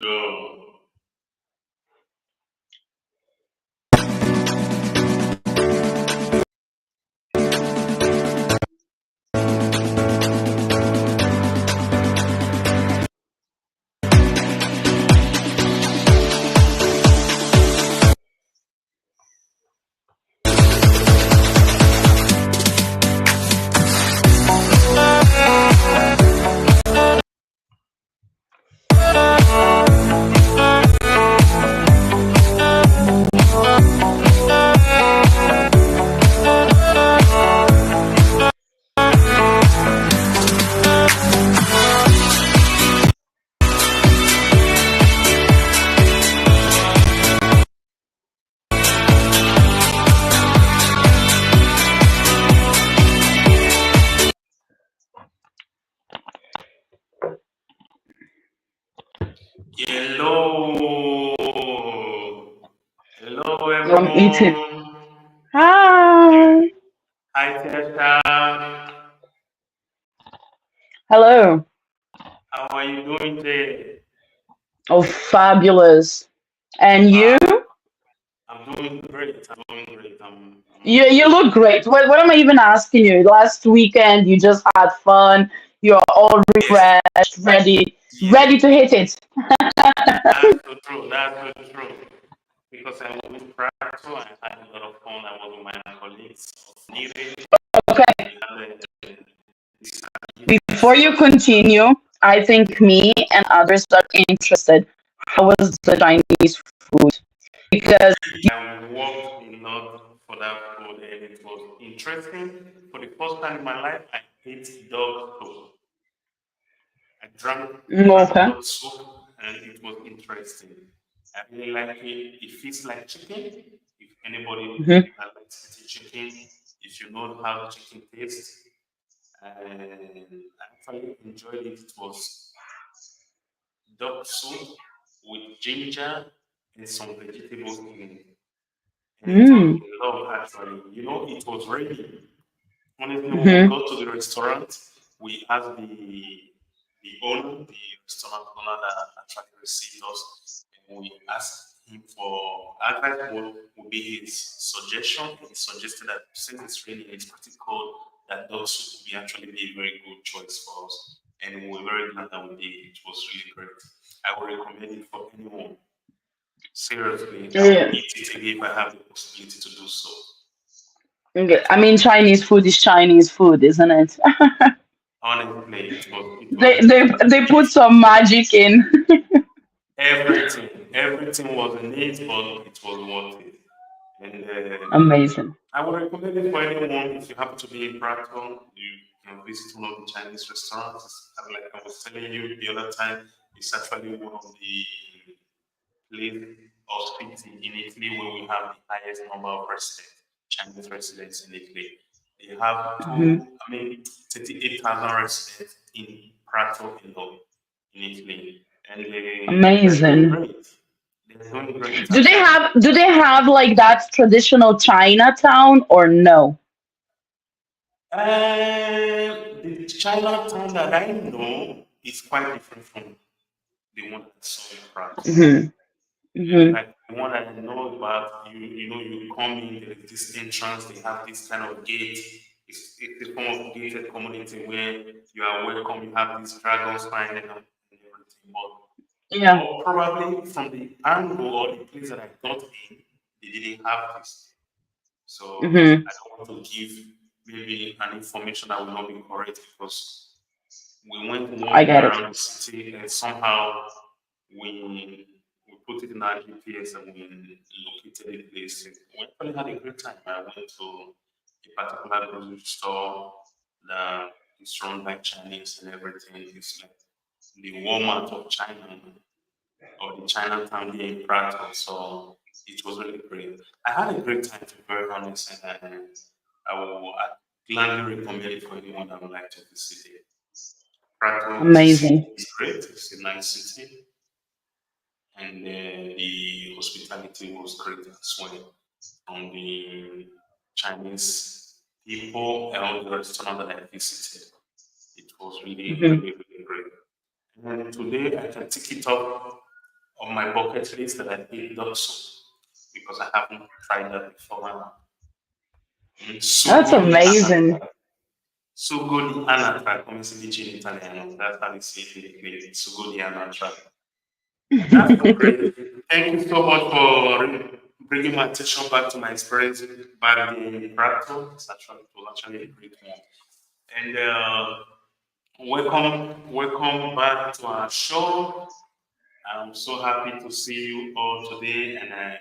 So, hello, hello I'm eating. everyone. Hi. Hi Tesha, Hello. how are you doing today? Oh, fabulous. And you? Wow, I'm doing great. I'm doing great. You look great. What am I even asking you? Last weekend you just had fun. You're all Yes, refreshed, ready yes, to hit it. that's so true. That's so true. Because I was with Prato, I had a lot of fun. I was with my colleagues of needed. Okay. We had this Before you continue, I think me and others are interested. How was the Chinese food? Because I worked a lot for that food and it was interesting. For the first time in my life, I ate dog soup. I drank okay. dog soup and it was interesting. I really like it. It feels like chicken. If anybody Hmm. that likes eating chicken, if you know how chicken tastes, and I actually enjoyed it. It was dog soup with ginger and some vegetables in it. And it was Mm. a lot actually. You know, it was raining. Honestly, when we Hmm. got to the restaurant, we asked the owner, the restaurant owner that actually received us, and we asked him for advice. What would be his suggestion? He suggested that since it's raining, it's pretty cold, that dog soup would be actually be a very good choice for us. And we were very glad that we did. It was really great. I would recommend it for anyone. Seriously, I will Yeah. eat it again if I have the possibility to do so. Okay. I mean, Chinese food is Chinese food, isn't it? Honestly, it was They put some magic in. everything was in it, but it was worth it. And Amazing. I would recommend it for anyone if you happen to be in Prato, you can visit one of the Chinese restaurants. And like I was telling you the other time, it's actually one of the place or city in Italy where we have the highest number of residents, Chinese residents in Italy. They have Mhm. 38,000 residents in Prato alone in Italy, and they're doing Amazing. great. They're doing great. Do they have like that traditional Chinatown or no? The Chinatown that I know is quite different from the one that I saw in Prato. Mhm. And Mhm. like the one that I know about, you know, you come in, there is this entrance, they have this kind of gate. It's a form of gated community where you are welcome, you have this dragon spine and everything. Yeah. Or probably from the angle or the place that I got in, they didn't have this. So Mhm. I don't want to give maybe an information that will not be correct because we went I walking get it. around the city and somehow we put it in our GPS and we located the place. We actually had a great time. I went to a particular grocery store that is run by Chinese and everything. It's like the Walmart of China or the Chinatown here in Prato. So it was really great. I had a great time to be very honest and I gladly recommend it for anyone that would like to visit it. Prato Amazing. is great. It's a nice city, and the hospitality was great as well from the Chinese people and the restaurant that I visited. It was really, Mhm. really, really great. And today I can tick it up. my bucket list that I eat duck soup because I haven't tried that before. That's Sugo di amazing. anatra. Sugo di anatra, come si dice in italiano? That's how they say it in English. Sugo di anatra. That's great. Thank you so much for bringing my attention back to my experience back in Prato. It was actually a great one. And welcome back to our show. I'm so happy to see you all today, and I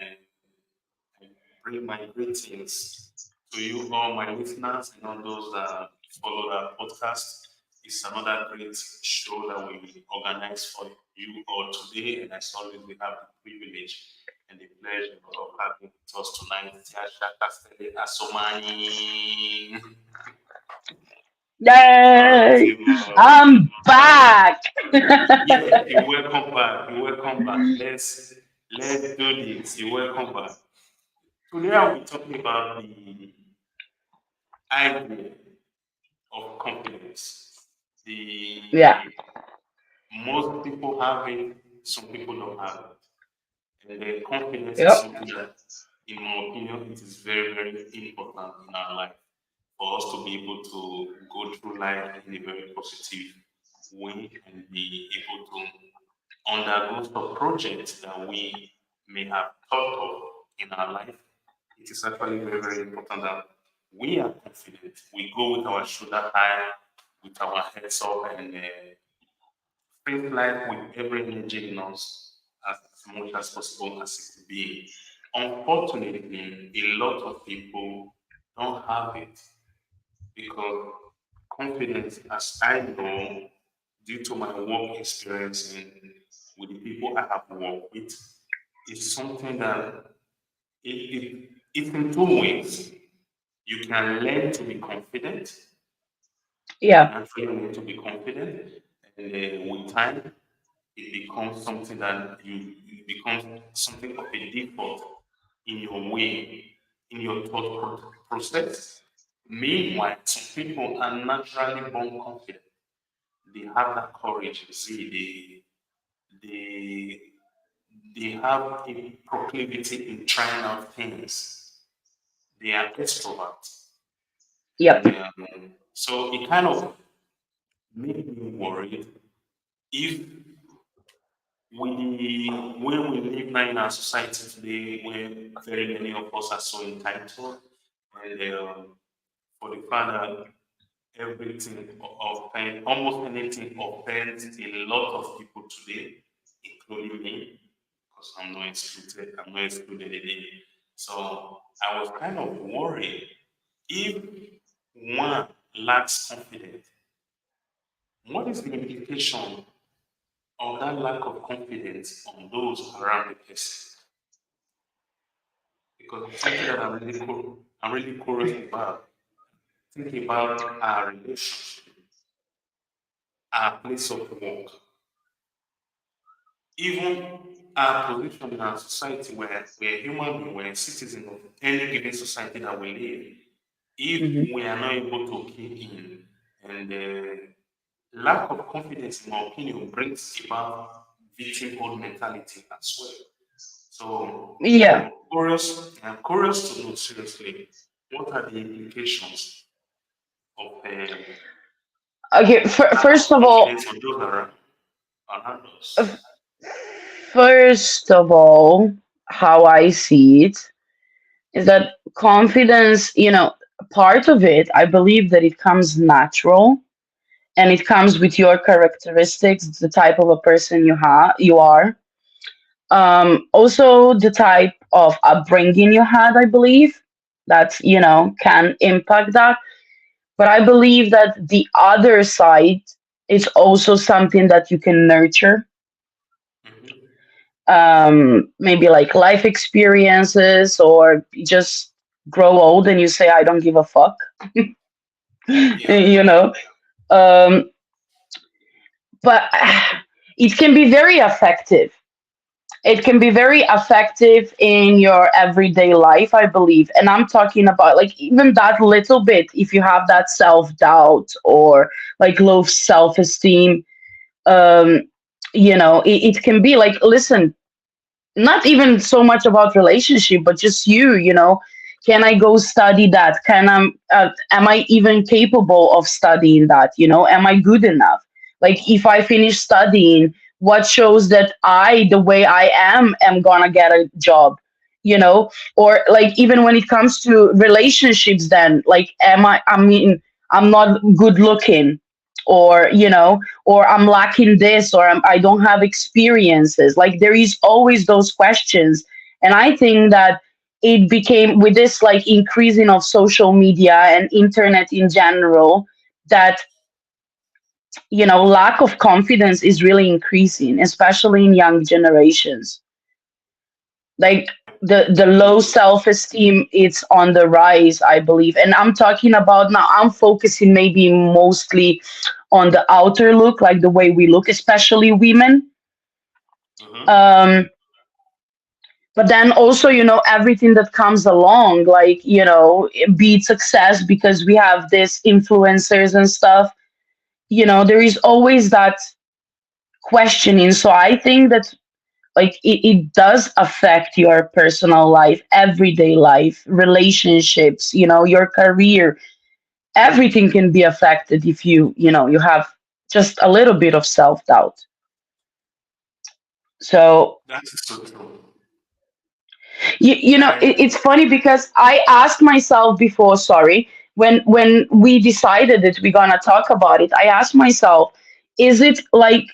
bring my greetings to you, all my listeners, and all those that follow our podcast. It's another great show that we organize for you all today, and as always, we have the privilege and the pleasure of having with us tonight, Tiasha Castele Asomani. All right, Yay! I'm back. yeah, you're welcome back. You're welcome back. Let's do this. You're welcome back. Today I'll be talking about the idea of confidence. Yeah. The most people have it, some people don't have it. And the confidence is Yep. something that, in my opinion, it is very, very important in our life for us to be able to go through life in a very positive way and be able to undergo some projects that we may have thought of in our life. It is actually very, very important that we are confident. We go with our shoulder high, with our heads up, and face life with every energy in us as much as possible as it could be. Unfortunately, a lot of people don't have it because confidence, as I know, due to my work experience and with the people I have worked with, is something that it's in two ways. You can learn to be confident. You can Yeah. actually learn to be confident, and with time, it becomes something of a default in your way, in your process. Meanwhile, some people are naturally born confident. They have that courage. You see, they they have a proclivity in trying out things. They are extroverts, Yep. and so it kind of made me worried if when we live now in our society today, where very many of us are so entitled, and for the fact that everything offends, almost anything offends a lot of people today, including me, because I'm not excluded again. So I was kind of worried if one lacks confidence, what is the implication of that lack of confidence on those around the person? Because it's something that I'm really curious about. Think about our relationship, our place of work, even our position in our society where we're human beings, we're citizens of any given society that we live. If Hmm. we are not able to key in, and lack of confidence, in my opinion, brings about victimhood mentality as well. So Yeah. I'm curious to know seriously what are the implications of Okay. lack of First of all, confidence on those around f- us. first of all, how I see it is that confidence, part of it, I believe that it comes natural and it comes with your characteristics, the type of a person you are. Also the type of upbringing you had, I believe that, can impact that. But I believe that the other side is also something that you can nurture. Hmm. Maybe like life experiences, or you just grow old and you say, I don't give a fuck, Yeah. you know. Um, but it can be very effective. It can be very effective in your everyday life, I believe. And I'm talking about like even that little bit, if you have that self doubt or like low self esteem, um, it can be like, listen. not even so much about relationship, but just you. Can I go study that? Am I even capable of studying that? Am I good enough? Like, if I finish studying, what shows that the way I am gonna get a job? Or like, even when it comes to relationships, then like, I mean, I'm not good looking, or I'm lacking this, or I don't have experiences. Like, there is always those questions. And I think that it became, with this like increasing of social media and internet in general, that lack of confidence is really increasing, especially in young generations. Like, the low self-esteem, it's on the rise, I believe. And I'm talking about, now I'm focusing maybe mostly on the outer look, like the way we look, especially women. Mm-hmm. um but then also, everything that comes along, like, be it success, because we have this influencers and stuff. There is always that questioning. So I think that, like, it does affect your personal life, everyday life, relationships, your career. Everything can be affected if you have just a little bit of self-doubt. So, That is so true. it's funny because I asked myself before, sorry, when we decided that we're gonna talk about it, I asked myself, is it like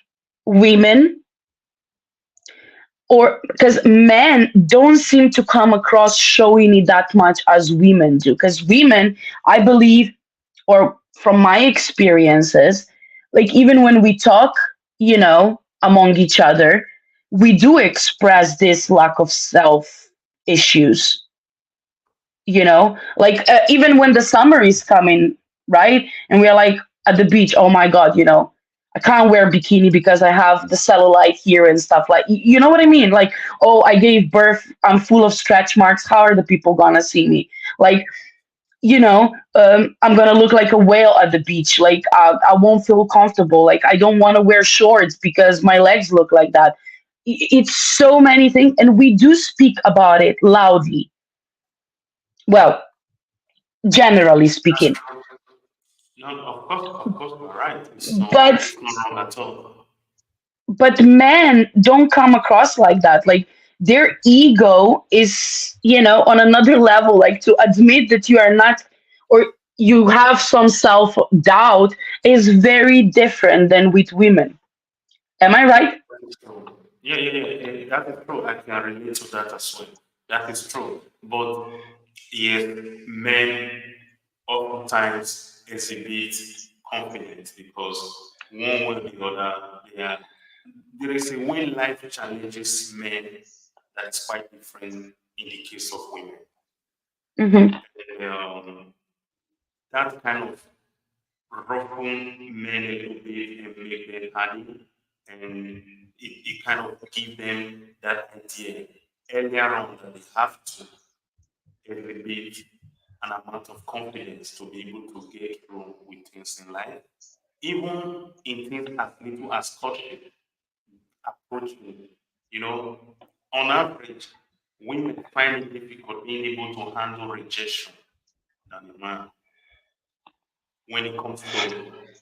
women, or because men don't seem to come across showing it that much as women do? Because women, I believe, or from my experiences, like, even when we talk, among each other, we do express this lack of self issues. Like, even when the summer is coming, right, and we're like at the beach, oh my god, I can't wear bikini because I have the cellulite here and stuff, like, you know what I mean? Like, oh, I gave birth, I'm full of stretch marks, how are the people gonna see me? Like, I'm gonna look like a whale at the beach. Like, I won't feel comfortable. Like, I don't want to wear shorts because my legs look like that. It's so many things, and we do speak about it loudly. Well, generally That's speaking. true. No, of course, you're right. But It's not wrong at all. men don't come across like that. Like, their ego is, on another level. Like, to admit that you are not, or you have some self doubt, is very different than with women. Am I right? That is true. Yeah. That is true. I can relate to that as well. That is true. But yes, men oftentimes exhibit confidence because one way or the other, there is a way life challenges men that is quite different in the case of women. Hmm. Um, that kind of roughing men a little bit and make them hardy, and it kind of give them that idea earlier on that they have to elevate an amount of confidence to be able to get through with things in life, even in things as little as courtship, approaching. You know, on average, women find it difficult being able to handle rejection than a man when it comes to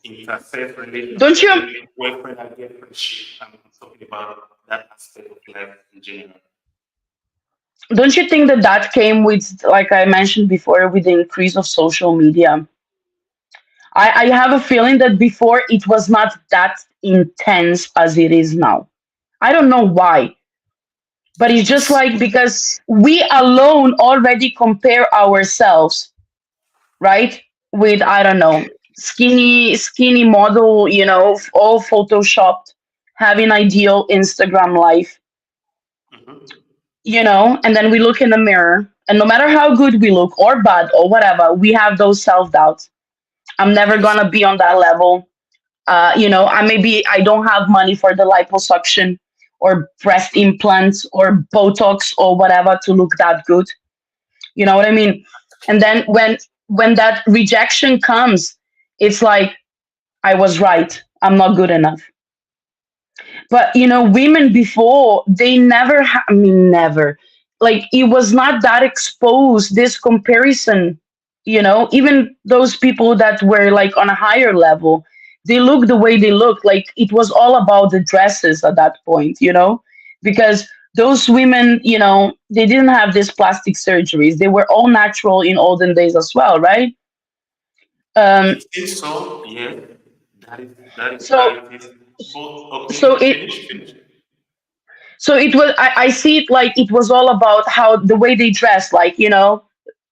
interfaith Don't you relationship, boyfriend and girlfriendship. I'm talking about that aspect of life in general. don't you think that that came with, like I mentioned before, with the increase of social media? I have a feeling that before it was not that intense as it is now. I don't know why, but it's just Yes. like, because we alone already compare ourselves, right? With, I don't know, skinny model, all photoshopped, having ideal Instagram life, Hmm. and then we look in the mirror, and no matter how good we look or bad or whatever, we have those self doubts. I'm never Yes. gonna be on that level. I don't have money for the liposuction or breast implants or Botox or whatever to look that good. You know what I mean? And then when that rejection comes, it's like, I was right. I'm not good enough. But women before, they never I mean, never, like, it was not that exposed, this comparison. Even those people that were like on a higher level, they look the way they look. Like, it was all about the dresses at that point, because those women, they didn't have these plastic surgeries. They were all natural in olden days as well, right? um It seems so, yeah. That so it is. But so okay, it finish. it was, I see it like it was all about how the way they dressed, like,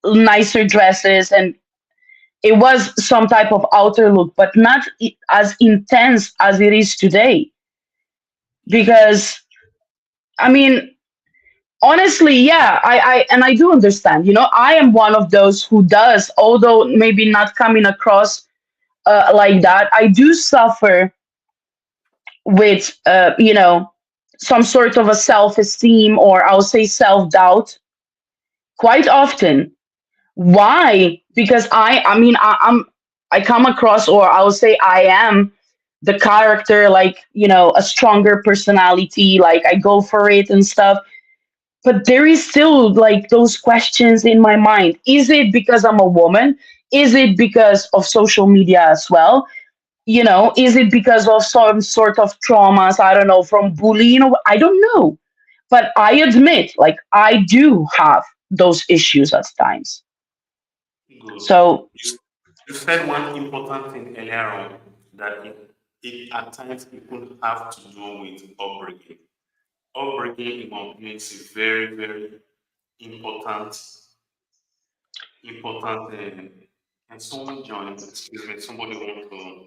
nicer dresses, and it was some type of outer look, but not as intense as it is today. Yeah. Because, I mean, honestly, yeah, I do understand. I am one of those who does, although maybe not coming across like that. I do suffer with, some sort of a self-esteem, or I'll say self-doubt, quite often. Why? Because I come across, or I'll say I am the character, like, a stronger personality, like I go for it and stuff. But there is still like those questions in my mind. Is it because I'm a woman? Is it because of social media as well? Is it because of some sort of traumas? I don't know, from bullying. I don't know. But I admit, like, I do have those issues at times. Good. So, You said one important thing earlier on, that it at times it could have to do with upbringing. Upbringing, in my opinion, is a very, very important, important. And someone join, excuse me, somebody want to,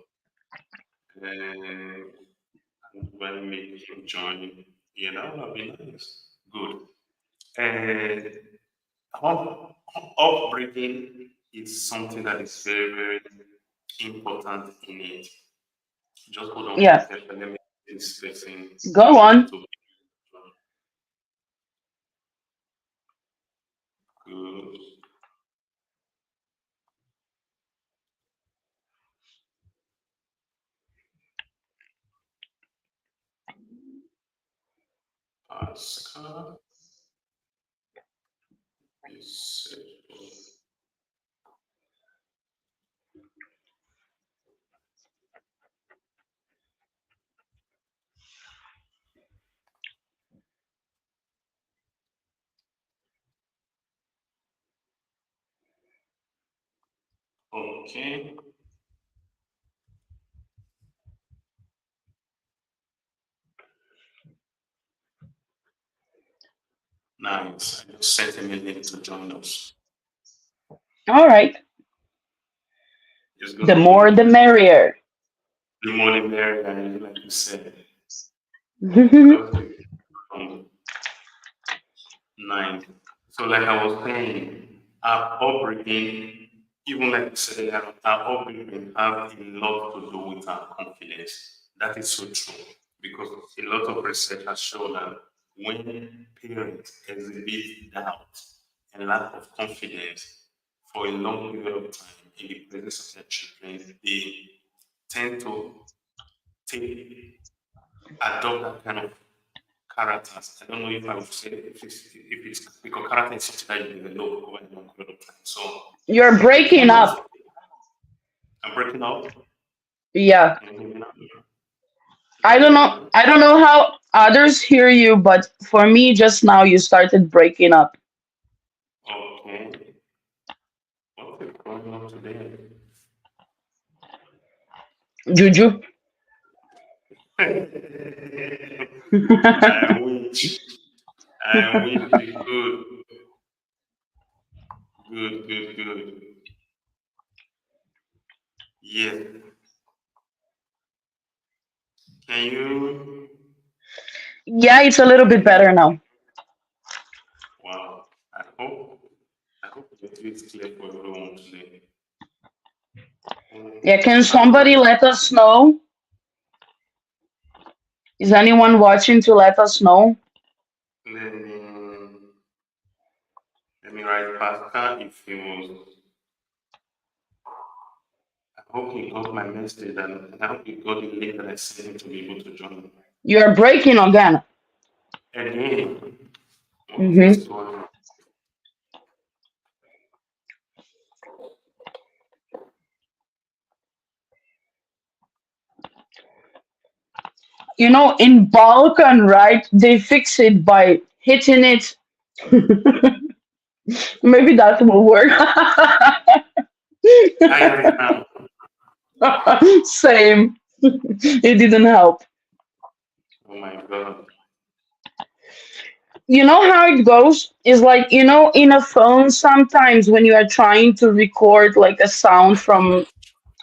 when make him join. Yeah, that would be nice. Good. And upbringing is something that is very, very important in it. Just hold on for a yeah, second. Let me get this person go ready on. to be good. Pascal is okay. Nice. I just sent him a link to join us. All right. It's The gonna more the be merrier. the morning there, and like you said, because um, nice. So, like I was saying, our upbringing, even like you said earlier, our upbringing have a lot to do with our confidence. That is so true because a lot of research has shown that when parents exhibit doubt and lack of confidence for a long period of time in the presence of their children, they tend to take adopt that kind of characters. I don't know if I would say if it's because character is something that you develop over a long period of time. So You're they breaking kind of up. I'm breaking out. Yeah. Can you hear me now? Can I you don't hear me know. now? I don't know how others hear you, but for me, just now you started breaking up. Okay. What is going on today? Juju. I wish. I wish it could. Good, good, good. Yes. Can you Yeah, it's a little can you bit hear better me? now. Wow. I hope the video is clear for everyone today. Yeah, can How somebody about let us know? Is anyone watching to let us know? let me let me write Pascal if he was. I hope he got my message and I hope he got the link that I sent him to be able to join. You're breaking again. Again. Okay, Hmm. so You know, in Balkan, right? They fix it by hitting it. Maybe that will work. I did now. Same. It didn't help. Oh my God. You know how it goes? Is like, you know, in a phone, sometimes when you are trying to record like a sound from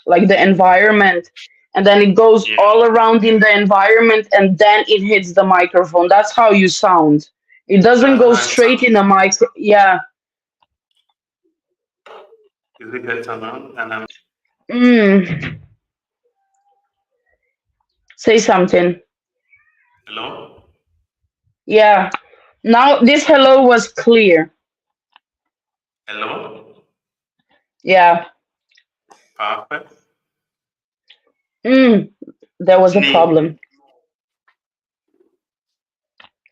like the environment, and then it goes Yeah. all around in the environment and then it hits the microphone. That's how you sound. It doesn't That's go how it straight in sounds. the micro. Yeah. Is it better now? And I'm Mm. Say something. hello? Yeah. Now this hello was clear. Hello? Yeah. Perfect. Mm. There was a Nee. problem.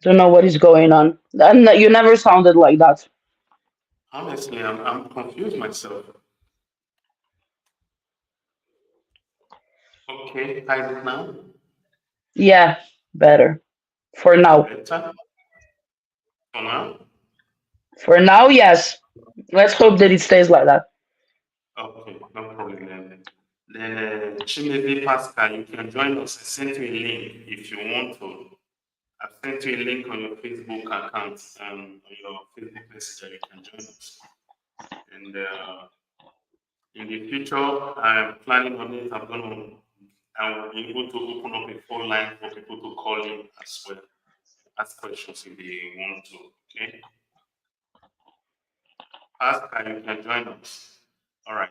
Don't know what is going on. And you never sounded like that. Honestly, I'm confused myself. Okay, hide it now. Yeah. Better. For now. Better for now. For now, yes. Let's hope that it stays like that. Okay, no problem then. Then Chimebi Pascal, you can join us. I sent you a link if you want to. I've sent you a link on your Facebook account, on your Facebook Messenger. You can join us. And in the future, I'm planning on it. I will be able to open up a phone line for people to call in as well, ask questions if they want to. Okay, Pascal, you can join us. All right.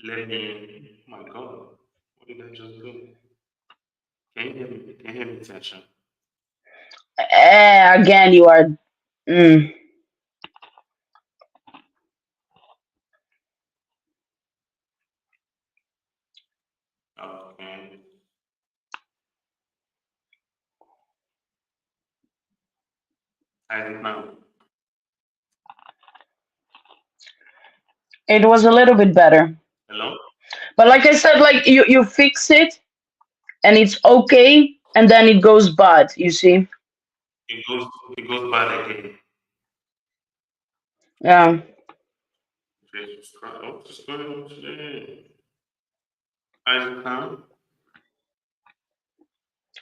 Let me. Oh my God, what did I just do? Can you hear me? Can you hear me, Tasha? Again, you are. Mm. Okay. I don't know. It was a little bit better. Hello? But like I said, like you fix it and it's okay, and then it goes bad. You see? It goes it goes bad again. Yeah. Jesus Christ. What's going on today? Isaac now?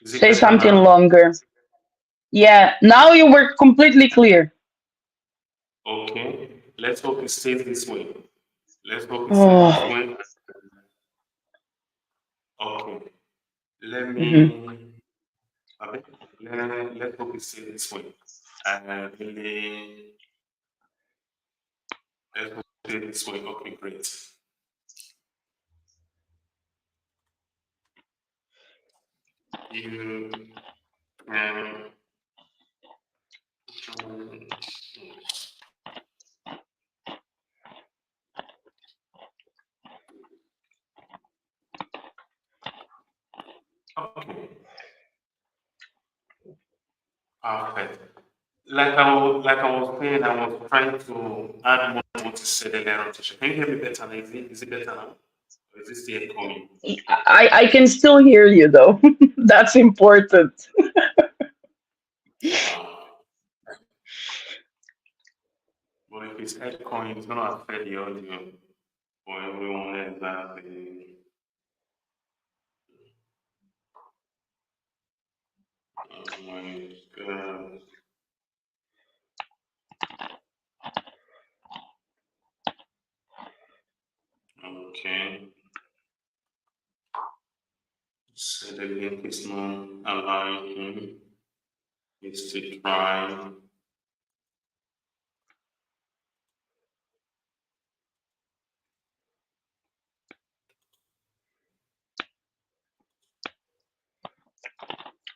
Is it Say better something now? longer. Yeah. Now you were completely clear. Okay. Let's hope it stays this way. Let's hope it stays this Oh. way. Okay. Let Hmm. me okay. Let's hope it stays this way. Really let's hope it stays this way. Okay, great. You can join. Okay, perfect. Like I was saying, I was trying to add more to what you said earlier on, Tisha. Can you hear me better now? Is it better now? Or is it still echoing? I can still hear you though. That's important. Wow. But if it's echoing, it's gonna affect the audio for everyone else that oh my god. Okay. So the link is not allowing him. He's still trying.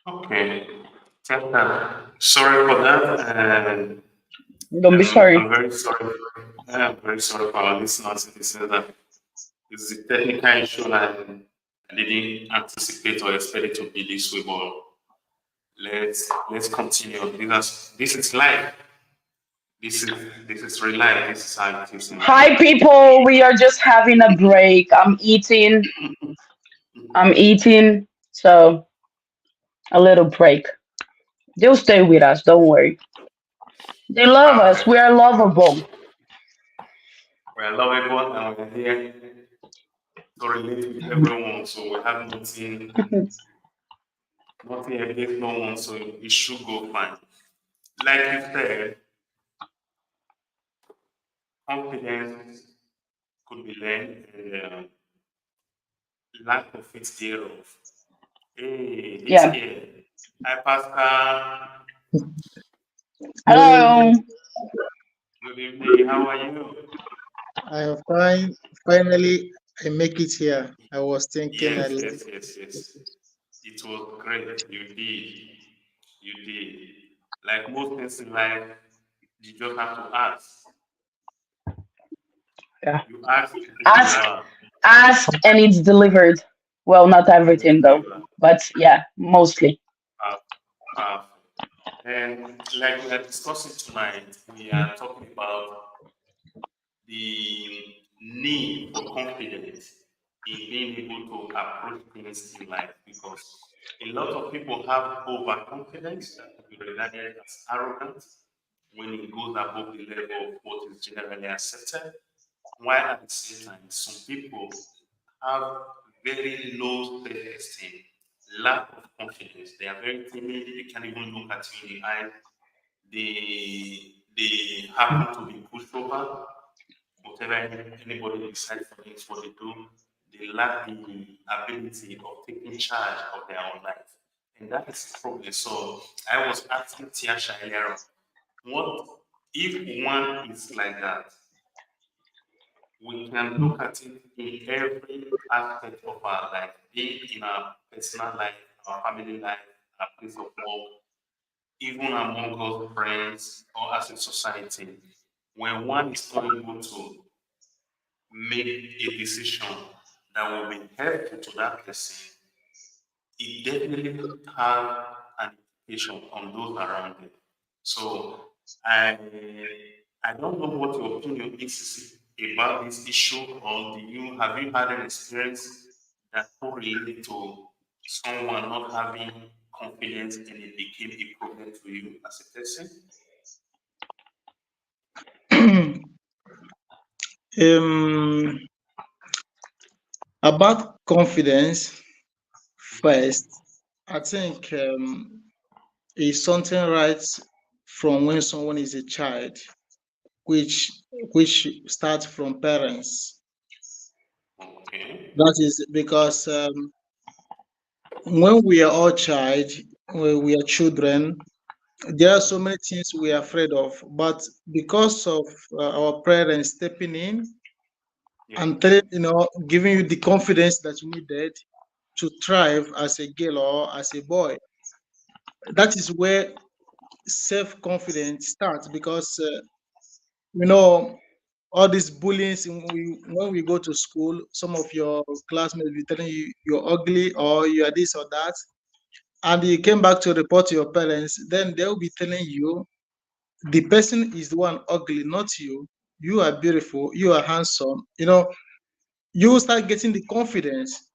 Okay. Sorry for that. And Don't be I'm sorry. very sorry. I'm very sorry for our listeners if this is that this is a technical issue and I didn't anticipate or expect it to be this way, but let's continue. This is life. This is real life. This is how it is in life. Hi, people. We are just having a break. I'm eating. I'm eating. So, a little break. They'll stay with us. Don't worry. They love us. Perfect. We are lovable. We're lovable and we're here to relate with everyone. So we have nothing against no one. So it should go fine. Like you said, confidence could be learned and lack of it thereof. Hey, he's Yeah. here. Hi, Pascal. Good evening. Hello. Good evening. How are you? I have finally I make it here. I was thinking Yes, earlier. yes, yes, yes. It was great. You did. You did. Like most things in life, you just have to ask. Yeah. You ask, people will Ask, have, ask, and it's delivered. Well, not and you everything though, deliver. but yeah, mostly. Uh, uh, and like we are discussing tonight, we are talking about the need for confidence in being able to approach things in life because a lot of people have overconfidence that can be regarded as arrogant when it goes above the level of what is generally accepted. While at the same time, some people have very low self-esteem, lack of confidence. They are very timid. They can't even look at you in the eye. They happen to be pushed over. Whatever anybody decides for them is what they do. They lack the ability of taking charge of their own life. And that is the problem. So I was asking Tiasha earlier on, what if one is like that? We can look at it in every aspect of our life, be it in our personal life, our family life, our place of work, even among us friends or as a society. When one is not able to make a decision that will be helpful to that person, it definitely have an implication on those around them. So I I don't know what your opinion is about this issue, or do you have you had an experience that could relate to someone not having confidence and it became a problem to you as a person? um, about confidence first, I think is something right from when someone is a child, which which starts from parents. Okay. That is because when we are all child, when we are children, there are so many things we are afraid of, but because of our parents stepping in Yeah. and giving you the confidence that you needed to thrive as a girl or as a boy, that is where self-confidence starts. Because you know all these bullying, when we go to school, some of your classmates will be telling you you're ugly or you are this or that, and you came back to report to your parents, then they will be telling you the person is the one ugly, not you. You are beautiful, you are handsome. You will start getting the confidence.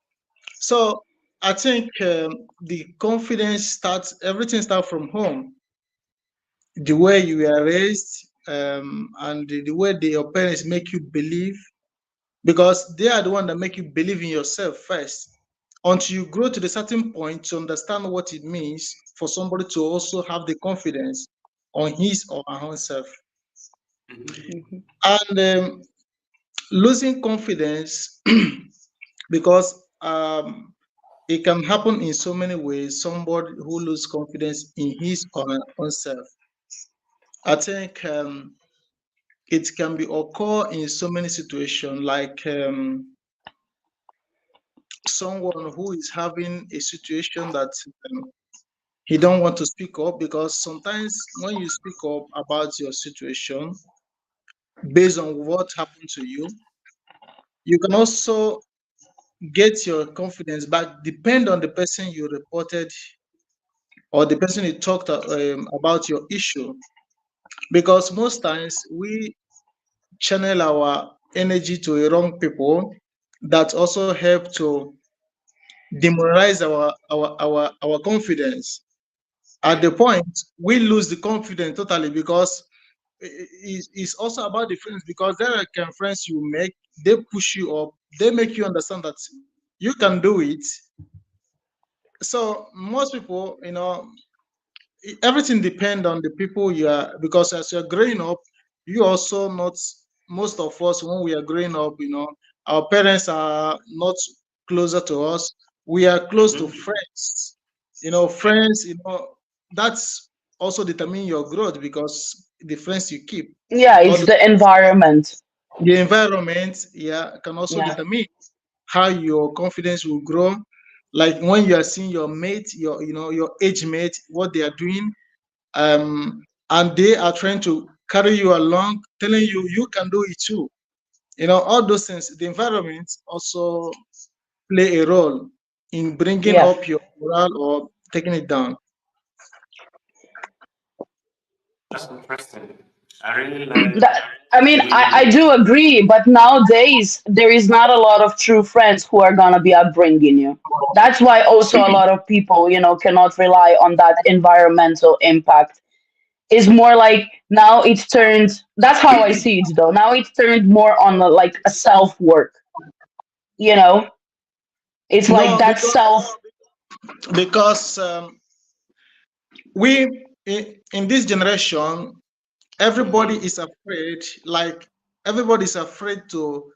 So I think the confidence starts, everything starts from home. The way you were raised, and the way your parents make you believe, because they are the one that make you believe in yourself first, until you grow to the certain point to understand what it means for somebody to also have the confidence on his or her own self. Mhm. Mhm. And losing confidence, because it can happen in so many ways. Somebody who loses confidence in his or her own self, I think it can be occur in so many situations, like someone who is having a situation that he don't want to speak up, because sometimes when you speak up about your situation based on what happened to you can also get your confidence back, depend on the person you reported or the person you talked about your issue, because most times we channel our energy to a wrong people that also help to demoralize our confidence. At the point we lose the confidence totally, because it's also about the friends, because there are kind of friends you make, they push you up, they make you understand that you can do it. So most people, everything depend on the people you are, because as you're growing up, you also not, most of us when we are growing up, our parents are not closer to us, we are close to Mm-hmm. friends. Friends, that's also determine your growth, because the friends you keep, Yeah, or it's the, the environment. the environment, yeah, can also Yeah. determine how your confidence will grow. Like when you are seeing your mate, your age mate, what they are doing, and they are trying to carry you along, telling you you can do it too. All those things. The environment also play a role in bringing Yeah. up your morale or taking it down. That's interesting. I really like That, I the mean, way I you. do agree, but nowadays there is not a lot of true friends who are gonna be upbringing you. That's why also a lot of people, cannot rely on that environmental impact. It's more like now it's turned. That's how I see it, though. Now it's turned more on like a self work. You know, it's like No, that self. because we in this generation, everybody Mm-hmm. is afraid. Like everybody is afraid to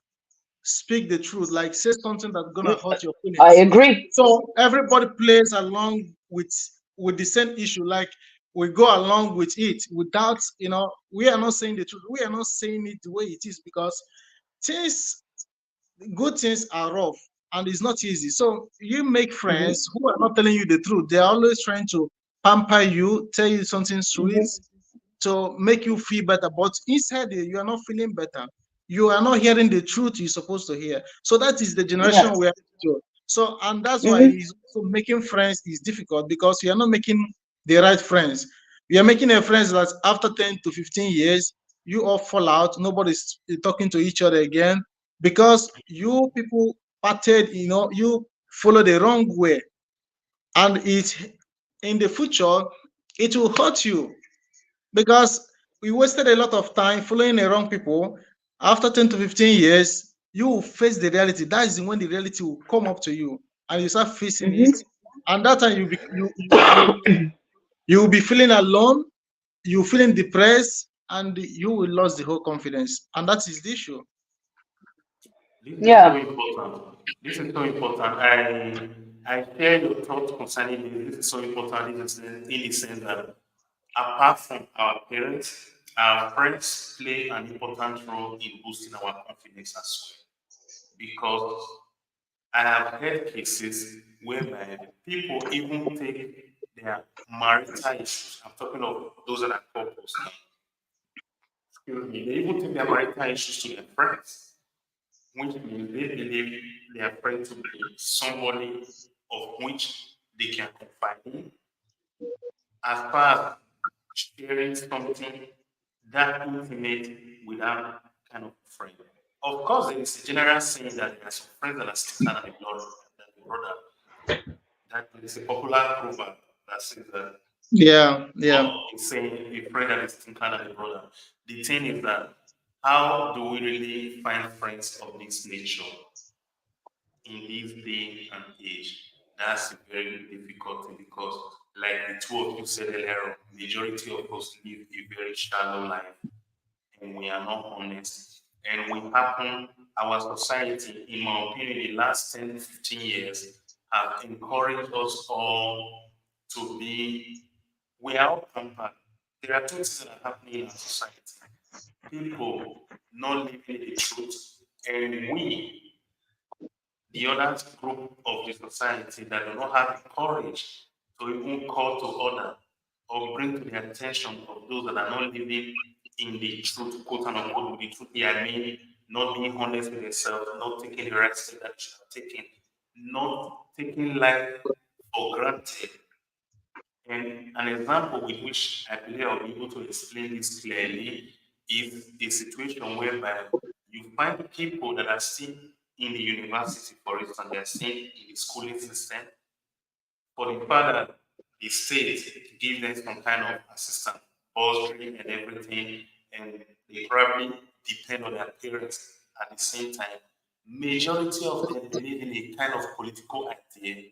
speak the truth, like say something that's gonna Mm, hurt your I feelings. agree. So everybody plays along with the same issue, like we go along with it without, we are not saying the truth, we are not saying it the way it is, because things, good things are rough, and it's not easy. So you make Hmm. friends who are not telling you the truth, they're always trying to pamper you, tell you something sweet Hmm. to make you feel better, but inside you, you are not feeling better. You are not hearing the truth you're supposed to hear. So that is the Yeah. generation we are to. So, and that's why Hmm. it's also making friends is difficult, because you are not making the right friends. You are making a friends that after 10 to 15 years, you all fall out. Nobody's talking to each other again, because you people parted, you follow the wrong way. And it, in the future, it will hurt you, because we wasted a lot of time following the wrong people. After 10 to 15 years, you will face the reality. That is when the reality will come up to you, and you start facing it. Hmm. And that time you will be feeling alone, you feeling depressed, and you will lose the whole confidence. And that is the issue. This is so Yeah. important. This is so important. I share your thoughts concerning this. This is so important in the sense that apart from our parents, our friends play an important role in boosting our confidence as well. Because I have heard cases whereby people even take their marital issues. I'm talking of those that are couples now. Excuse me. They even take their marital issues to their friends, which means they believe their friend to be somebody of which they can confide in, as far as sharing something that intimate with that kind of friend. Of course, there is a general saying that there are some friends that are thicker than the blood than the brother. That there is a popular proverb that says that Yeah, yeah, it's saying a friend that is thicker than the brother. The thing is that how do we really find friends of this nature in this day and age? That's a very difficult thing because, like the two of you said earlier, majority of us live a very shallow life and we are not honest. And we happen, our society, in my opinion, the last 10, 15 years have encouraged us all to be, we are all pampered. There are things that are happening in our society. People not living the truth, and we, the other group of the society that do not have the courage to even call to order or bring to the attention of those that are not living in the truth, quote unquote, with the truth they are mean, not being honest with themselves, not taking the right step that they should have taken, not taking life for granted, And an example with which I believe I'll be able to explain this clearly is a situation whereby you find people that are still in the university, for instance, they are still in the schooling system, for the fact that the state gives them some kind of assistance, bursary and everything, and they probably depend on their parents at the same time. Majority of them believe in a kind of political idea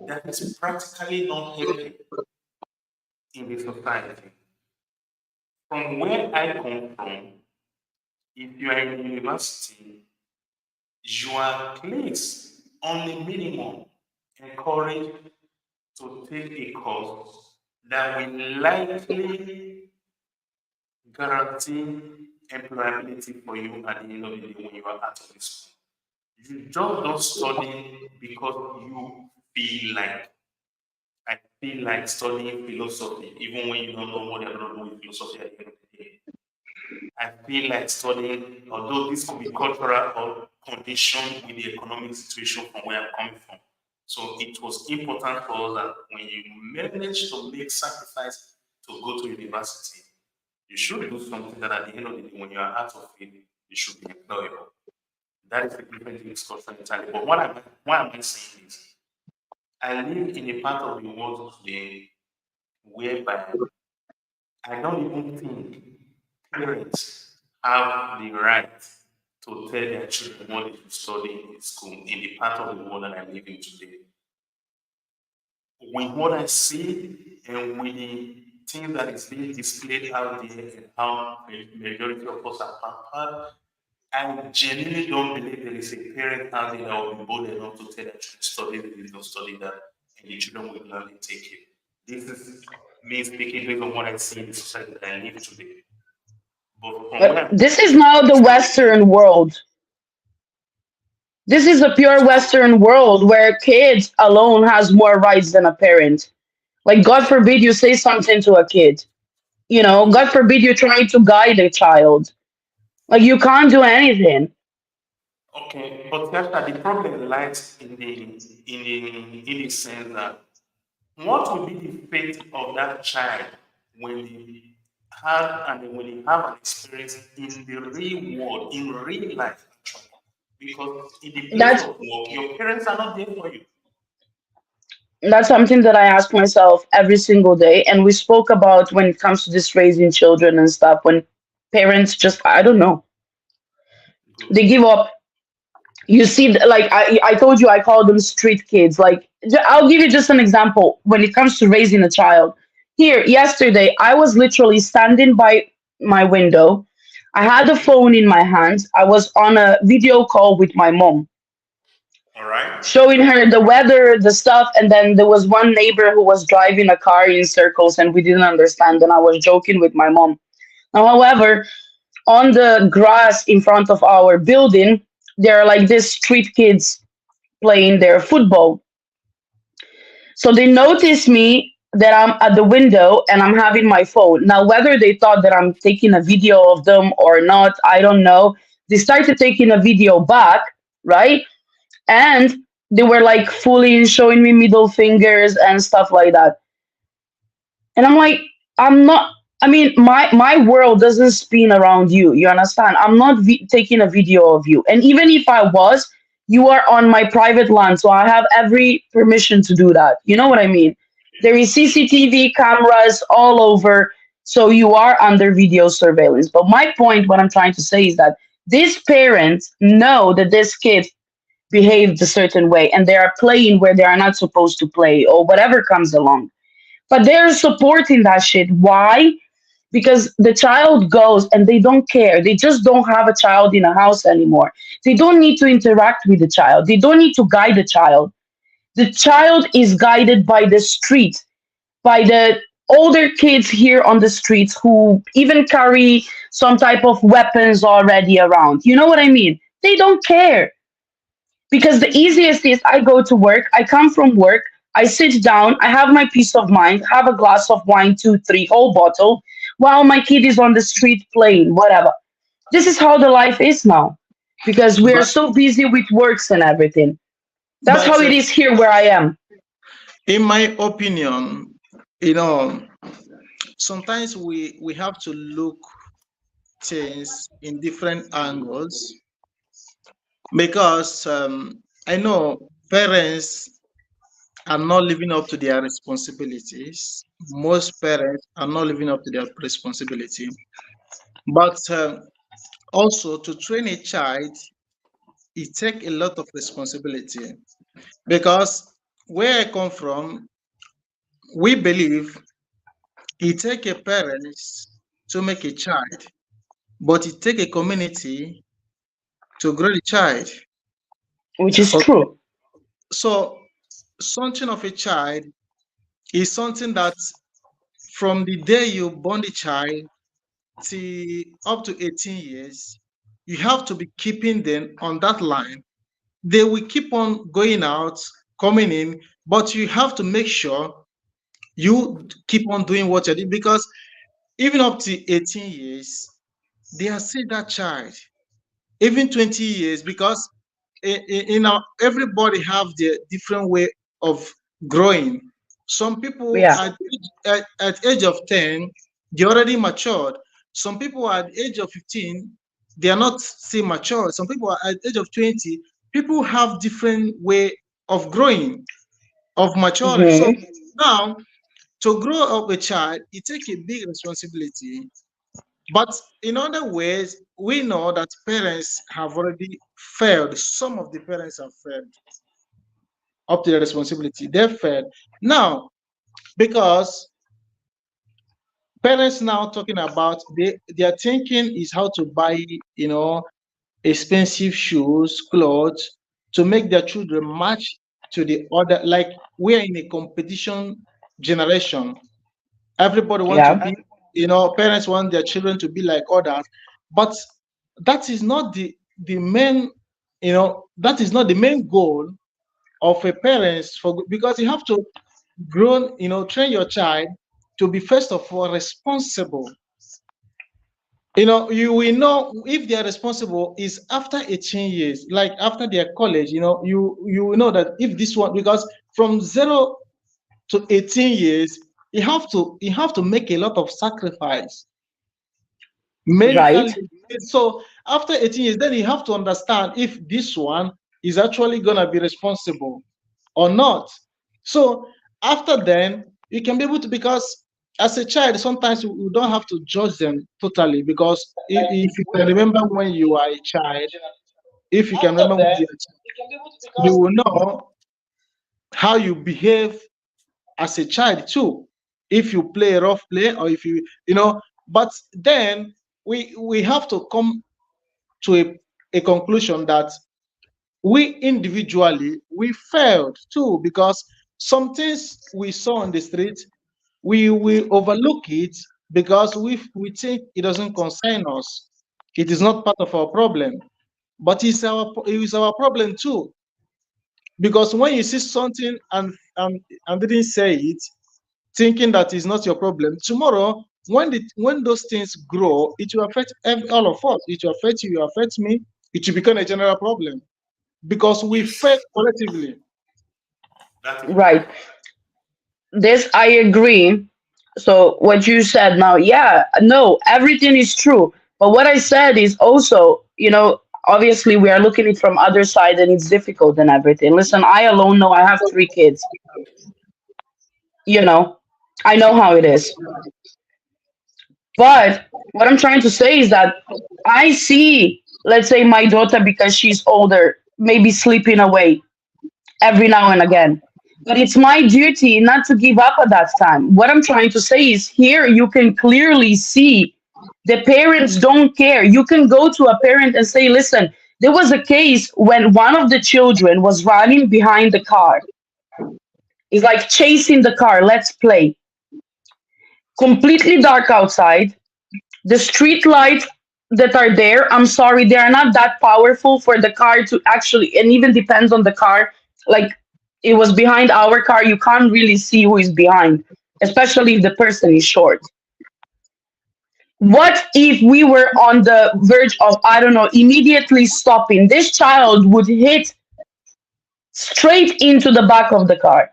that is practically not helping in the society. From where I come from, if you are in university, you are placed on the minimum encouraged to take a course that will likely guarantee employability for you at the end of the day when you are out of the school. You just don't study because you feel like I feel like studying philosophy, even when you don't know what you're going to do with philosophy at the end of the day. I feel like studying, although this could be cultural or conditioned with the economic situation from where I'm coming from. So it was important for us that when you manage to make sacrifice to go to university, you should do something that at the end of the day, when you are out of it, you should be employable. That is a different discussion entirely. But what am I saying is, I live in a part of the world today whereby I don't even think parents have the right to tell their children what they should study in school in the part of the world that I live in today. With what I see and with the things that is being displayed out there and how the majority of us are pampered, I genuinely don't believe there is a parent out there that will be bold enough to tell their children study this or study that, and the children will gladly take it. This is me speaking based on what I see in the society that I live today. But from But where I'm this is coming now from, the Western world. This is a pure Western world where kids alone has more rights than a parent. Like, God forbid you say something to a kid. God forbid you're trying to guide a child. Like, you can't do anything. okay, but Yasha, the problem lies in the sense that what will be the fate of that child when they when they have an experience in the real world, in real life, actually? Because in the place That's of work, your parents are not there for you. that's something that I ask myself every single day. And we spoke about when it comes to this raising children and stuff, when parents just, I don't know, Good. they give up. You see, like I told you, I call them street kids. Like, I'll give you just an example when it comes to raising a child. Here, yesterday, I was literally standing by my window. I had a phone in my hand. I was on a video call with my mom, All right. showing her the weather, the stuff, and then there was one neighbor who was driving a car in circles, and we didn't understand. And I was joking with my mom. Now, however, on the grass in front of our building, there are like these street kids playing their football. So they notice me that I'm at the window and I'm having my phone. Now, whether they thought that I'm taking a video of them or not, I don't know. They started taking a video back, right? And they were like fully showing me middle fingers and stuff like that. And I'm like, I'm not. I mean, my world doesn't spin around you. You understand? I'm not taking a video of you. And even if I was, you are on my private land, so I have every permission to do that. You know what I mean? There is CCTV cameras all over, so you are under video surveillance. But my point, what I'm trying to say is that these parents know that this kid behaved a certain way, and they are playing where they are not supposed to play, or whatever comes along, but they're supporting that shit. Why? Because the child goes and they don't care. They just don't have a child in a house anymore. They don't need to interact with the child. They don't need to guide the child. The child is guided by the street, by the older kids here on the streets who even carry some type of weapons already around. You know what I mean? They don't care. Because the easiest is I go to work, I come from work, I sit down, I have my peace of mind, have a glass of wine, two, three, whole bottle, while my kid is on the street playing, whatever. This is how the life is now. Because we are But so busy with works and everything. That's how but it is here where I am. in my opinion, You know, sometimes we have to look things in different angles because I know parents are not living up to their responsibilities. Most parents are not living up to their responsibility. But also to train a child, it takes a lot of responsibility because where I come from, we believe it takes a parents to make a child, but it takes a community to grow the child. which is Okay, true. so something of a child is something that from the day you born the child till up to 18 years, you have to be keeping them on that line. They will keep on going out, coming in, but you have to make sure you keep on doing what you're doing because even up to 18 years, they are still that child. Even 20 years, because everybody have their different way of growing. Some people Yeah. at age of 10, they already matured. Some people at age of 15, they are not still mature. Some people are at age of 20, people have different way of growing, of maturing. So Hmm. now to grow up a child, it takes a big responsibility. But in other ways, we know that parents have already failed. Some of the parents have failed up to their responsibility. They failed. Now, because parents now talking about their thinking is how to buy, you know, expensive shoes, clothes to make their children match to the other. Like we are in a competition generation. Everybody want to Yeah. be, you know, parents want their children to be like others, but that is not the main, you know, that is not the main goal of a parents for because you have to grow, you know, train your child to be first of all responsible. You know, you will know if they are responsible is after 18 years, like after their college. You know, you will know that if this one, because from 0 to 18 years, you have to make a lot of sacrifice Right. medically. So after 18 years, then you have to understand if this one is actually gonna be responsible or not. So after then, you can be able to, because as a child, sometimes you don't have to judge them totally, because if you can remember when you are a child, if you can remember when you are a child, you will know how you behave as a child too. If you play a rough play, or if you know, but then we have to come to a conclusion that we individually we failed too, because some things we saw on the street, we overlook it because we think it doesn't concern us. It is not part of our problem, but it's our problem too, because when you see something and didn't say it, thinking that is not your problem, tomorrow when those things grow, it will affect all of us. It will affect you, it will affect me. It will become a general problem because we fail Yes, collectively. that is Right. This I agree. So what you said now, yeah, no, everything is true. But what I said is also, obviously we are looking it from other side and it's difficult and everything. Listen, I alone know I have 3 kids. You know, I know how it is. But what I'm trying to say is that I see, let's say, my daughter because she's older, maybe sleeping away every now and again. But it's my duty not to give up at that time. What I'm trying to say is here you can clearly see the parents don't care. You can go to a parent and say, listen, there was a case when one of the children was running behind the car. It's like chasing the car. Let's play. Completely dark outside. The street lights that are there, I'm sorry, they are not that powerful for the car to actually, and even depends on the car. Like it was behind our car, you can't really see who is behind, especially if the person is short. What if we were on the verge of, I don't know, immediately stopping? This child would hit straight into the back of the car.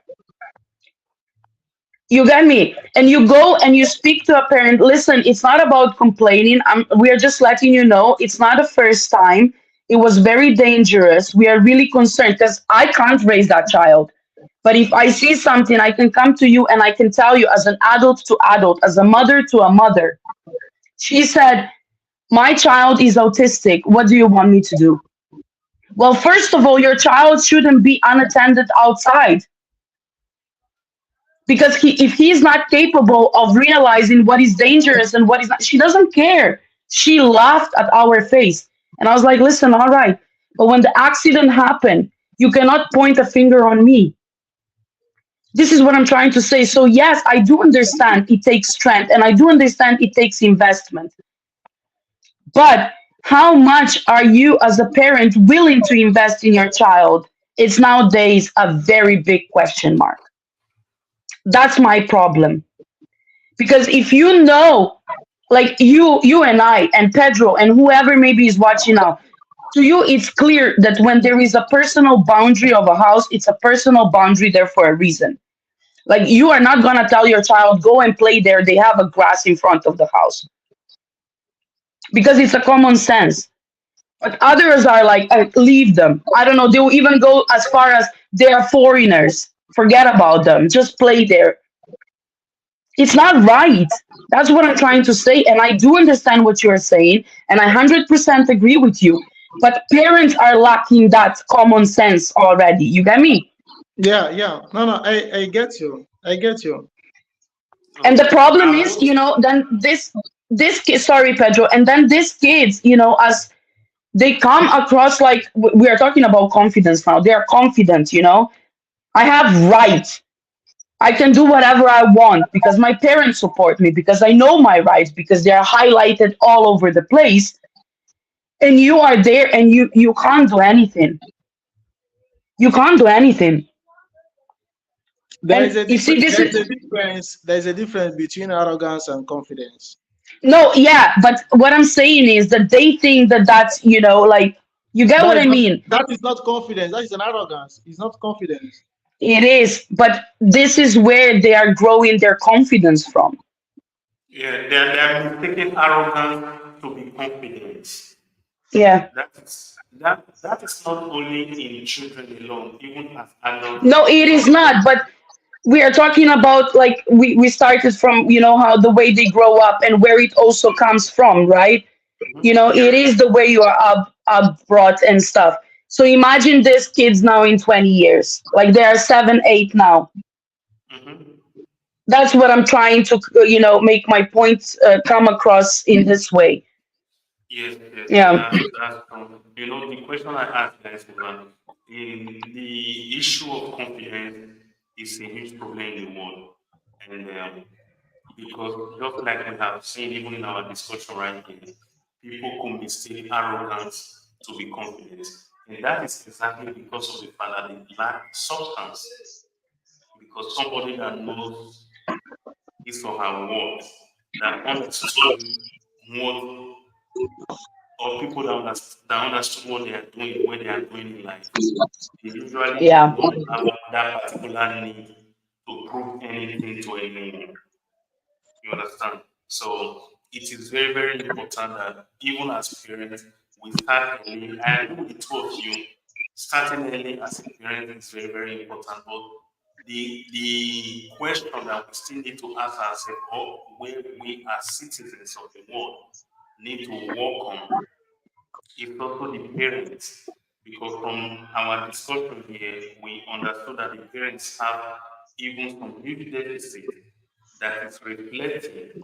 You get me? And you go and you speak to a parent. Listen, it's not about complaining. We are just letting you know it's not the first time. It was very dangerous. We are really concerned because I can't raise that child. But if I see something, I can come to you and I can tell you as an adult to adult, as a mother to a mother. She said, my child is autistic. What do you want me to do? Well, first of all, your child shouldn't be unattended outside because if he's not capable of realizing what is dangerous and what is not, she doesn't care. She laughed at our face. And I was like, listen, all right. But when the accident happened, you cannot point a finger on me. This is what I'm trying to say. So, yes, I do understand it takes strength and I do understand it takes investment. But how much are you as a parent willing to invest in your child? It's nowadays a very big question mark. That's my problem. Because if you know, like you and I and Pedro and whoever maybe is watching now, to you it's clear that when there is a personal boundary of a house, it's a personal boundary there for a reason. Like you are not gonna tell your child go and play there. They have a grass in front of the house because it's a common sense. But others are like, leave them. I don't know. They will even go as far as they are foreigners. Forget about them. Just play there. It's not right. That's what I'm trying to say. And I do understand what you're saying. And I 100% agree with you. But parents are lacking that common sense already. You get me? Yeah, yeah. No, no, I get you. I get you. And the So problem I is, would, then this kid, sorry, Pedro, and then these kids, as they come across like we are talking about confidence now. They are confident. I have rights. I can do whatever I want because my parents support me, because I know my rights, because they are highlighted all over the place. And you are there and you can't do anything. You can't do anything. There is And a you see, difference. this There is is a difference. There is a difference between arrogance and confidence. no, yeah, but what I'm saying is that they think that that's, like, you get That what is I not. mean? That is not confidence. That is an arrogance. It's not confidence. It is, but this is where they are growing their confidence from. yeah, they're mistaking arrogance to be confidence. Yeah. That is not only in children alone, even as adults. No, it is not. But we are talking about like we started from how the way they grow up and where it also comes from, right? It Yes. is the way you are up brought and stuff. So imagine these kids now in 20 years, like they are 7 8 now. Mm-hmm. That's what I'm trying to make my points come across in this way. Yes, yes, Yeah. that's the question I asked guys is that the issue of confidence is a huge problem in the world, and because just like we have seen even in our discussion right here, people could mistake arrogance to be confident, and that is exactly because of the fact that they lack substance. Because somebody that knows his or her worth, that understood what or people that understood what they are doing, where they are going in life, they usually do Yeah. not have that particular need to prove anything to anyone. You understand? So it is very, very important that even as parents, we start early. I agree with the two of you. Starting early as a parent is very, very important. But the question that we still need to ask ourselves, or where we as citizens of the world need to work on, is also the parents. Because from our discussion here, we understood that the parents have even some huge deficit that is reflecting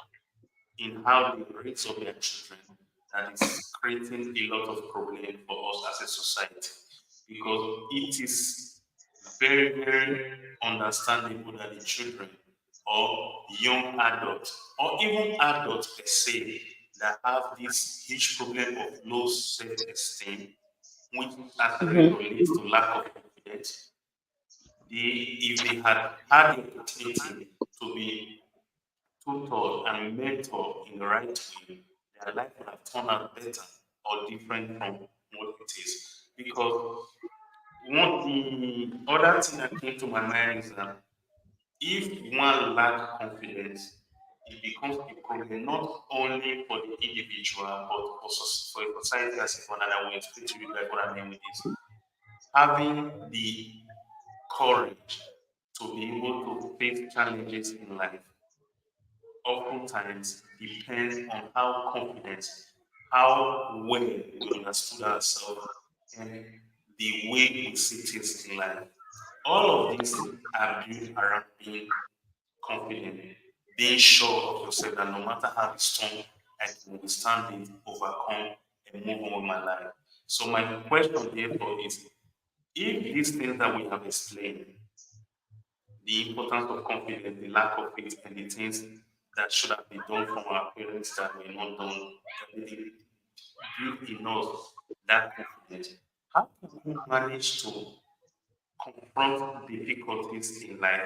in how they raise up their children, that is creating a lot of problem for us as a society. Because it is very, very understandable that the children or young adults or even adults per se that have this huge problem of low self-esteem, which actually Hmm. relates to lack of confidence, if they had had the opportunity to be tutored and mentored in the right way, their life would have turned out better or different from what it is. Because the other thing that came to my mind is that If one lack confidence, it becomes a problem not only for the individual but for, for society as a whole. And I will explain to you guys what I mean with this. Having the courage to be able to face challenges in life oftentimes depends on how confident, how well we understood ourselves, and the way we see things in life. All of these are built around being confident, being sure of yourself that no matter how strong I can withstand it, overcome, and move on with my life. So my question therefore is, if these things that we have explained, the importance of confidence, the lack of it, and the things that should have been done from our parents that were not done, that they build in us that confidence, how can we manage to confront difficulties in life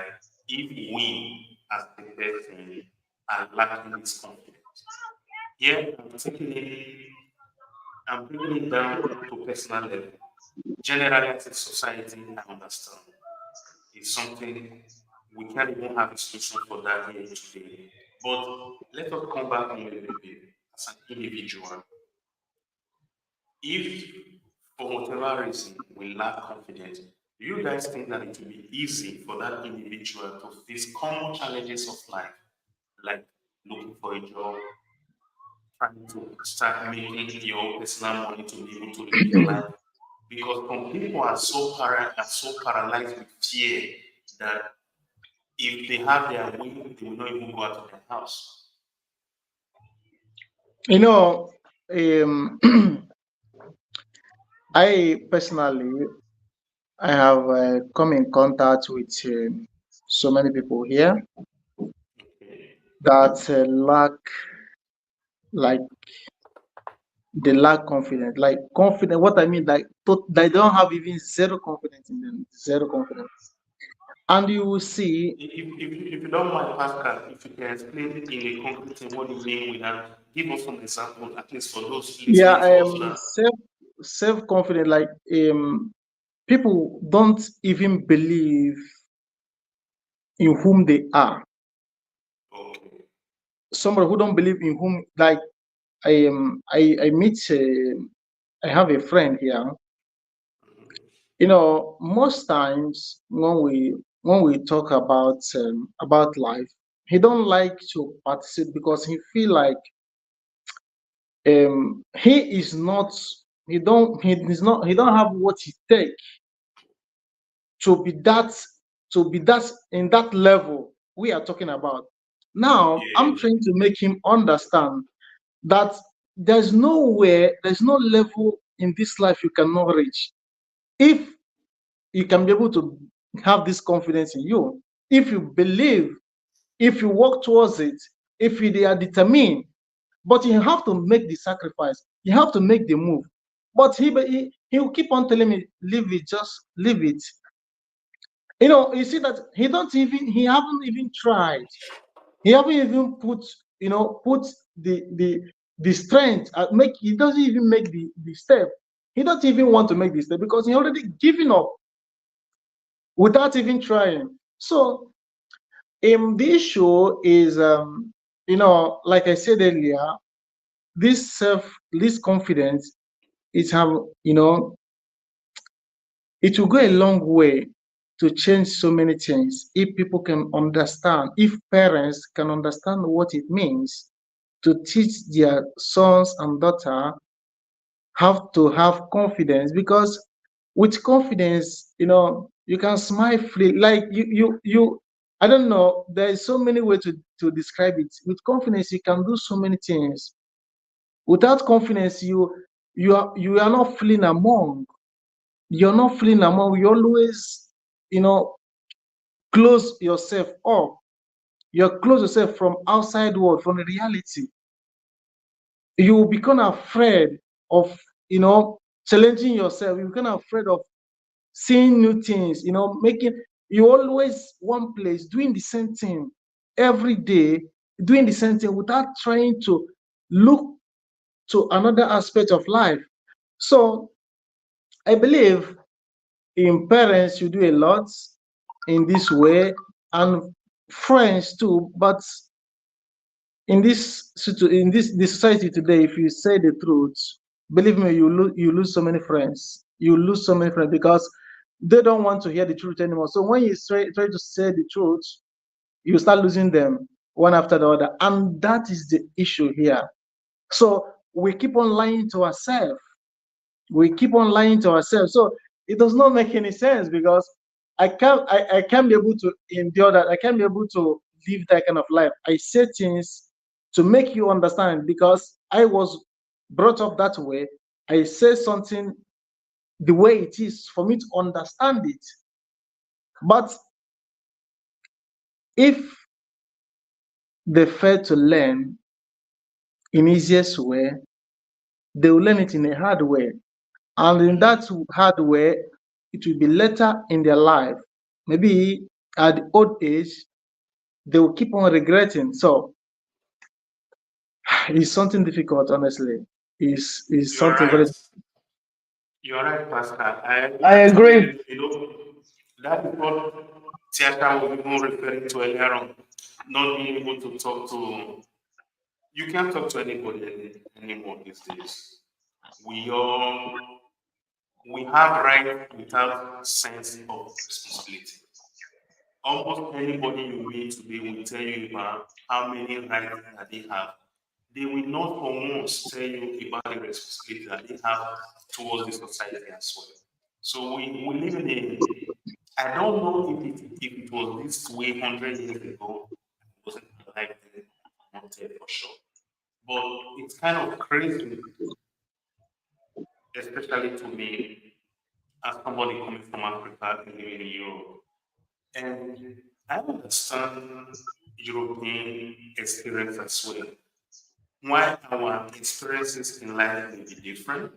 if we, as a person, are lacking this confidence? Here, I'm bringing it down to personal level. Generally, as a society, I understand it's something we can't even have a solution for that here today. But let us come back home a little bit as an individual. If for whatever reason we lack confidence, do you guys think that it will be easy for that individual to face common challenges of life, like looking for a job, trying to start making your personal money to be able to live your life? Because some people are so paralyzed with fear that if they have their way, they will not even go out of their house. You know, um, I personally I have come in contact with so many people here Okay. that lack like they lack confidence. Like confidence, what I mean, like they don't have even zero confidence in them, zero confidence. And you will see, If you don't mind, Pascal, if you can explain in a concrete thing what you mean with that, give us some examples, at least for those yeah, listening to us, so that self confidence. Like people don't even believe in whom they are. okay. Somebody who don't believe in whom, like I meet I have a friend here. Mhm. Most times when we talk about life, he don't like to participate because he feel like he is not he don't have what it take to be that in that level we are talking about. Now I'm Yeah. trying to make him understand that there's no level in this life you cannot reach if you can be able to have this confidence in you. If you believe, if you work towards it, if you are determined, but you have to make the sacrifice, you have to make the move. But he will keep on telling me, leave it, just leave it. You see that he haven't even tried. He haven't even put the strength. He doesn't even make the step. He doesn't even want to make the step because he already given up without even trying. So the issue is, like I said earlier, this confidence is have, it will go a long way to change so many things if people can understand, if parents can understand what it means to teach their sons and daughter have to have confidence. Because with confidence, you can smile free, like you I don't know, there is so many ways to describe it. With confidence you can do so many things. Without confidence you are not feeling among, you always you know close yourself up, you close yourself from outside world, from the reality. You become afraid of challenging yourself. You become afraid of seeing new things, making you always one place doing the same thing every day, doing the same thing without trying to look to another aspect of life. So I believe in parents you do a lot in this way, and friends too, but in this society today, if you say the truth, believe me, you lose so many friends. You lose so many friends because they don't want to hear the truth anymore. So when you try to say the truth, you start losing them one after the other, and that is the issue here. So we keep on lying to ourselves. We keep on lying to ourselves. So it does not make any sense because I can't be able to endure that. I can't be able to live that kind of life. I say things to make you understand because I was brought up that way. I say something the way it is for me to understand it. But if they fail to learn in easiest way, they will learn it in a hard way. And in that hard way, it will be later in their life. Maybe at the old age, they will keep on regretting. So it's something difficult, honestly. Is You are something very. right. You are right, Pastor. I I agree. actually, that is what theater was even referring to earlier on. Not being able to talk to, you can't talk to anybody anymore these days. We all, we have right without sense of responsibility. Almost anybody you meet today will tell you about how many rights that they have. They will not for once tell you about the responsibility that they have towards the society as well. So we live in a, I don't know if it was this way 100 years ago. I wasn't alive then, I'm not tell for sure. But it's kind of crazy, especially to me, as somebody coming from Africa and living in Europe. And I understand European experience as well. While our experiences in life may be different,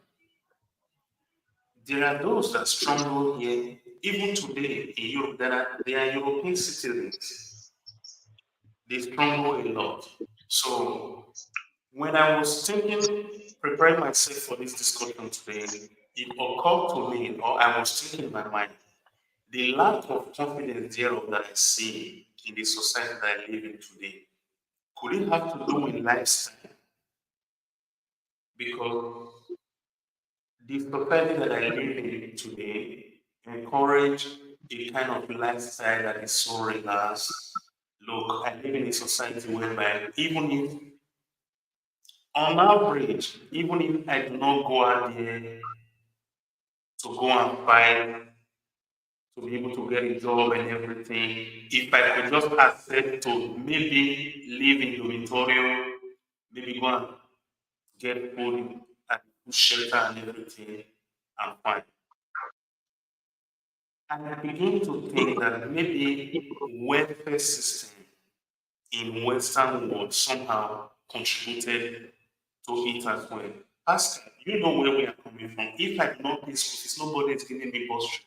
there are those that struggle here, even today in Europe, there are European citizens. They struggle a lot. So when I was thinking, preparing myself for this discussion today, it occurred to me, or I was thinking in my mind, the lack of confidence thereof that I see in the society that I live in today, could it have to do with lifestyle? Because the society that I live in today encourage a kind of lifestyle that is so relaxed. Look, I live in a society whereby even if, on average, even if I do not go out there to go and fight, to be able to get a job and everything, if I could just accept to maybe live in dormitory, maybe go and get food and shelter and everything, I'm fine. And I begin to think that maybe welfare system in Western world somehow contributed to it as well. Pastor, you know where we are coming from. If I do not pay school fees, nobody is giving me bursary.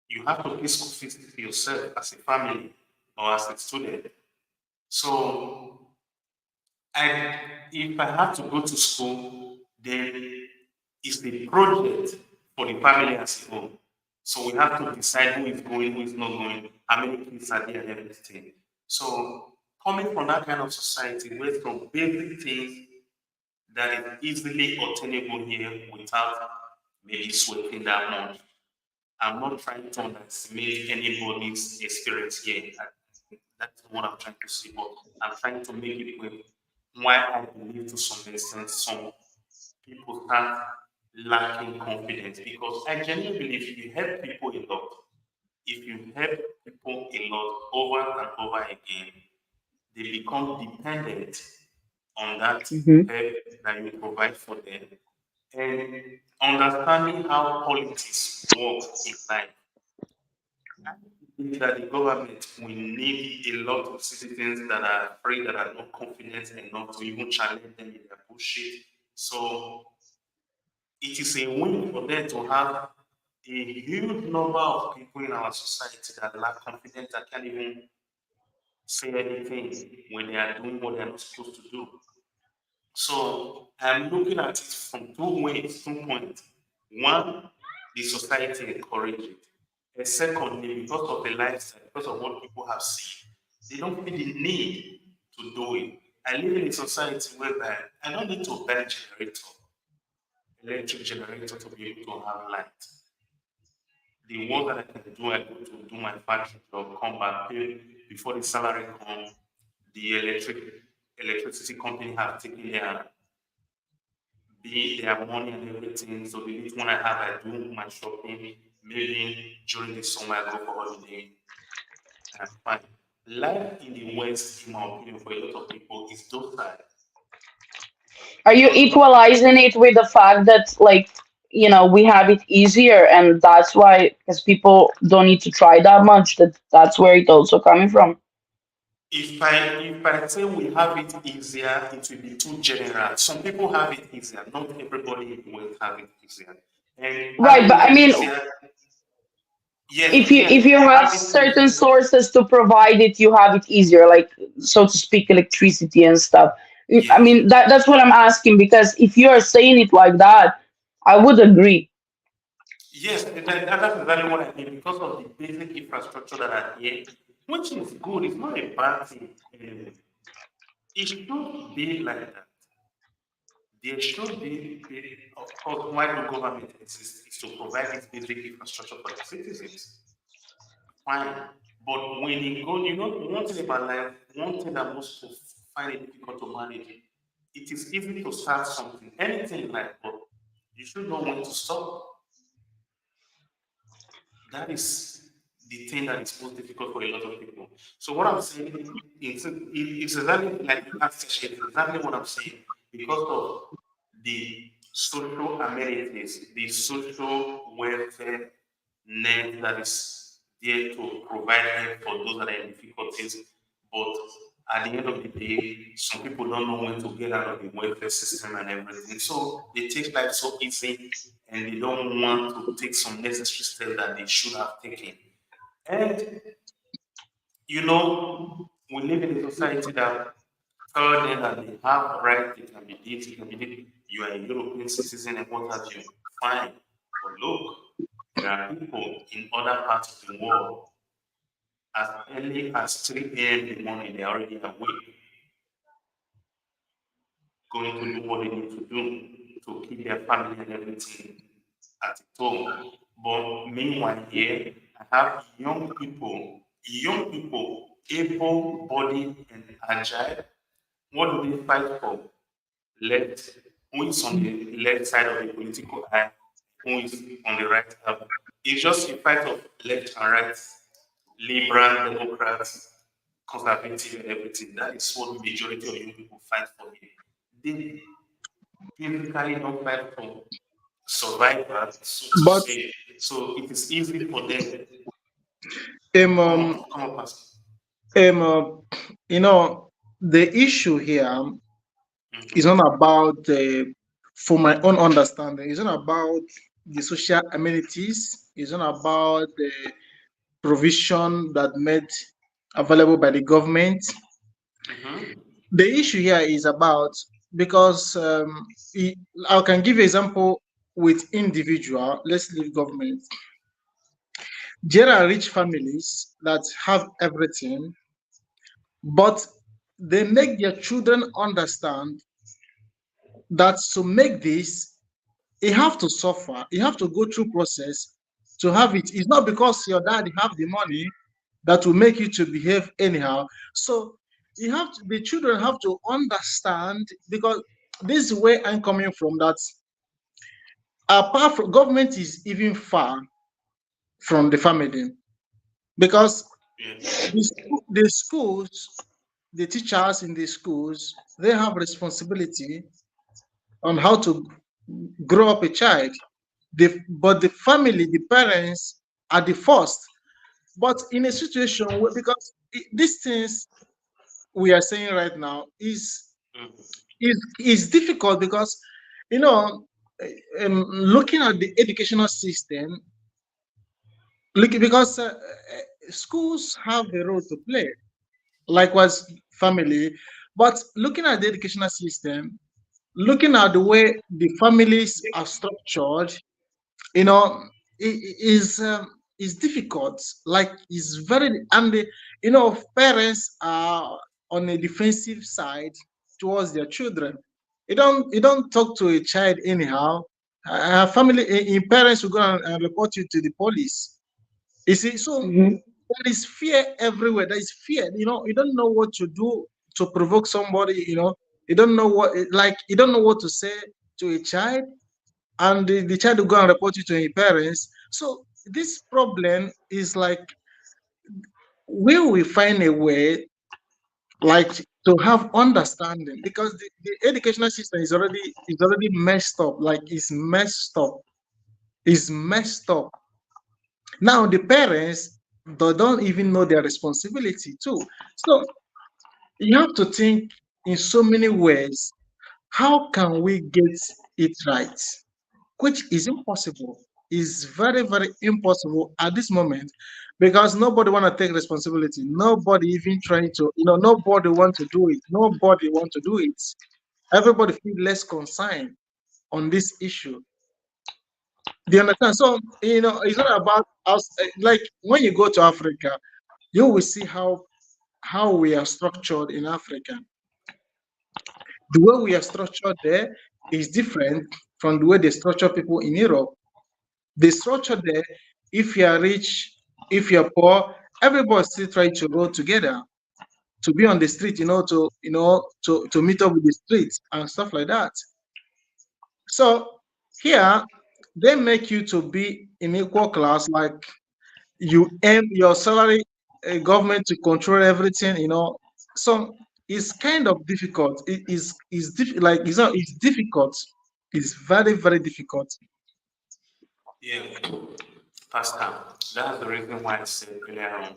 You have to pay school fees for yourself as a family or as a student. So I, if I have to go to school, then it's the project for the family as a whole. So we have to decide who is going, who is not going, how many kids are there, and everything. So coming from that kind of society, where from basic things that is easily obtainable here without maybe sweating that much. I'm not trying to underestimate anybody's experience here. That's what I'm trying to say, but I'm trying to make it with why I believe to some extent some people start lacking confidence because I genuinely believe if you help people a lot, if you help people a lot over and over again, they become dependent on that Hmm. help that you provide for them. And understanding how politics work in life, I believe that the government will need a lot of citizens that are afraid, that are not confident enough to even challenge them in their bullshit. So it is a win for them to have a huge number of people in our society that lack confidence that can't even say anything when they are doing what they are not supposed to do. So I'm looking at it from two ways, 2 points. One, the society encourage it. And secondly, because of the lifestyle, because of what people have seen, they don't feel the need to do it. I live in a society whereby I don't need to buy a generator, electric generator to be able to have light. The work that I can do, I go to do my factory job, come back, pay before the salary come, the electricity company have taken their money and everything. So the little one I have, I do my shopping. Maybe during the summer I go for holiday and I'm fine. Life in the West, in my opinion, for a lot of people is docile Are you because equalizing it with the fact that, like, we have it easier, and that's why, because people don't need to try that much, that's where it also coming from? if I say we have it easier, it will be too general. Some people have it easier. Not everybody will have it easier. And Right, having but I it mean, easier, if yes, you have having it certain easier, sources to provide it, you have it easier, like, so to speak, electricity and stuff. I yes. mean, that's what I'm asking, because if you are saying it like that, I would agree. Yes, and that's exactly what I mean because of the basic infrastructure that are here, which is good. It's not a bad thing. It should be like that. There should be, of course, why the government exists is to provide this basic infrastructure for the citizens. Fine. But when you go, one thing about life, one thing that most people find it difficult to manage, it is easy to start something, anything in life, but you should know when to stop. That is the thing that is most difficult for a lot of people. So what I'm saying is it's exactly like you asked, it's exactly what I'm saying because of the social amenities, the social welfare net that is there to provide help for those that are in difficulties. But at the end of the day, some people don't know when to get out of the welfare system and everything. So they take life so easy and they don't want to take some necessary steps that they should have taken. And we live in a society that tell them that they have right, they can be this, they can be this. You are a European citizen and what have you. Fine. But look, there are people in other parts of the world as early as 3 a.m. in the morning, they're already awake, going to do what they need to do to keep their family and everything at home. But meanwhile, here, I have young people, able bodied and agile. What do they fight for? Left, who is on the left side of the political aisle, who is on the right side. It's just a fight of left and right, liberal, Democrats, conservative, and everything. That is what majority of young people fight for here. They basically don't fight for survival, so to But say. So it is easy for them um, come up, um, come up as. um, uh, the issue here is Mhm, not about, for my own understanding, it's not about the social amenities. It's not about the provision that made available by the government. mhm, The issue here is about, because I can give you example with individual. Let's leave government. There are rich families that have everything, but they make their children understand that to make this, you have to suffer, you have to go through process to have it. It's not because your dad have the money that will make you to behave anyhow. So the children have to understand, because this is where I'm coming from, that apart from government is even far from the family, because yes, the schools, the teachers in the schools, they have responsibility on how to grow up a child. But the family, the parents are the first. But in a situation where, because these things we are saying right now mhm, is difficult, because you know looking at the educational system, because schools have a role to play, likewise family. But looking at the educational system, looking at the way the families are structured, you know, is. is difficult. Like it's very and parents are on a defensive side towards their children. You don't talk to a child anyhow. Family in parents will go and report you to the police. You see, so Mhm. there is fear everywhere. There is fear. You don't know what to do to provoke somebody. You don't know you don't know what to say to a child, and the child will go and report you to his parents. So this problem is like, will we find a way like to have understanding, because the educational system is already messed up. Like it's messed up. It's messed up. Now the parents, they don't even know their responsibility too. So you have to think in so many ways. How can we get it right? Which is impossible. Is very, very impossible at this moment, because nobody want to take responsibility. Nobody even trying to, nobody want to do it. Nobody want to do it. Everybody feel less concerned on this issue. Do you understand? So, it's not about us. Like when you go to Africa, you will see how we are structured in Africa. The way we are structured there is different from the way they structure people in Europe. The structure there, if you are rich, if you're poor, everybody still try to roll together, to be on the street, to meet up with the street and stuff like that. So here they make you to be in equal class, like you earn your salary, government to control everything. So it's kind of difficult. Like it's difficult. It's very, very difficult. Yeah, Pastor, that's the reason why I said earlier on,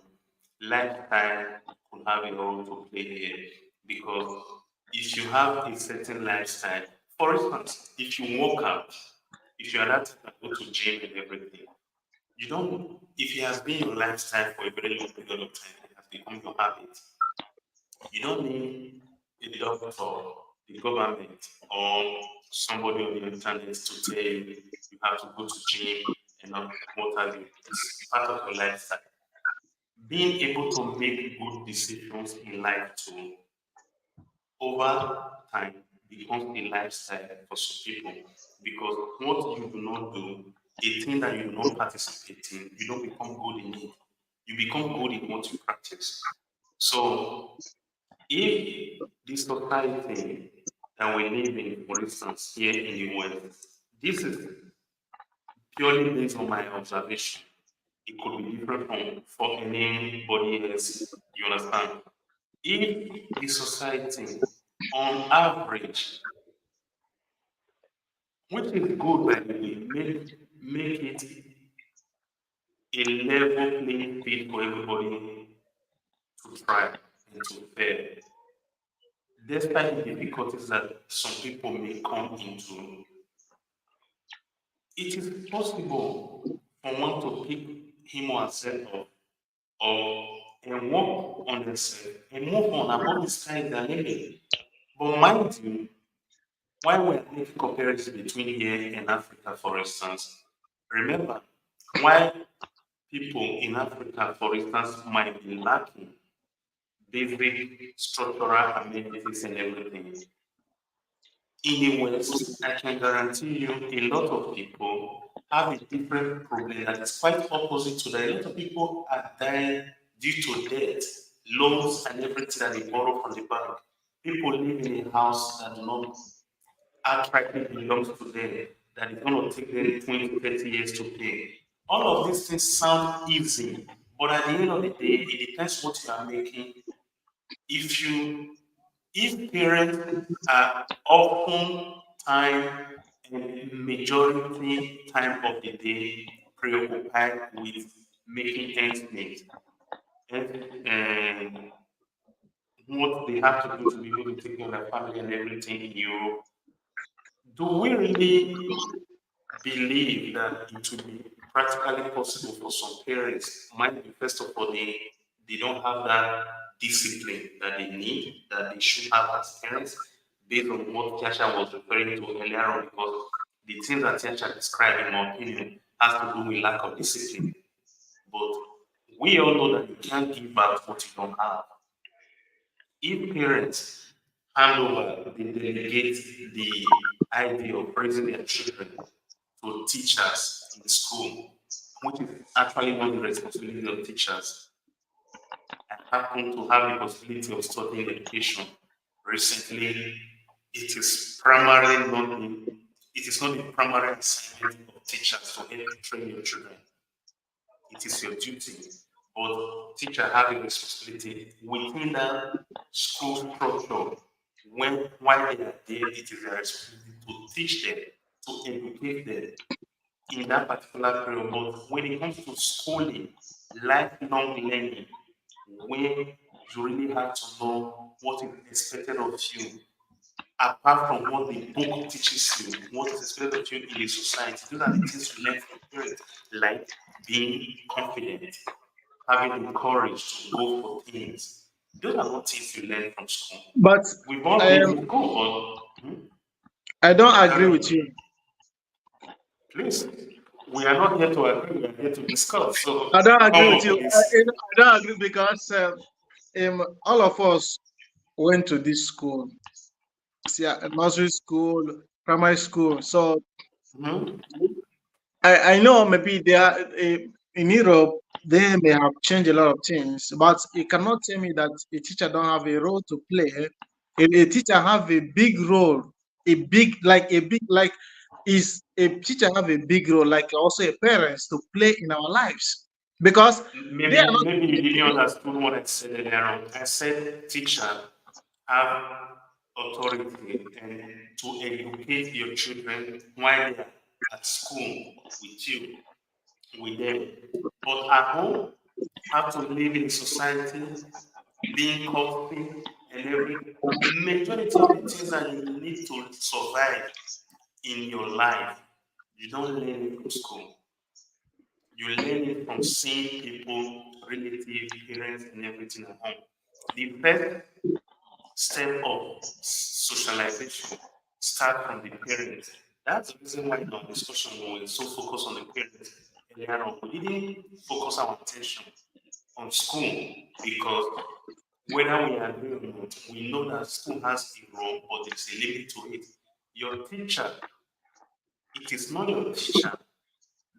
lifestyle could have a role to play here. Because if you have a certain lifestyle, for instance, if you work out, if you are that type that go to gym and everything, you don't, if it has been your lifestyle for a very long period of time, it has become your habit, you don't need a doctor, the government, or somebody on the internet to tell you you have to go to gym and not what have you. It's part of your lifestyle. Being able to make good decisions in life too, over time, becomes a lifestyle for some people. Because what you do not do, a thing that you do not participate in, you don't become good in it. You become good in what you practice. So if this society that we live in, for instance, here in the West, this is purely based on my observation. It could be different from for anybody else. You understand? If the society, on average, which is good by the way, make it a level playing field for everybody to try and to fail. Despite the difficulties that some people may come into, it is possible for one to pick him or herself up or and work on themselves and move on above the sky they're living. But mind you, while we're making comparison between here and Africa, for instance, remember, while people in Africa, for instance, might be lacking basic structural amenities and everything, in the West, I can guarantee you a lot of people have a different problem that is quite opposite to that. A lot of people are dying due to debt, loans, and everything that they borrow from the bank. People live in a house that do not outrightly belongs to them, that is going to take them 20, 30 years to pay. All of these things sound easy, but at the end of the day, it depends what you are making. If you if parents are often time and majority time of the day preoccupied with making ends meet and what they have to do to be able to take care of their family and everything in Europe, do we really believe that it will be practically possible for some parents? Might be first of all they don't have that discipline that they need, that they should have as parents, based on what Tiasha was referring to earlier on, because the things that Tiasha described, in my opinion, has to do with lack of discipline. But we all know that you can't give back what you don't have. If parents hand over, they delegate the idea of raising their children to teachers in the school, which is actually not the responsibility of teachers. I happen to have the possibility of studying education recently. It is primarily not the, it is not the primary assignment of teachers to help train your children. It is your duty. But teacher have a responsibility within that school structure. When while they are there, it is their responsibility to teach them, to educate them in that particular period. But when it comes to schooling, lifelong learning, where you really have to know what is expected of you, apart from what the book teaches you, what is expected of you in the society. Those are the things you learn from parents, like being confident, having the courage to go for things. Those are not things you learn from school. But We've all been um, to school, but I don't agree carry with on. you. Please, we are not here to agree, we are here to discuss. I So don't agree come with up, you. please. I don't agree because all of us went to this school, yeah, nursery school, primary school. So Mhm. I know maybe they are in Europe they may have changed a lot of things, but you cannot tell me that a teacher don't have a role to play. A teacher have a big role, a big like is a teacher have a big role like also a parents to play in our lives because they are not Maybe you didn't understand what I said earlier on. I said teacher have authority and to educate your children while they are at school with you, with them. But at home, have to live in society, being healthy and everything. Majority of the things that you need to survive in your life, you don't learn it from school. You learn it from seeing people, relatives, parents, and everything at home. The first step of socialization start from the parents. That's the reason why in our discussion we were so focused on the parents earlier on. We didn't focus our attention on school because whether we agree or not, we know that school has a role, but there's a limit to it. Your teacher, it is not your teacher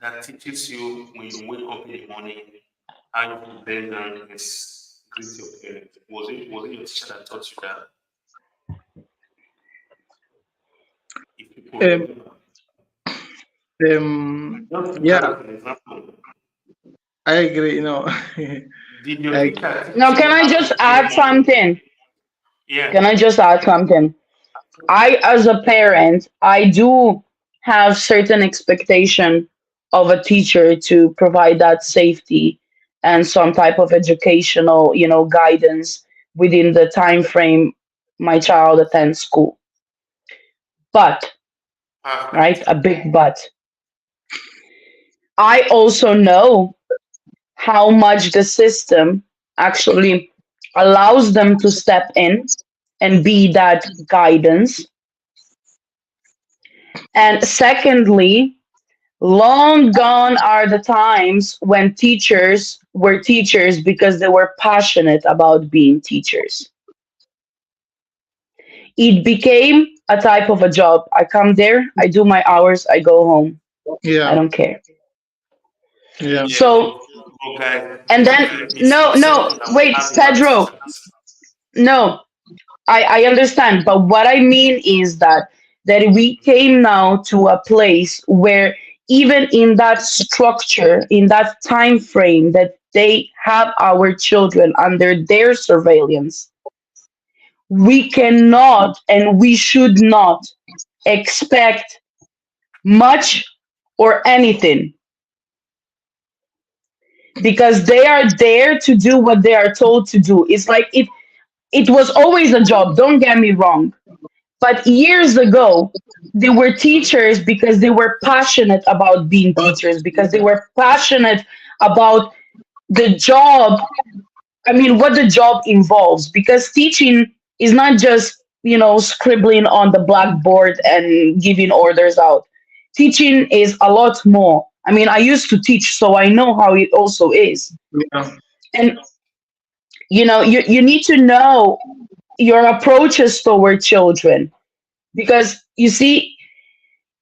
that teaches you when you wake up in the morning how you to bend down and greet your parents. Was it your teacher that taught you that? If people um, remember, just use yeah, that as an example. I agree. Did your I, teacher teach Now, you can I how just to pray add money? something? Can Yeah. I just add something? I, as a parent, I do have certain expectation of a teacher to provide that safety and some type of educational, guidance within the time frame my child attends school. But, right, Perfect. a big but. I also know how much the system actually allows them to step in and be that guidance. And secondly, long gone are the times when teachers were teachers because they were passionate about being teachers. It became a type of a job. I come there, I do my hours, I go home. I yeah, don't care. yeah. Yeah, So, but guys, and this is then, the no, no, misconception that we wait, have about Pedro, teachers. no, I understand, but what I mean is that we came now to a place where even in that structure, in that time frame that they have our children under their surveillance, we cannot and we should not expect much or anything because they are there to do what they are told to do. It's like it was always a job, don't get me wrong. But years ago, they were Mhm. teachers because they were passionate about being But teachers, because they were passionate about the job. I mean, what the job involves, because teaching is not just, scribbling on the blackboard and giving orders out. Teaching is a lot more. I mean, I used to teach, so I know how it also is. Yeah. And you need to know your approaches toward children, because you see,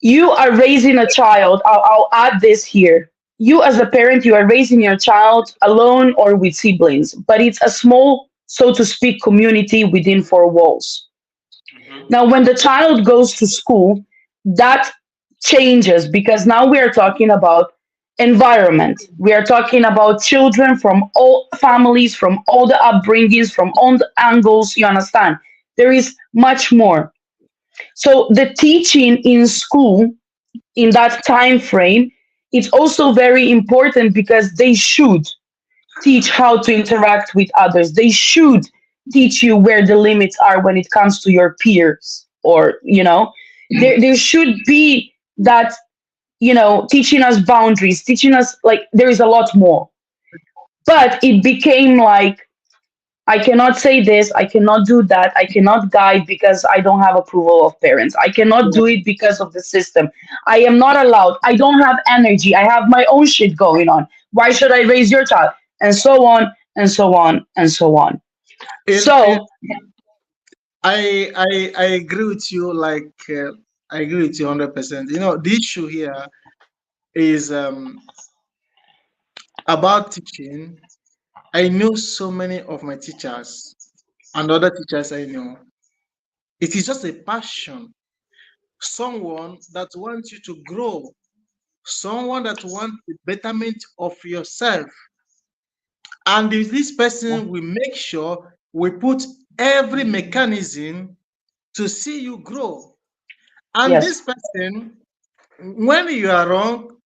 you are raising a child. I'll add this here. You, as a parent, you are raising your child alone or with siblings, but it's a small, so to speak, community within four walls. Mm-hmm. Now, when the child goes to school, that changes, because now we are talking about environment. We are talking about children from all families, from all the upbringings, from all the angles. You understand? There is much more. So the teaching in school in that time frame, it's also very important, because they should teach how to interact with others. They should teach you where the limits are when it comes to your peers, or there should be that, teaching us boundaries, teaching us, like, there is a lot more. But it became like, I cannot say this, I cannot do that, I cannot guide because I don't have approval of parents. I cannot do it because of the system. I am not allowed. I don't have energy. I have my own shit going on. Why should I raise your child? And so on and so on and so on. And So, I agree with you. Like I agree with you 100%. The issue here is about teaching. I know so many of my teachers and other teachers I know. It is just a passion. Someone that wants you to grow. Someone that wants the betterment of yourself. And this person will make sure we put every mechanism to see you grow. And yes, this person, when you are wrong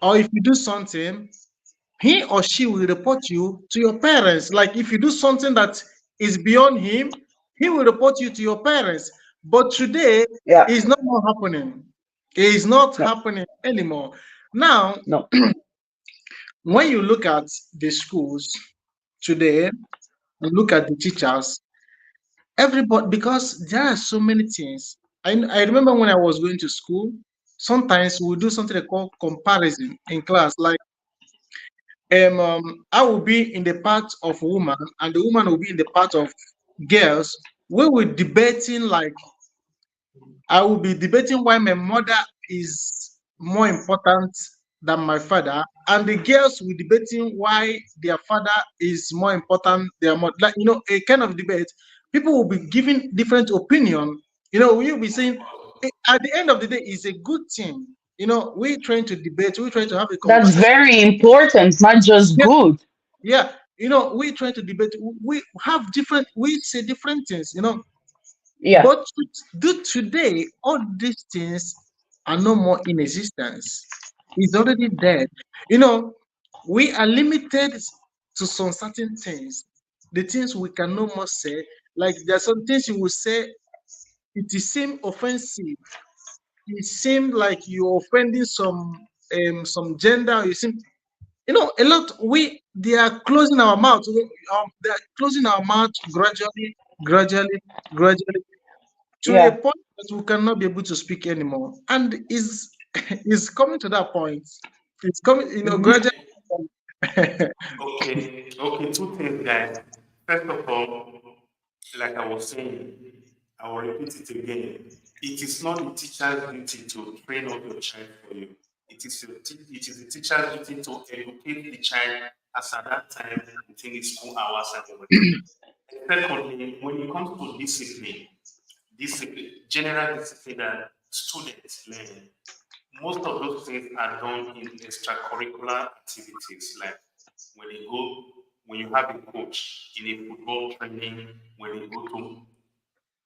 or if you do something, he or she will report you to your parents. Like if you do something that is beyond him, he will report you to your parents. But today, yeah, it's not more happening. It is not no, happening anymore. Now, no, when you look at the schools today, and look at the teachers, everybody, because there are so many things. I remember when I was going to school, sometimes we do something they call comparison in class. Like I will be in the part of woman, and the woman will be in the part of girls. We were debating, like I will be debating why my mother is more important than my father, and the girls will debating why their father is more important than their mother. Like a kind of debate. People will be giving different opinion. We'll be saying at the end of the day, it's a good thing. We're trying to debate, we're trying to have a that's conversation. very important, not just Yeah, good. yeah. We try to debate. We have different. We say different things. Yeah, But do today, all these things are no more in existence. It's already dead. You know, we are limited to some certain things. The things we can no more say. Like there are some things you will say. It is seem offensive. It seems like you're offending some gender. You seem a lot. They are closing our mouth. They are closing our mouth gradually, gradually, gradually, to a yeah. point that we cannot be able to speak anymore. And is coming to that point. It's coming, Hmm. gradually. Okay, two things, guys. First of all, like I was saying, I will repeat it again. It is not the teacher's duty to train up your child for you. It is the teacher's duty to educate the child as at that time within the school hours and everything. Secondly, when it comes to general discipline that students learn, most of those things are done in extracurricular activities, like when they go, when you have a coach in a football training, when they go to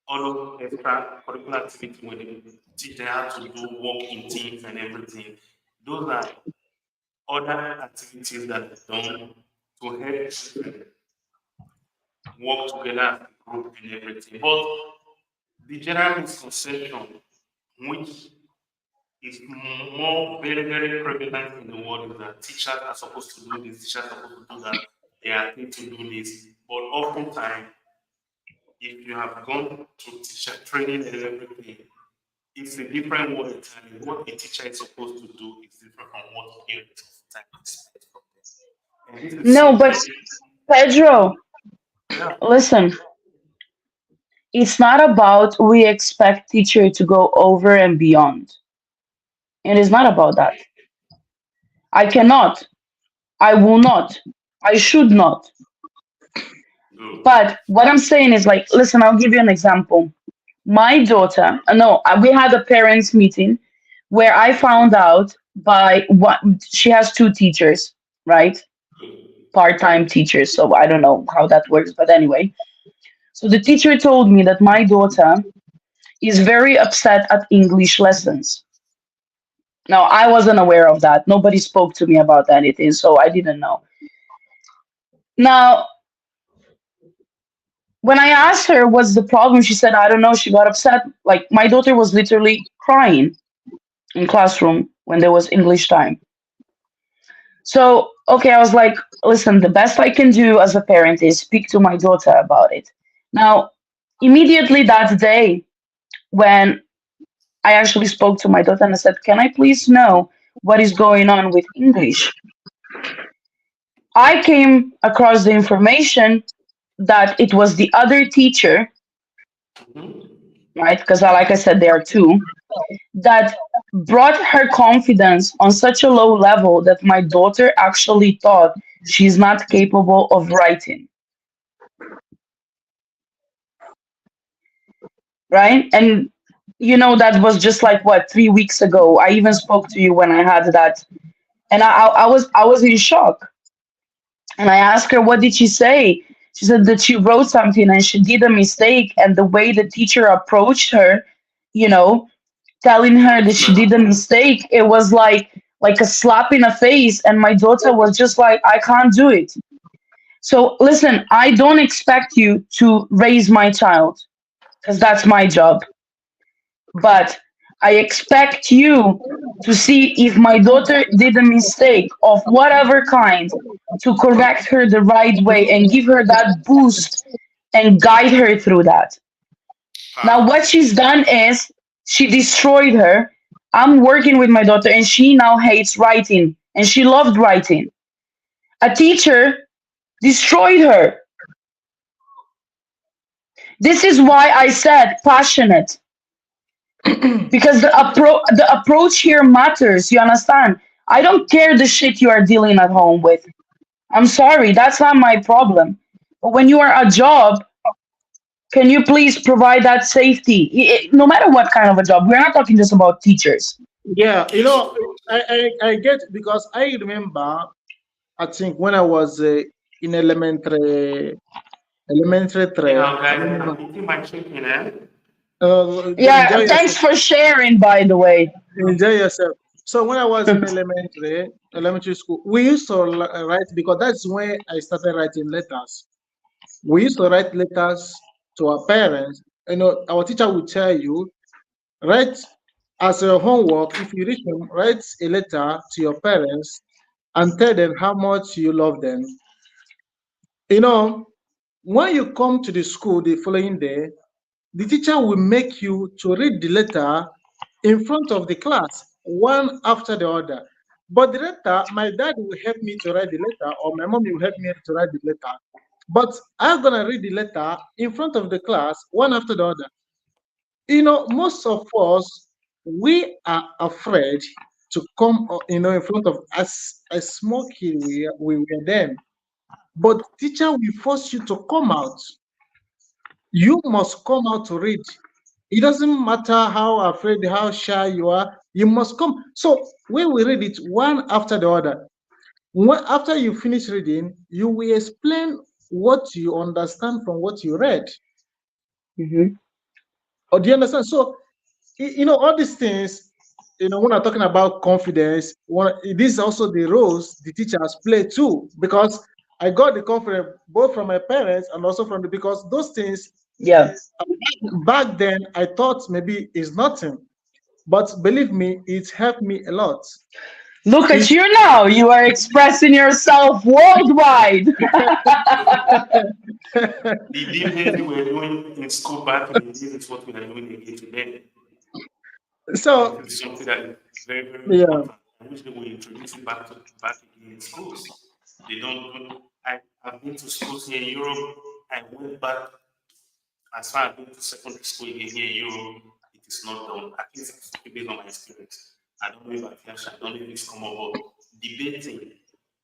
all of extracurricular activities, when they teach them how to do work in teams and everything. Those are other activities that are done to help children work together as a group and everything. But the general misconception, which is more very, very prevalent in the world, is that teachers are supposed to do this, teachers are supposed to do that, they are paid to do this. But oftentimes, if you have gone to teacher training and everything, it's a different world entirely. What a teacher is supposed to do is different from what parents of time expect from them. And this is No, but something, Pedro, yeah, listen, it's not about we expect teacher to go over and beyond. It is not about that. I cannot. I will not. I should not. good. But what I'm saying is like, listen, I'll give you an example. My daughter, no, we had a parents meeting where I found out by what she has two teachers, right? Part-time teachers. So I don't know how that works, but anyway. So the teacher told me that my daughter is very upset at English lessons. Now, I wasn't aware of that. Nobody spoke to me about anything, so I didn't know. Now, when I asked her what's the problem, she said, I don't know. She got upset. Like, my daughter was literally crying in classroom when there was English time. So, okay, I was like, listen, the best I can do as a parent is speak to my daughter about it. Now, immediately that day, when I actually spoke to my daughter and I said, can I please know what is going on with English? I came across the information that it was the other teacher, Mhm. right? Because, like I said, there are two, that brought her confidence on such a low level that my daughter actually thought she's not capable of writing, right? And that was just like what 3 weeks ago. I even spoke to you when I had that, and I was in shock. And I asked her, what did she say? She said that she wrote something and she did a mistake, and the way the teacher approached her, you know, telling her that she did a mistake, it was like a slap in the face. And my daughter was just like, I can't do it. So listen, I don't expect you to raise my child because that's my job. But I expect you to see if my daughter did a mistake of whatever kind, to correct her the right way and give her that boost and guide her through that. Now, what Powerful. she's done is she destroyed her. I'm working with my daughter and she now hates writing and she loved writing. A teacher destroyed her. This is why I said passionate, because the approach here matters. You understand? I don't care the shit you are dealing at home with. I'm sorry, that's not my problem. But when you are a job, can you please provide that safety? No matter what kind of a job, we're not talking just about teachers. Yeah, Yes. I get, because I remember, I think when I was in elementary three. Anyhow, guys, I'm eating my chicken, eh? Enjoy Yeah, thanks yourself. for sharing, by the way. Enjoy yourself. So when I was in elementary school, we used to write, because that's when I started writing letters. We used to write letters to our parents. Our teacher would tell you, write as a homework. If you reach home, write a letter to your parents and tell them how much you love them. You know, when you come to the school the following day, the teacher will make you to read the letter in front of the class, one after the other. But the letter, my dad will help me to write the letter, or my mom will help me to write the letter. But I'm gonna read the letter in front of the class, one after the other. Most of us, we are afraid to come, in front of us. A small kid we were then. But teacher will force you to come out. You must come out to read. It doesn't matter how afraid, how shy you are, you must come. So when we read it one after the other, after you finish reading, you will explain what you understand from what you read. Hmm. Or do you understand? So, all these things, when I'm talking about confidence, this is also the roles the teachers play too, because I got the confidence both from my parents and also because those things Yeah. back then I thought maybe is nothing. But believe me, it helped me a lot. Look at It you now. You are expressing yourself worldwide. The things we were doing in school back in the days is what we are doing again today. And it So is something that is very, very yeah, important. I wish they will introduce it back again in schools. They don't do, I've been to schools here in Europe. I went back as far as going to secondary school again here in Europe. It is not done. At least I'm speaking based on my experience. I don't know if I don't know if it's come up, but debating.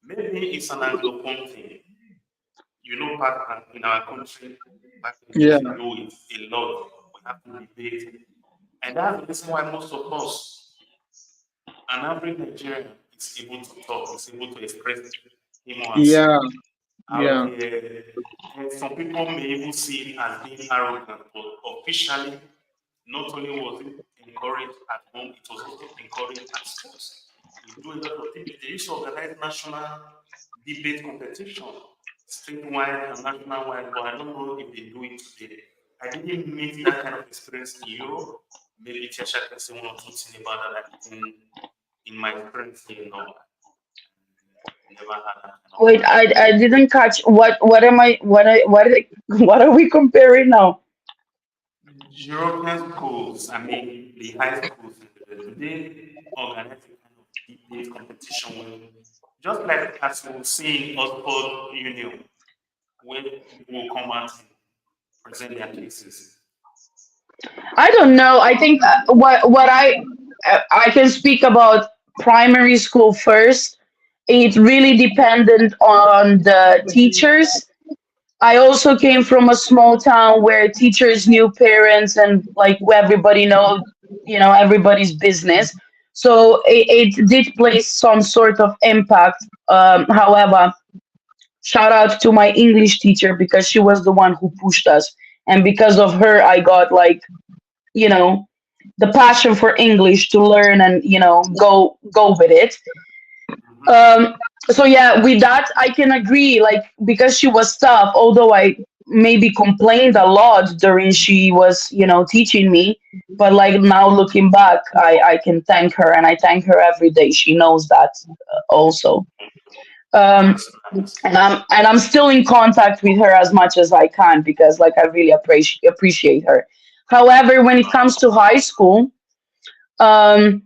Maybe it's an Anglophone thing. You know, in our country, back in the yeah, days, we do it a lot. We have to debate. And that's the reason why most of us, an average Nigerian, is able to talk, is able to express him or herself yeah, out yeah, there. And some people may even see it as being arrogant, but officially, not only was it encouraged at home, it was also encouraged at schools. We do a lot of things. They used to organize national debate competition, statewide and national wide, but I don't know if they do it today. I didn't meet that kind of experience in Europe. Maybe Cheshire can say one or two things about that I didn't in my experience here. No, never had that kind of Wait, I didn't catch what am I what what are we comparing now? European schools, I mean the high schools, do they organize a kind of debate competition when, just like as we see in Oxford Union, where people will come out and present their cases? I don't know. I think what I can speak about primary school first. It really depended on the teachers. I also came from a small town where teachers knew parents and like everybody know, everybody's business. So it did place some sort of impact. However, shout out to my English teacher because she was the one who pushed us, and because of her, I got like you know the passion for English to learn and go with it. Mm-hmm. um so yeah, with that I can agree, like because she was tough, although I maybe complained a lot during she was teaching me. But like now looking back, I can thank her, and I thank her every day. She knows that also. um That's nice. and I'm still in contact with her as much as I can, because like I really appreciate her. However, when it comes to high school, um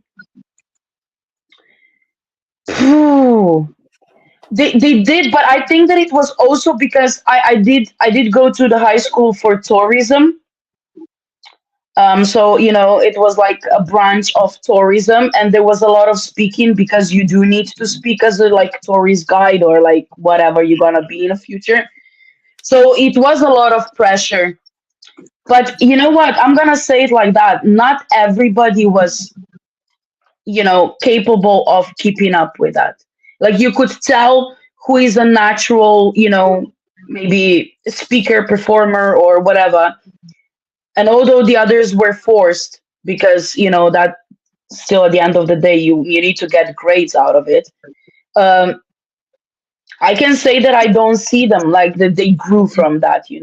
they did, but I think that it was also because I did go to the high school for tourism. So it was like a branch of tourism, and there was a lot of speaking because you do need to speak as a like tourist guide or like whatever you're gonna be in the future. So it was a lot of pressure. But you know what? I'm gonna say it like that. Not everybody was capable of keeping up with that. Like you could tell who is a natural, maybe speaker, performer, or whatever. And although the others were forced, because that still at the end of the day you need to get grades out of it. Um, I can say that I don't see them like that they grew from that. The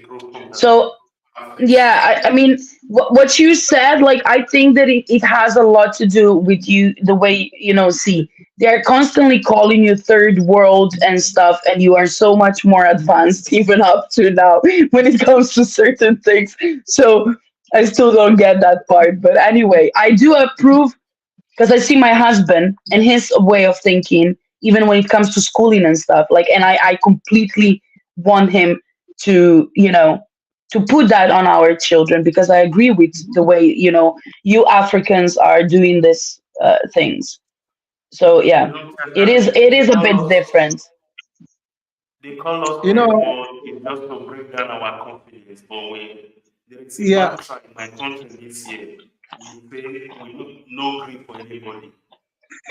group from that. So Perfect. yeah, I mean, what you said, like, I think that it has a lot to do with you, the way, see, they're constantly calling you third world and stuff, and you are so much more advanced, even up to now, when it comes to certain things. So I still don't get that part. But anyway, I do approve because I see my husband and his way of thinking, even when it comes to schooling and stuff. Like, and I completely want him to, to put that on our children, because I agree with the way, you Africans are doing this things. So You yeah, know, it is Tata, it is a bit different. they call us you third know, world is just to bring down our confidence. But when there is a yeah, mantra in my country this year, we say we don't no green for anybody.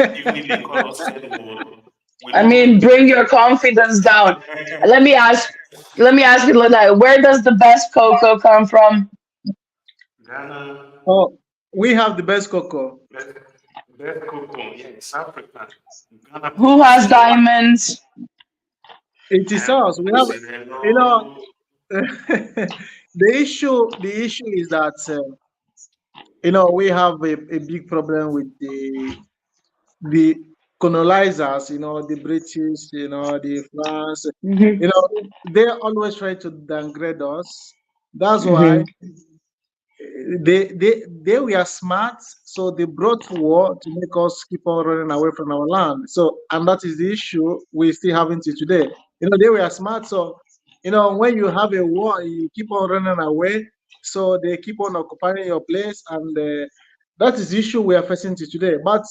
Even if they call us third world, we I don't mean, green. bring your confidence down. Let me ask, let me ask you like that. Where does the best cocoa come from? Ghana, oh, we have the best cocoa. best, best cocoa, yes, African. Ghana Who produce has it. diamonds? It is I us. We have, produce it. you know, Hello. the issue is that we have a big problem with the colonizers. The British, the France. Hmm. You know, they always try to downgrade us. That's why Hmm. they were smart, so they brought war to make us keep on running away from our land. So, and that is the issue we still having to today. They were smart, so when you have a war, you keep on running away, so they keep on occupying your place, and that is the issue we are facing to today. But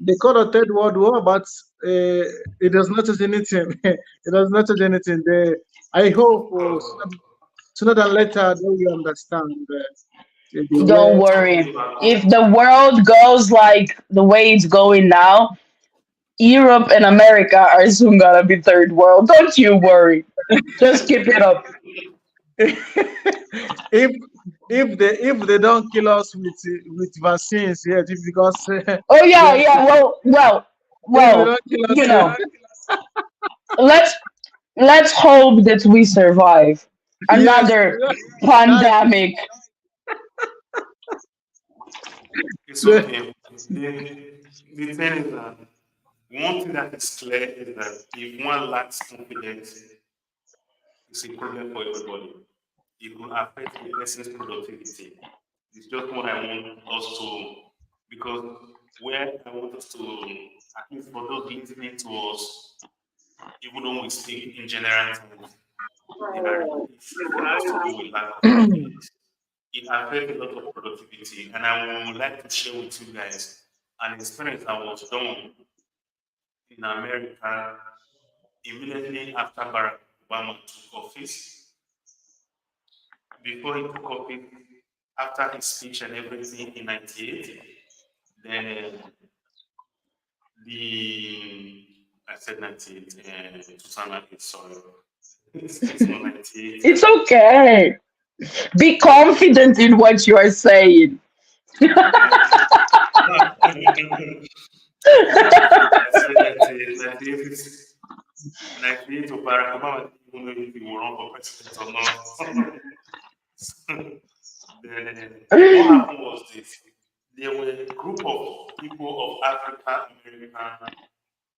they call it Third World War, but it does not change anything. It does not change anything. I hope sooner than later they will understand the Don't way. worry. Hopefully back If home. the world goes like the way it's going now, Europe and America are soon gonna be third world. Don't you worry. Just keep it up. if if they don't kill us with vaccines yet, because Oh yeah, they, yeah. if they Well. don't kill us You yet, know, let's let's hope that we survive yes, another that's pandemic. It's the, okay. The thing is that one thing that is clear is that if one lacks confidence, it's a problem for everybody. It will affect the person's productivity. It's just what I want us to, because where I want us to, at least for those listening to us, even though we speak in general terms, there are real issues that has to do with lack of confidence. It affects a lot of productivity, and I would like to share with you guys an experience I was done in America immediately after Barack Obama took office. Before he took office, after his speech and everything in '98, then the I said '98, 2008, sorry. It's not '98. It's okay. Be confident in what you are saying. I said '98 is '98 to Barack Obama didn't even know if he will run for president or not. Then what happened was this. There were a group of people of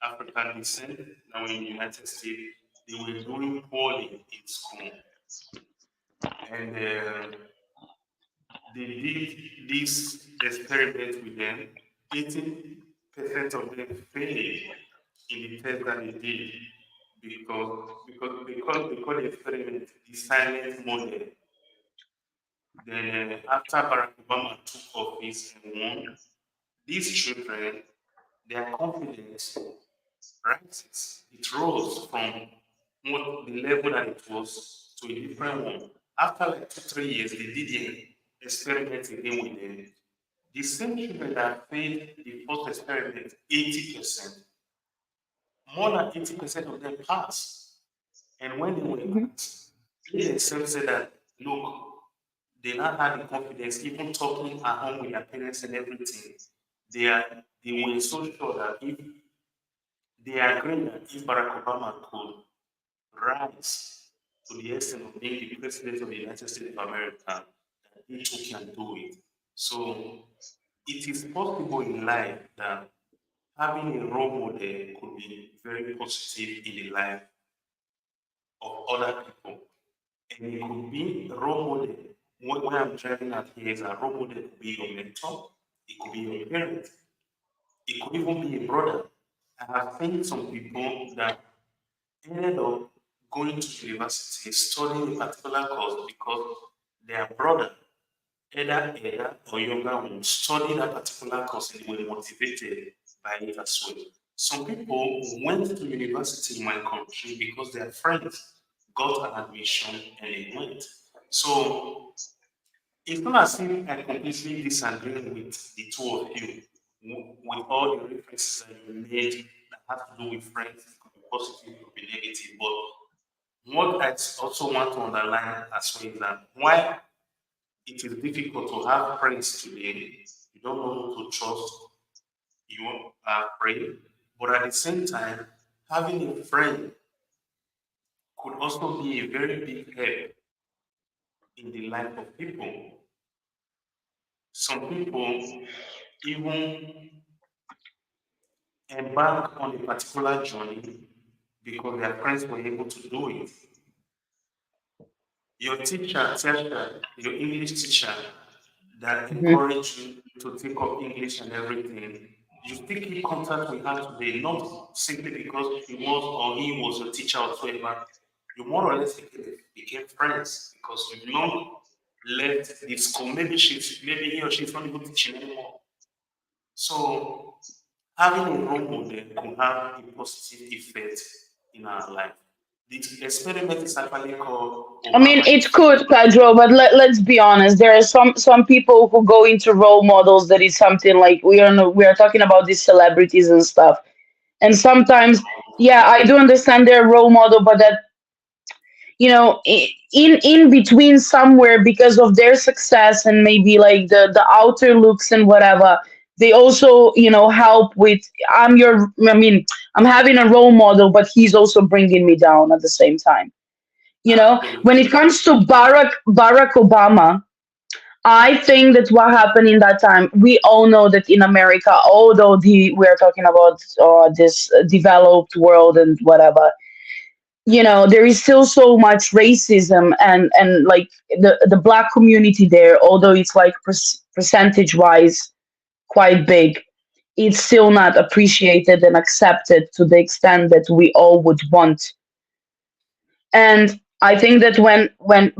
African descent that were in the United States. They were doing poorly in school. And they did this experiment with them. 80% of them failed in the test that they did because they call the experiment the silent model. Then after Barack Obama took office and won, these children, their confidence rises. It rose from what the level that it was to a different one. After like 2, 3 years, they did an experiment again with them. The same children that failed the first experiment 80%, more than 80% of them passed. And when they were passed, they themselves said that, look, they now had the confidence, even talking at home with their parents and everything. They are they were so sure that if they agreed that if Barack Obama could rise to the extent of being the president of the United States of America, that he too can do it. So it is possible in life that having a role model could be very positive in the life of other people. And it could be a role model. What I'm driving at here is a role model could be your mentor, it could be your parent, it could even be a brother. I have seen some people that ended up going to university, studying a particular course because their brother, either or younger one, studied that particular course and were motivated by it as well. Some people went to university in my country because their friends got an admission and they went. So it's not as if I completely disagree with the two of you, with all the references that you made that have to do with friends, it could be positive, it could be negative. But what I also want to underline as well is that why it is difficult to have friends today, you don't know who to trust, you are afraid, but at the same time, having a friend could also be a very big help in the life of people. Some people even embark on a particular journey because their friends were able to do it. Your teacher, your English teacher, that Mhm. encourage you to take up English and everything, you still keep contact with her today, not simply because she was or he was your teacher or whatever. You more or less became friends because you long left the school. Maybe he or she is not even teaching anymore. So having a role model can have a positive effect in our life. The experiment is actually called I mean, Obama it effect. could, Pedro, but let's be honest. There are some people who go into role models that is something like we are talking about these celebrities and stuff. And sometimes, yeah, I do understand they're a role model, but that in between somewhere because of their success and maybe like the outer looks and whatever, they also help with. I mean, I'm having a role model, but he's also bringing me down at the same time. When it Absolutely. comes to Barack Obama, I think that what happened in that time, we all know that in America, although we're talking about this developed world and whatever, there is still so much racism and like the black community there, although it's like percentage wise quite big, it's still not appreciated and accepted to the extent that we all would want. And I think that when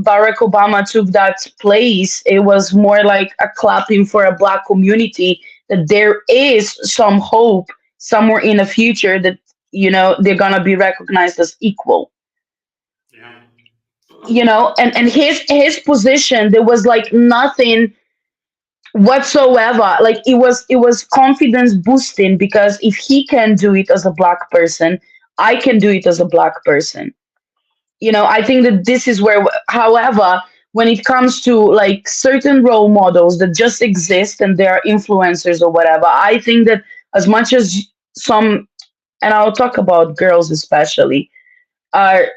Barack Obama took that place, it was more like a clapping for a black community, that there is some hope somewhere in the future that they're gonna be recognized as equal. Yeah, totally. And his position, there was like nothing whatsoever. Like it was confidence boosting, because if he can do it as a black person, I can do it as a black person. I think that this is where, however, when it comes to like certain role models that just exist and they are influencers or whatever, I think that as much as some, and I'll talk about girls especially, are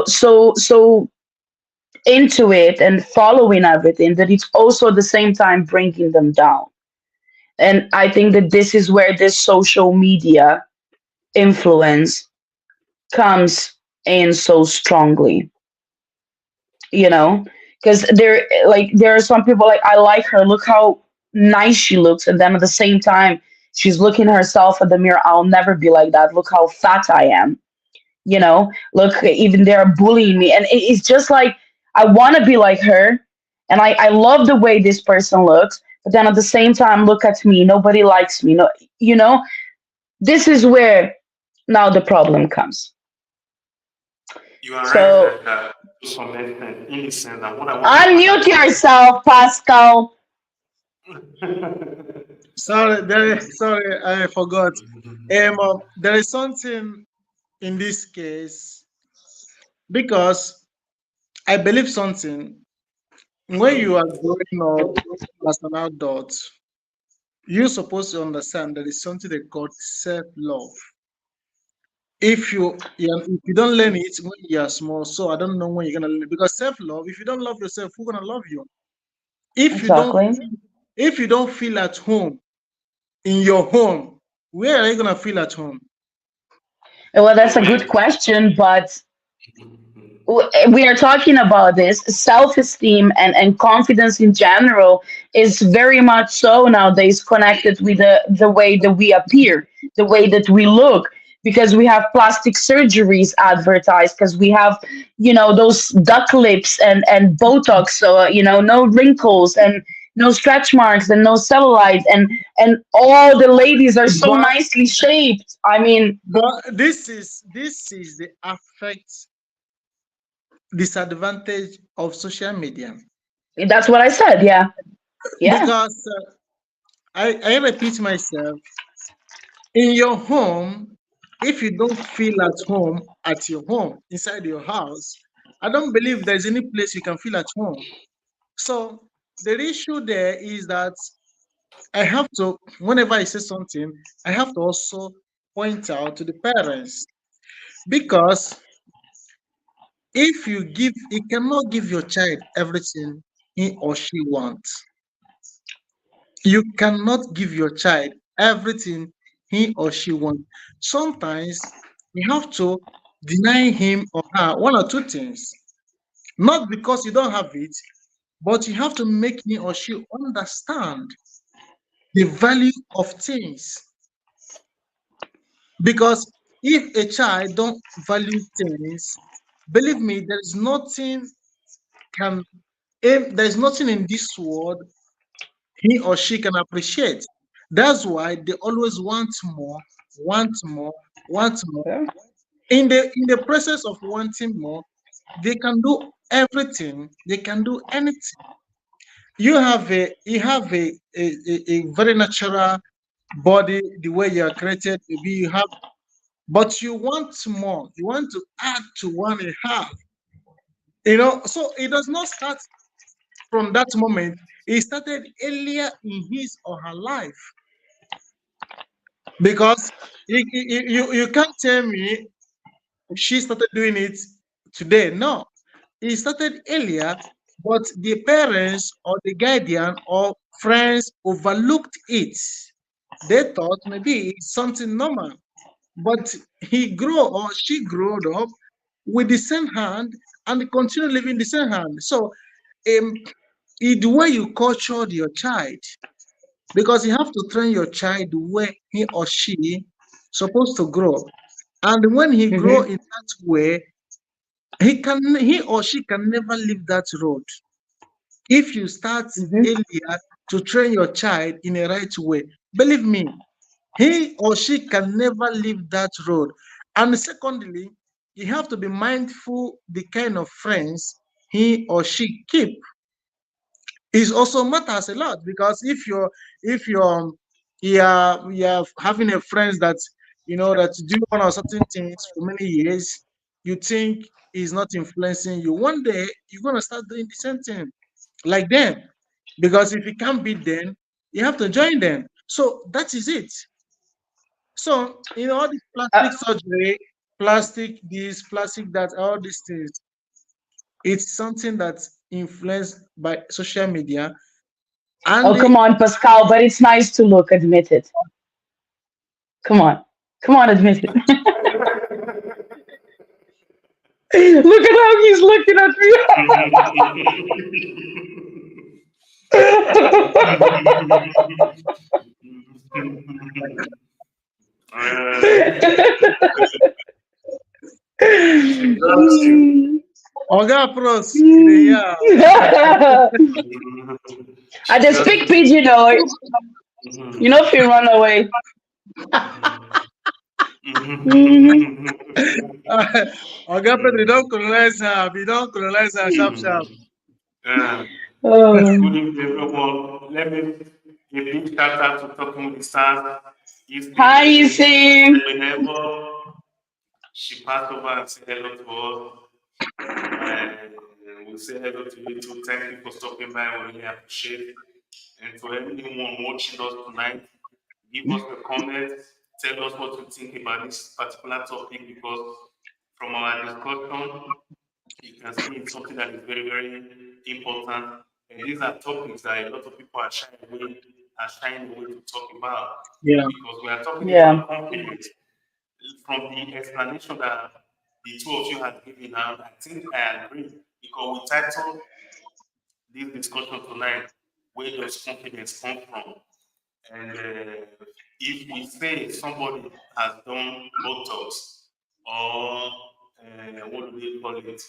so into it and following everything, that it's also at the same time bringing them down. And I think that this is where this social media influence comes in so strongly, you know because there are some people like, I like her, look how nice she looks, and then at the same time she's looking herself at the mirror, I'll never be like that, look how fat I am. Look, even they're bullying me, and it's just like, I want to be like her, and I love the way this person looks, but then at the same time, look at me, nobody likes me. No, you know this is where now the problem comes. You are right So that, to some extent, in the sense that what I want to add unmute as well. yourself, Pascal. Sorry, I forgot. There is something in this case because I believe something. When you are growing up as an adult, you're supposed to understand there is something they call self-love. If you don't learn it when you are small, so I don't know when you're gonna learn it. Because self-love, if you don't love yourself, who's gonna love you? If you don't Exactly. if you don't feel at home in your home, where are you gonna feel at home? Well, that's a good Nowhere. question, but we are talking about this self-esteem and confidence in general is very much so nowadays connected with the way that we appear, the way that we look, because we have plastic surgeries advertised, because we have those duck lips and botox, so no wrinkles and no stretch marks and no cellulite, and all the ladies are so But nicely shaped. I mean, this is the affect disadvantage of social media that's what I said. Yeah, yeah. because I repeat myself, in your home, if you don't feel at home at your home inside your house, I don't believe there's any place you can feel at home. So the issue there is that I have to, whenever I say something, I have to also point out to the parents because you cannot give your child everything he or she wants. You cannot give your child everything he or she wants. Sometimes you have to deny him or her one or two things, not because you don't have it, but you have to make he or she understand the value of things. Because if a child don't value things, believe me, can there's nothing in this world he or she can appreciate. That's why they always want more, want more. Yeah. In the process of wanting more, they can do everything, they can do anything. You have a very natural body, the way you are created, maybe you have, but you want more, you want to add to one you have. So it does not start from that moment. It started earlier in his or her life. Because you can't tell me she started doing it today. No, it started earlier, but the parents or the guardian or friends overlooked it. They thought maybe it's something normal, but he grew or she grew up with the same hand and continue living the same hand. So, um, the way you cultured your child, because you have to train your child the way he or she supposed to grow, and when he grow Mm-hmm. in that way, he or she can never leave that road. If you start Mm-hmm. earlier to train your child in a right way, believe me, he or she can never leave that road. And secondly, you have to be mindful the kind of friends he or she keep. It also matters a lot, because if you're having a friend that that do one or certain things for many years, you think is not influencing you. One day you're gonna start doing the same thing like them, because if you can't beat them, you have to join them. So that is it. So all this Uh, plastic surgery, plastic this, plastic that, all these things, it's something that's influenced by social media. And oh, come on, Pascal, but it's nice to look. Admit it. Come on. Come on, admit it. Look at how he's looking at Exactly. me. Oga Pros, you dey hear? I just speak pigeon, you know, if you run away. Oga Pedro, don't colonize her. We don't colonize her sharp sharp. Uh, Good Um, evening, everyone. Let me a big shout out to Talking with the Stars. If hi, whenever she passed over and said hello to us, and we say hello to you too. Thank you for stopping by. We really appreciate it. And to anyone watching us tonight, give us a comment. Tell us what you think about this particular topic, because from our discussion, you can see it's something that is very, very important. And these are topics that a lot of people are shying away to talk about, Yeah, because we are talking yeah. about confidence. From the explanation that the two of you have given now, I think I agree, because we titled this discussion tonight, "Where does confidence come from?" And if we say somebody has done Botox or what do they call it?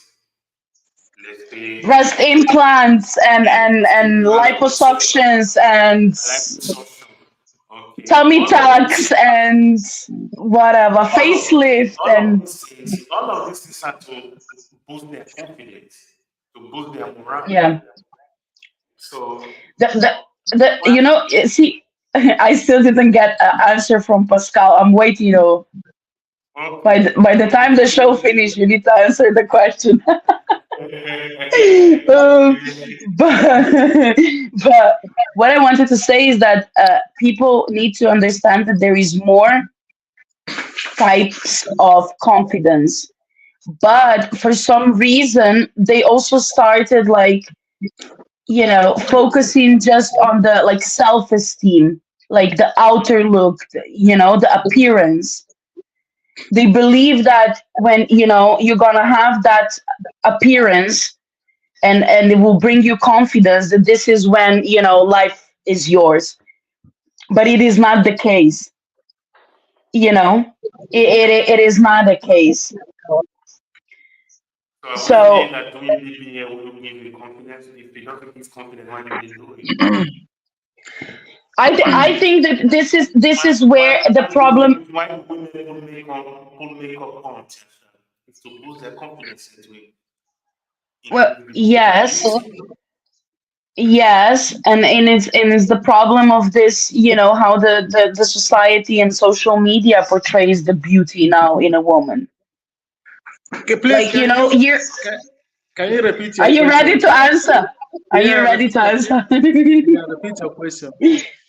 Let's say Breast implants breast and implant or whatsoever, liposuctions and liposuction. Okay, tummy tucks and whatever, facelift and all of these things are to boost their confidence, to boost their morale. yeah. So, You what? know, see, I still didn't get an answer from Pascal. I'm waiting, Okay. by the time the show finished, you need to answer the question. um, but but what I wanted to say is that people need to understand that there is more types of confidence, but for some reason they also started like focusing just on the like self-esteem, like the outer look, the appearance. They believe that when you're gonna have that appearance, and it will bring you confidence that this is when, life is yours. But it is not the case, you know. It is not the case. So are we saying So that doing BBA will give you confidence? If it doesn't give confidence, why do they do it? I think that this is Why where the problem. why do women put makeup on? It's to boost their confidence and to Well, increase yes, visibility. yes, and it's the problem of this, how the society and social media portrays the beauty now in a woman. Okay, please, Like, you're can, can you repeat are your you ready question? to answer? Are you Yeah, ready repeat to your answer? yeah, repeat your question.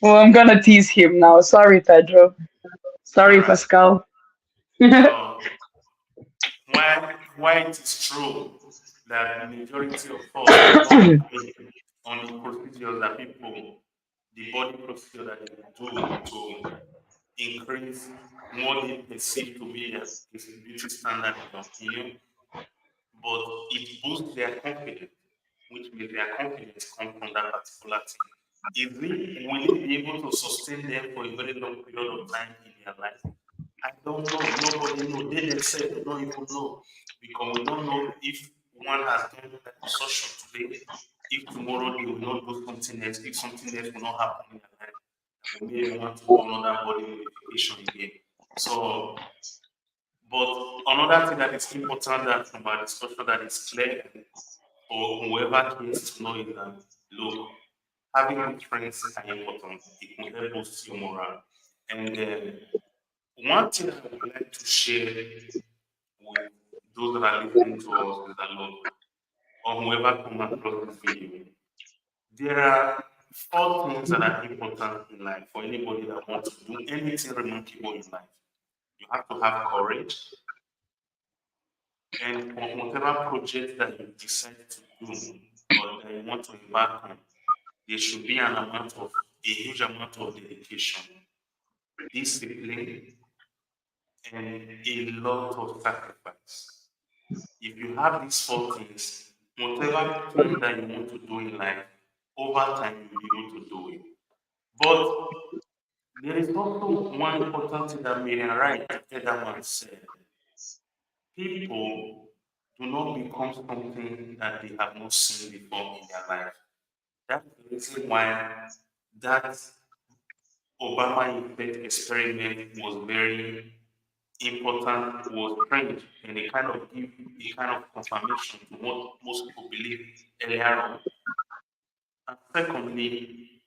Well, I'm gonna tease him now. Sorry, Pedro. All Sorry, right. Pascal. So why it is true that majority of us do not agree on the procedures that people, the body procedure that they do to increase what they perceive to be their beauty standard in their opinion, but it boosts their confidence, which means their confidence comes from that particular thing. Will it be able to sustain them for a very long period of time in their life? I don't know. Nobody know. They themselves do not even know because we don't know if one has done that absorption today, if tomorrow they will not do something else, if something else will not happen in their life, that will make them want to do another body modification again. So, but another thing that is important that from our discussion that is clear for whoever cares to know is that look, having good friends are important. It can help boost your morale. And one thing I would like to share with those that are listening to us is that look, or whoever come across this video, there are four things that are important in life for anybody that wants to do anything remarkable in life. You have to have courage, and on whatever project that you decide to do or that you want to embark on, there should be a huge amount of dedication, discipline, and a lot of sacrifice. If you have these four things, whatever thing that you want to do in life, over time you'll be able to do it. But there is also one important thing that Miriam Wright, Edelman said. People do not become something that they have not seen before in their life. That's the reason why that Obama effect experiment was very important, was strange, and it kind of give a kind of confirmation to what most people believe earlier on. And secondly,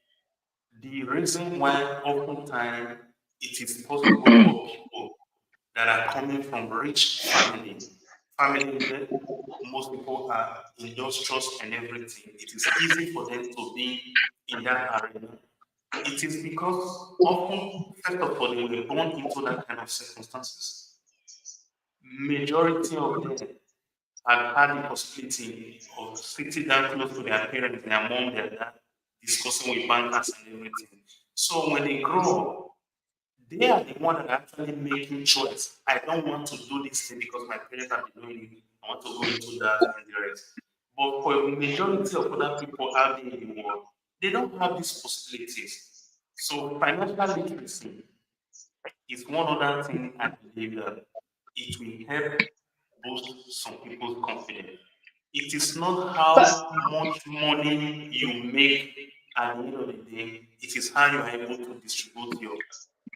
the reason why oftentimes it is possible for people that are coming from rich family that most people are industrious and everything, it is easy for them to be in that arena. It is because often, first of all, they were born into that kind of circumstances. Majority of them had had the possibility of sitting down close to their parents, their mom, their dad, discussing with bankers and everything. So when they grow up, they are the one that are actually making choice. I don't want to do this thing because my parents have been doing it. I want to go into that and the rest. But for a majority of other people out there in the world, they don't have these possibilities. So financial literacy is one other thing I believe that it will help boost some people's confidence. It is not But how much money you make at the end of the day, it is how you are able to distribute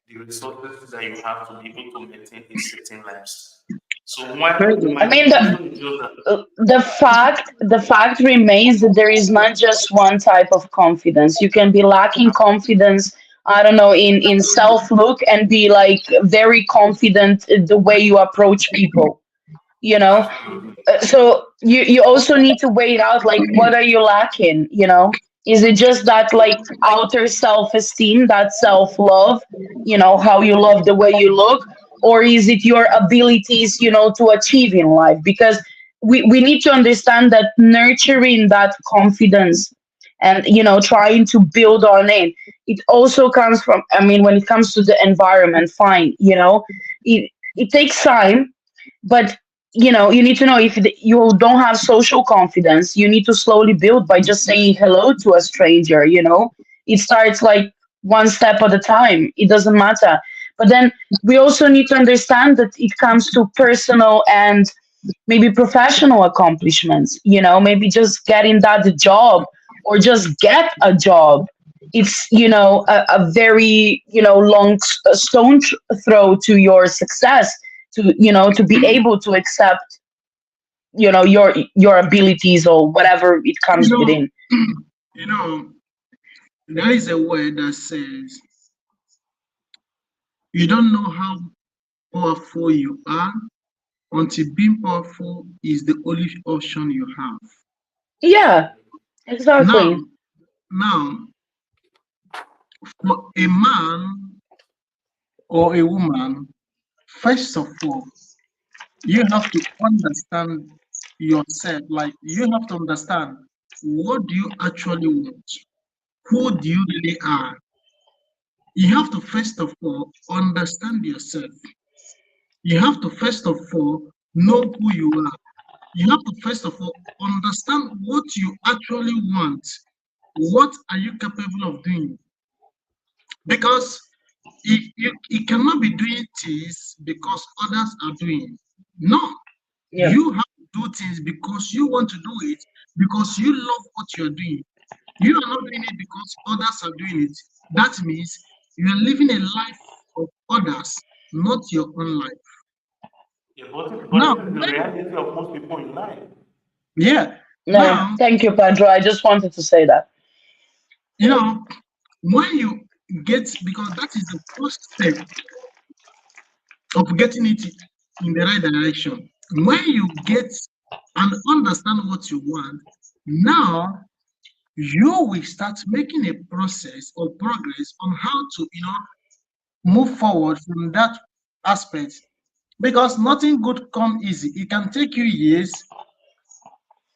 the resources that you have to be able to maintain a certain lifestyle. So Pedro, I my mean, conclusion is just that the fact remains that there is not just one type of confidence. You can be lacking confidence, I don't know, in self look, and be like very confident in the way you approach people. You know, absolutely. so you also need to weigh it out, like, what are you lacking, is it just that, like, outer self-esteem, that self-love, how you love the way you look, or is it your abilities, to achieve in life? Because we need to understand that nurturing that confidence and, trying to build on it, it also comes from, I mean, when it comes to the environment, fine, it takes time, but you need to know if you don't have social confidence, you need to slowly build by just saying hello to a stranger. It starts like one step at a time. It doesn't matter. But then we also need to understand that it comes to personal and maybe professional accomplishments, maybe just getting that job or just get a job. It's a very long stone throw to your success, to be able to accept your abilities or whatever it You comes know, within. you know, there is a word that says you don't know how powerful you are until being powerful is the only option you have. Yeah, Now, exactly. now, for a man or a woman, first of all, you have to understand yourself. Like you have to understand what do you actually want? Who do you really are? You have to first of all understand yourself. You have to first of all know who you are. You have to first of all understand what you actually want. What are you capable of doing? Because you cannot be doing things because others are doing. No, Yeah. you have to do things because you want to do it, because you love what you're doing. You are not doing it because others are doing it. That means you are living a life of others, not your own life. Yeah, but Now, this is the reality of most people in life. yeah, No, now, thank you, Pedro. I just wanted to say that. you know, when you get, because that is the first step of getting it in the right direction. When you get and understand what you want, now you will start making a process or progress on how to, move forward from that aspect. Because nothing good come easy. It can take you years.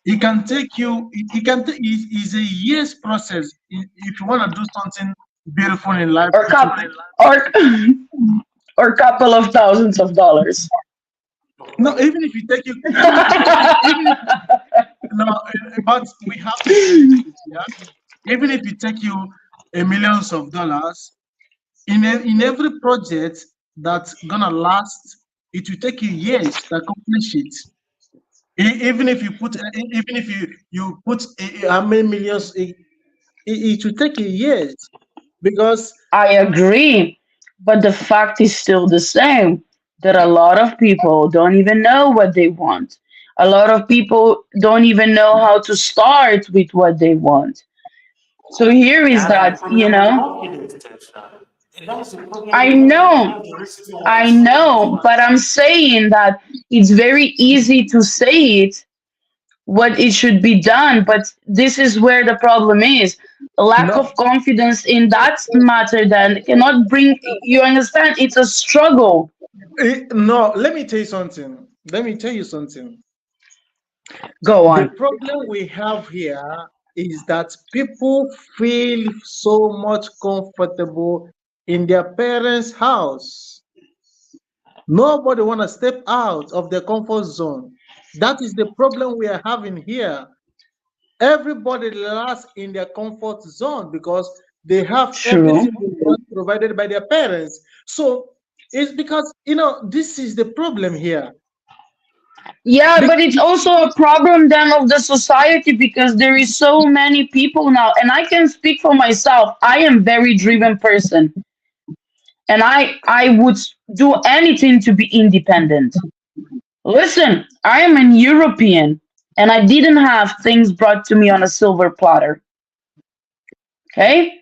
It can take you. It can take. It is a years process. If you want to do something beautiful in life, Or it will cup take. or or couple of thousands of dollars. No, No, even if you take you, even if you take you, even if no, but we have to say the truth, yeah. Even if it take you a millions of dollars in every project that's gonna last, it will take you years to accomplish it. Even if you put, even if you put how many millions, it will take you years because I agree, but the fact is still the same that a lot of people don't even know what they want. A lot of people don't even know how to start with what they want. So here is that's the that, problem with confidence, Tesha. And that's the problem I with confidence. know, That's the reason why I it's so know, important. but I'm saying that it's very easy to say it, what it should be done, but this is where the problem is. Lack no, of confidence in that matter then cannot bring, you understand, it's a struggle. no. Let me tell you something. Let me tell you something. Go The on. problem we have here is that people feel so much comfortable in their parents' house. Nobody want to step out of their comfort zone. That is the problem we are having here. Everybody relax in their comfort zone because they have True. everything they want provided by their parents. So it's because this is the problem here. Yeah, but Because it's also a problem then of the society because there is so many people now, and I can speak for myself. I am very driven person, and I would do anything to be independent. Listen, I am an European, and I didn't have things brought to me on a silver platter. Okay,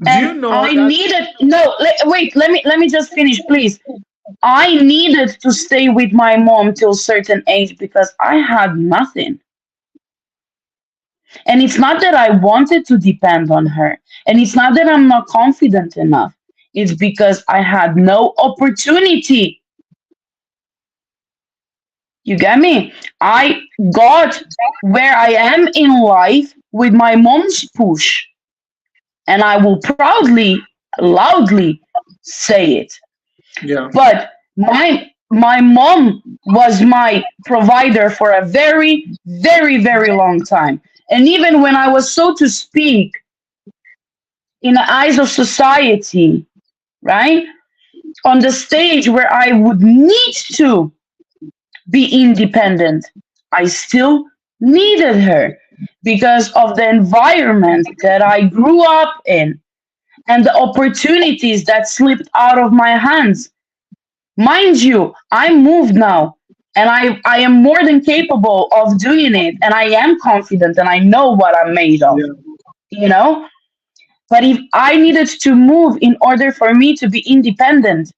do you and know I that? needed no. Wait, let me just finish, please. I needed to stay with my mom till certain age because I had nothing. And it's not that I wanted to depend on her. And it's not that I'm not confident enough. It's because I had no opportunity. You get me? I got where I am in life with my mom's push. And I will proudly, loudly say it. Yeah. But my my mom was my provider for a very, very, very long time. And even when I was, so to speak, in the eyes of society, right? On the stage where I would need to be independent, I still needed her because of the environment that I grew up in and the opportunities that slipped out of my hands. Mind you, I moved now and I am more than capable of doing it and I am confident and I know what I'm made of, Yeah. you know? But if I needed to move in order for me to be independent,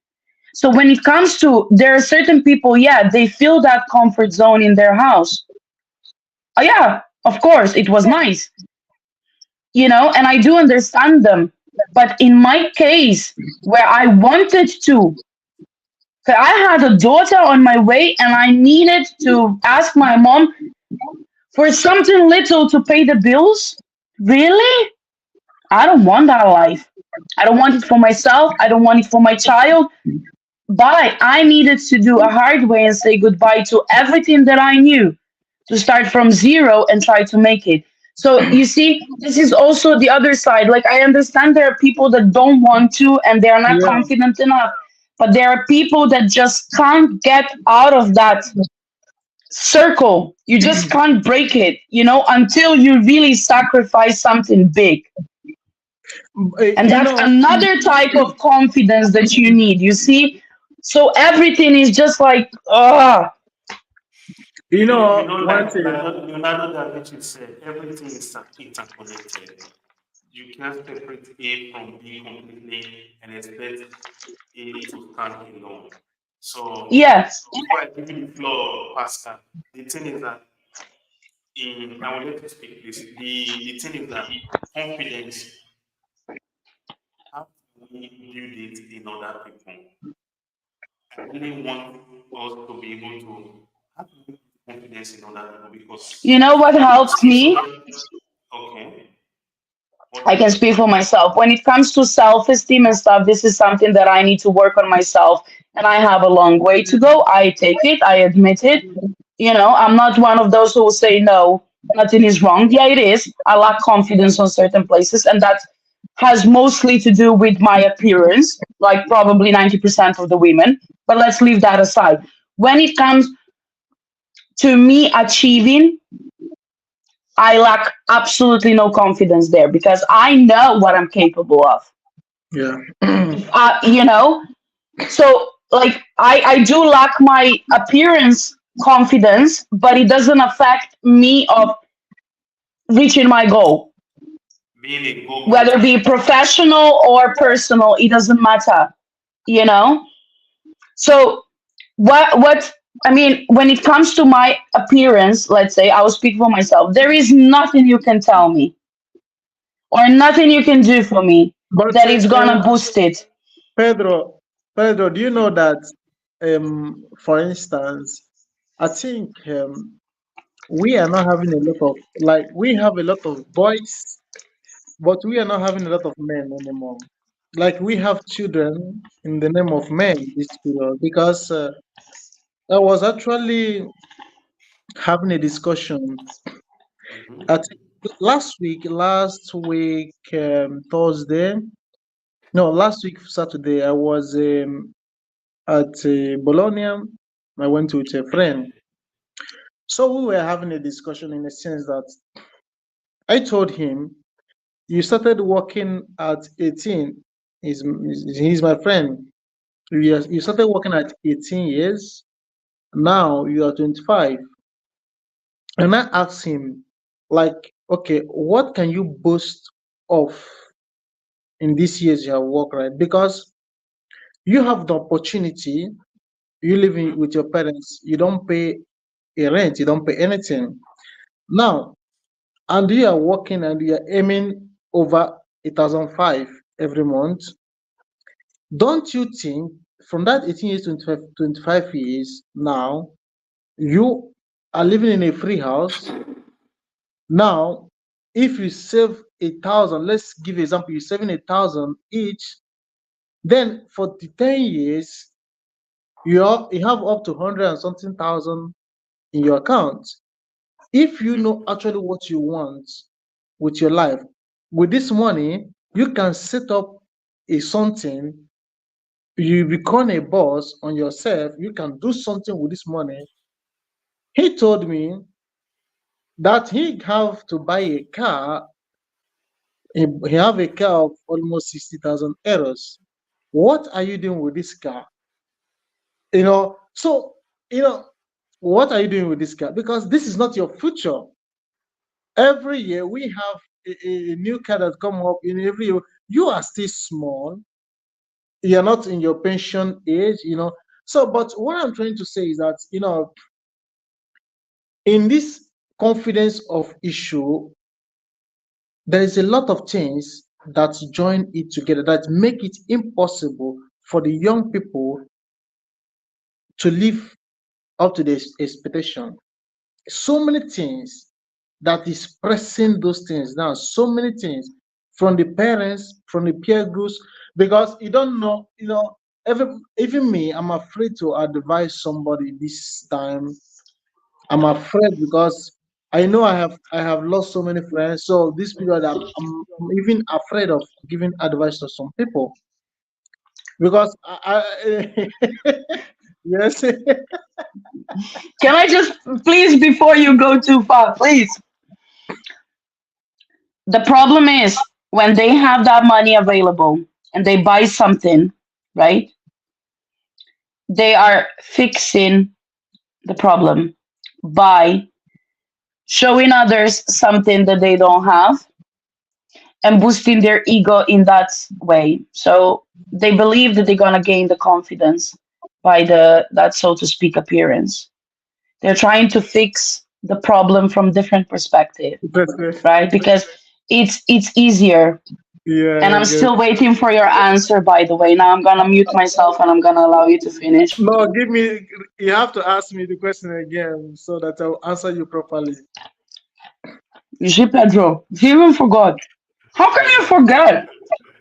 so when it comes to, there are certain people, yeah, they feel that comfort zone in their house. Oh yeah, of course, it was nice, and I do understand them. But in my case, where I wanted to, 'cause I had a daughter on my way and I needed to ask my mom for something little to pay the bills. Really? I don't want that life. I don't want it for myself. I don't want it for my child. But I needed to do a hard way and say goodbye to everything that I knew to start from zero and try to make it. So you see, this is also the other side. Like I understand there are people that don't want to and they are not Yeah. confident enough, but there are people that just can't get out of that circle. You just can't break it, until you really sacrifice something big. And You that's know, another type of confidence that you need, you see? So everything is just like, one Like thing. Leonardo da Vinci said, everything is interconnected. You can't separate A from B completely and expect A to stand alone. So yeah. before I give you the floor, Pastor, the thing is that I will let you speak this. The thing is that confidence, how can we build it in other people? I really want us to be able to have confidence in other people You because know what we helps see so me? many. Okay, what I can helps speak you? for myself. When it comes to self esteem and stuff, this is something that I need to work on myself. And I have a long way to go. I take it, I admit it. I'm not one of those who will say, no, nothing is wrong. Yeah, it is. I lack confidence on certain places. And that has mostly to do with my appearance, like probably 90% of the women. But let's leave that aside. When it comes to me achieving, I lack absolutely no confidence there because I know what I'm capable of. Yeah. You know, so like I do lack my appearance confidence, but it doesn't affect me of reaching my goal, Being a whether it go-getter. be professional or personal. It doesn't matter, you know. So what I mean, when it comes to my appearance, let's say I will speak for myself. There is nothing you can tell me or nothing you can do for me But that is gonna boost it. Pedro, Pedro, do you know that, for instance, I think we are not having a lot of, like, we have a lot of boys, but we are not having a lot of men anymore. Like we have children in the name of men this period because I was actually having a discussion at Mhm. last week Thursday, no, last week Saturday. I was at Bologna. I went with a friend. So we were having a discussion in the sense that I told him, you started working at 18. He's my friend. You started working at 18 years. Now you are 25. And I asked him, like, okay, what can you boast of in these years you have worked, right? Because you have the opportunity, you live Mhm. with your parents, you don't pay a rent, you don't pay anything. Now, and you are working and you are aiming over 1,005 every month. Don't you think from that 18 years to 25 years now, you are living in a free house? Now, if you save 1,000, let's give example, you're saving 1,000 each, then for the 10 years, You have up to 100 and something thousand in your account. If you know actually what you want with your life, with this money, you can set up a something. You become a boss on yourself. You can do something with this money. He told me that he have to buy a car. He have a car of almost 60,000 euros. What are you doing with this car? So you know, what are you doing with this car? Because this is not your future. Every year we have a new car that come up in every year. You are still small. You're not in your pension age. So, but what I'm trying to say is that, in this confidence of issue, there is a lot of things that join it together that make it impossible for the young people to live up to this expectation. So many things that is pressing those things down. So many things from the parents, from the peer groups, because you don't know, even me, I'm afraid to advise somebody this time. I'm afraid because I know I have lost so many friends. So this period, I'm even afraid of giving advice to some people because yes. Can I just please before you go too far, please? The problem is when they have that money available and they buy something, right? They are fixing the problem by showing others something that they don't have and boosting their ego in that way. So they believe that they're gonna gain the confidence by the that so to speak appearance. They're trying to fix the problem from different perspective, right? Because it's easier. And Yeah, I'm good. still waiting for your answer, by the way. Now I'm gonna mute myself and I'm gonna allow you to finish. No, give me. You have to ask me the question again so that I'll answer you properly. You see, Pedro, you even forgot. How can you forget?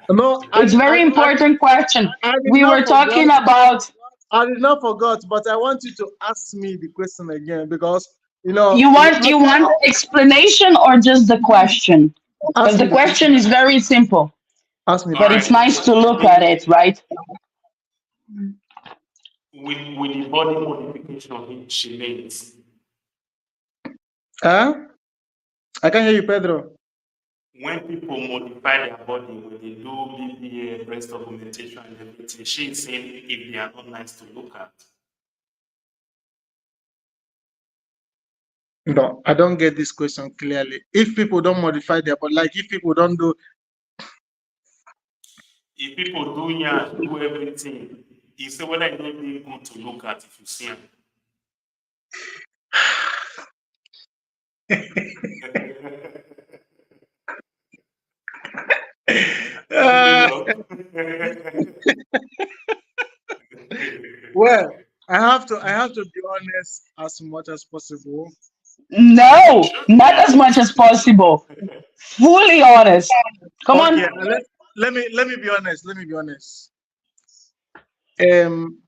No, It's very important question. I did We not were talking forget. about I did not forget, but I want you to ask me the question again because you want the explanation or just the question? Because ask the me the question. question is very simple, Ask me the All but it's right. question. nice to look at In, it, right? with the body modification she makes, Huh? I can hear you, Pedro. when people modify their body, when they do BBA, breast augmentation and everything, she is saying if they are not nice to look at. No, I don't get this question clearly. If people don't modify their body, like if people don't do, If people do yeah, do everything, you say whether it not be good to look at if you see them. Open uh, up. well, I have to be honest as much as possible. No, Should be not as much honest. as possible. Fully honest. Come Okay, on. let me be honest. Let me be honest. Um,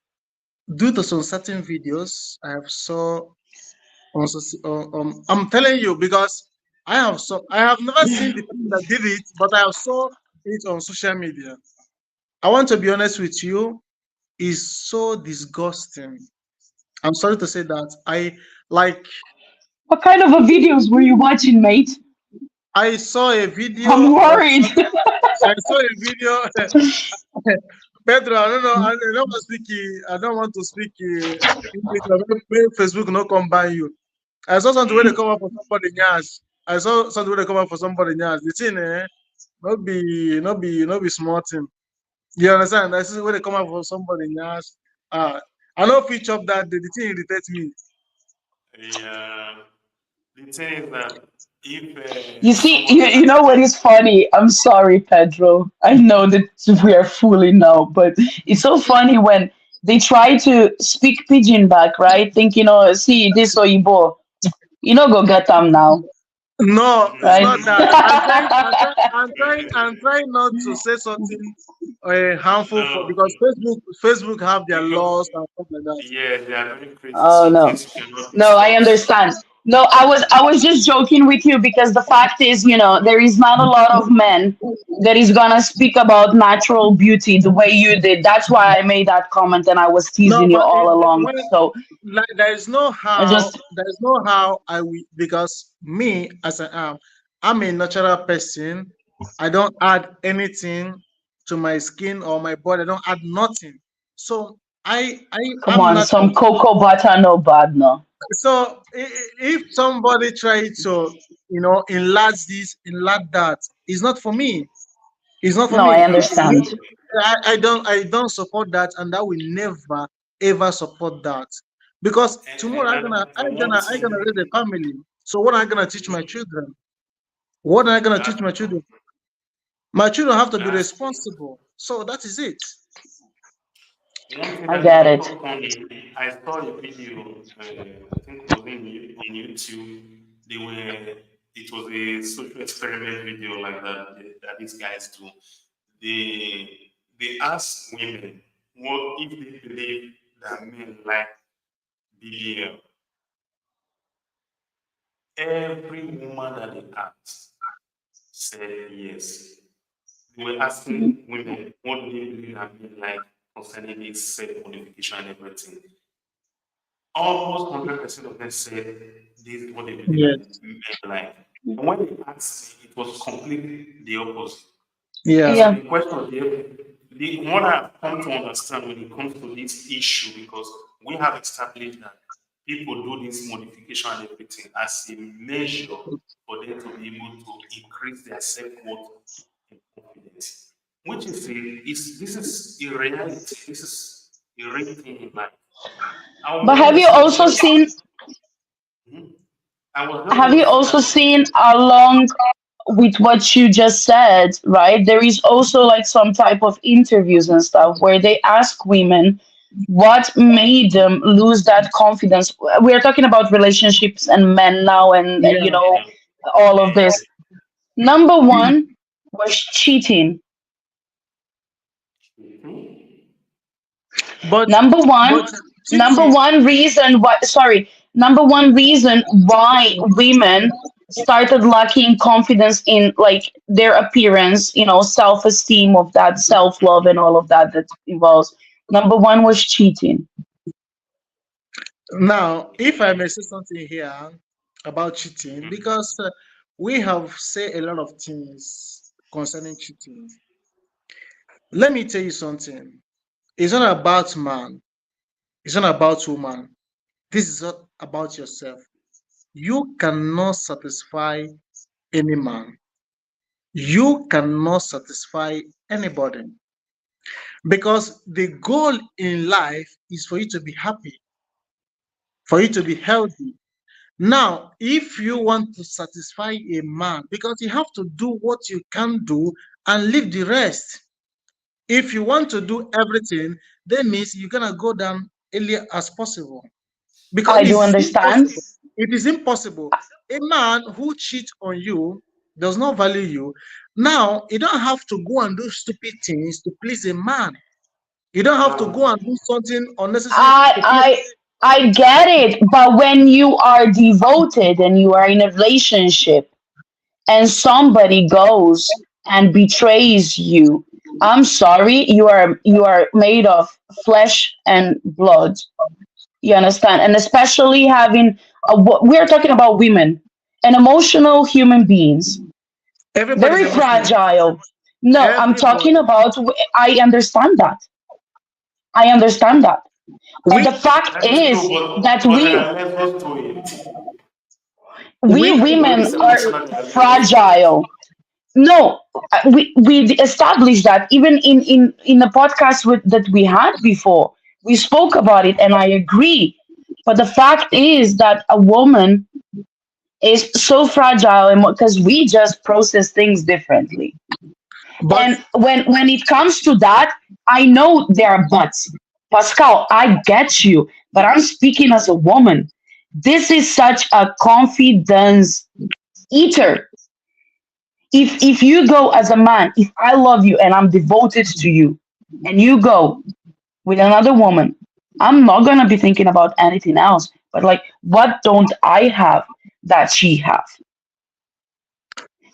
due to some certain videos I have saw on, I'm telling you because I have never seen the person that did it, but I have saw it on social media. I want to be honest with you, it's so disgusting. I'm sorry to say that. Like What kind of a videos were you watching, mate? I saw a video I'm of worried. I saw a video. Pedro, I don't know. I don't want to speak. I don't want to speak English. Maybe Facebook not come by you. I saw something where they come up for somebody else. I saw something where they come up for somebody else. The thing, not be small thing. You understand? I see where they come up for somebody else. I know feature of that. The thing irritates me. Yeah. The thing is that if You see, someone you know what is funny? I'm sorry, Pedro. I know that we are fooling now, but it's so funny when they try to speak pidgin back, right? Thinking, oh, see, this Oyibo. You know, go get them now, No, it's right? not that. I'm trying not to say something harmful for, No, because Facebook have their because laws and stuff like that. yeah, they are very crazy. Oh Some no. things you cannot No, I discuss. understand. No, I was just joking with you because the fact is, there is not a lot of men that is gonna speak about natural beauty the way you did. That's why I made that comment and I was No, teasing you but all along. when, So like, I just there is no how I will, because me as I am, I'm a natural person. I don't add anything to my skin or my body. I don't add nothing. So come I'm on, natural. some cocoa butter, no bad, no. So if somebody try to, enlarge this, enlarge that, it's not for me. It's not for No, I me. understand. I don't support that, and I will never ever support that, because tomorrow And one I gonna thing, raise a family. So what am I gonna teach my children? What am I gonna teach that's my children? My children have to be that's responsible. So that is it. one thing I that is get it. also funny. I saw a video. I think it was on YouTube. They were. It was a social experiment video like that these guys do. They ask women what if they believe that men like BBL. Every woman that they asked said yes. They were Mhm. asking women what do they believe that men like concerning this self modification and everything. Almost 100% of them said this is what they believe that Yes. men like. And when they asked me, it was completely the opposite. Yeah. So Yeah. the question, the what I've come to understand when it comes to this issue, because we have established that people do this modification and everything as a measure for them to be able to increase their self-worth and confidence, which is this is a reality. This is a real thing in life. I was But just have going to you say also that. seen Mhm. I was just have going you to say also that. seen along with what you just said, right? There is also like some type of interviews and stuff where they ask women what made them lose that confidence. We are talking about relationships and men now, and Yeah. all of this. Number one was cheating. Mhm. But Number one, but number cheating. one reason why, sorry, number one reason why women started lacking confidence in like their appearance, self-esteem of that self-love and all of that that involves. Number one was cheating. Now, if I may say something here about cheating, because we have said a lot of things concerning cheating. Let me tell you something. It's not about man. It's not about woman. This is not about yourself. You cannot satisfy any man. You cannot satisfy anybody, because the goal in life is for you to be happy, for you to be healthy. Now, if you want to satisfy a man, because you have to do what you can do and leave the rest. If you want to do everything, that means you're gonna go down earlier as possible, because I it do is understand. impossible. It is impossible. A man who cheats on you does not value you. Now, you don't have to go and do stupid things to please a man. You don't have to go Now, and do something unnecessary I to please. I I get it, but when you are devoted and you are in a relationship and somebody goes and betrays you, I'm sorry, you are made of flesh and blood. You understand? And especially having we're talking about women and emotional human beings, Everybody's very emotional. fragile. No, I'm talking Everybody. about. I understand that. I understand that. But the We fact that is true, is that but there are levels to it. we we Everybody women is are emotional, there are levels to it. fragile. No, we established that even in the podcast that we had before. We spoke about it, and I agree. But the fact is that a woman is so fragile, and because we just process things differently. but And when it comes to that, I know there are buts. Pascal, I get you, but I'm speaking as a woman. This is such a confidence eater. If you go as a man, if I love you and I'm devoted to you, and you go with another woman, I'm not gonna be thinking about anything else. But like, what don't I have that she have?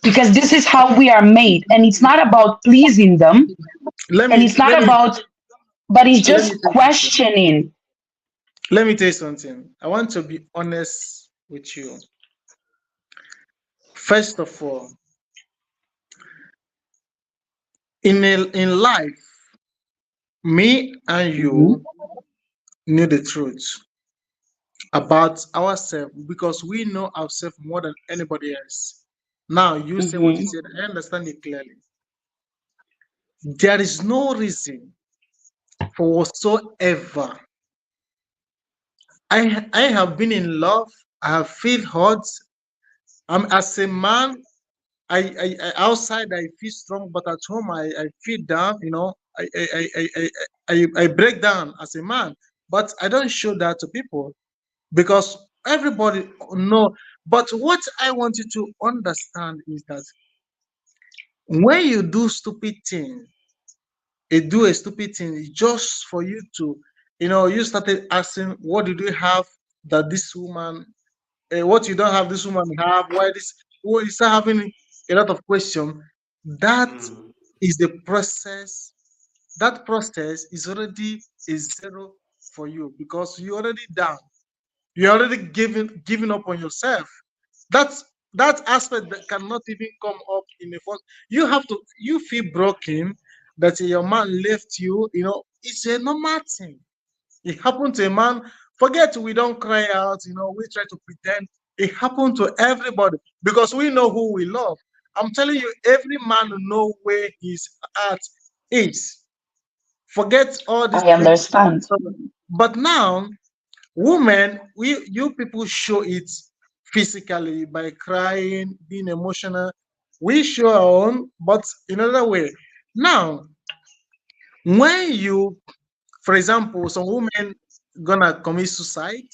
Because this is how we are made, and it's not about pleasing them, let and me it's not let me about, but it's let me just tell you something. questioning. Let me tell you something. I want to be honest with you. First of all, in life, me and Mhm, you knew the truth about ourselves because we know ourselves more than anybody else. Now you say what you mhm. said. I understand it clearly. There is no reason for whatsoever. I have been in love. I have feel hurt. I'm as a man. I outside I feel strong, but at home I feel down. I break down as a man, but I don't show that to people because everybody know. But what I want you to understand is that when you do stupid thing, you do a stupid thing just for you to, you started asking, what did you have that this woman, what you don't have, this woman have? Why this? Well, you start having a lot of questions. That Mm. is the process. That process is already a zero for you because you already down. You're already giving up on yourself. That's that aspect that cannot even come up in the first. You feel broken that your man left you. It's a normal thing. It happened to a man. Forget we don't cry out. We try to pretend. It happened to everybody because we know who we love. I'm telling you, every man know where his heart is. Forget all this I pretend understand. stuff. But now, women, you people show it physically by crying, being emotional. We show our own, but in another way. Now, when you, for example, some women gonna commit suicide,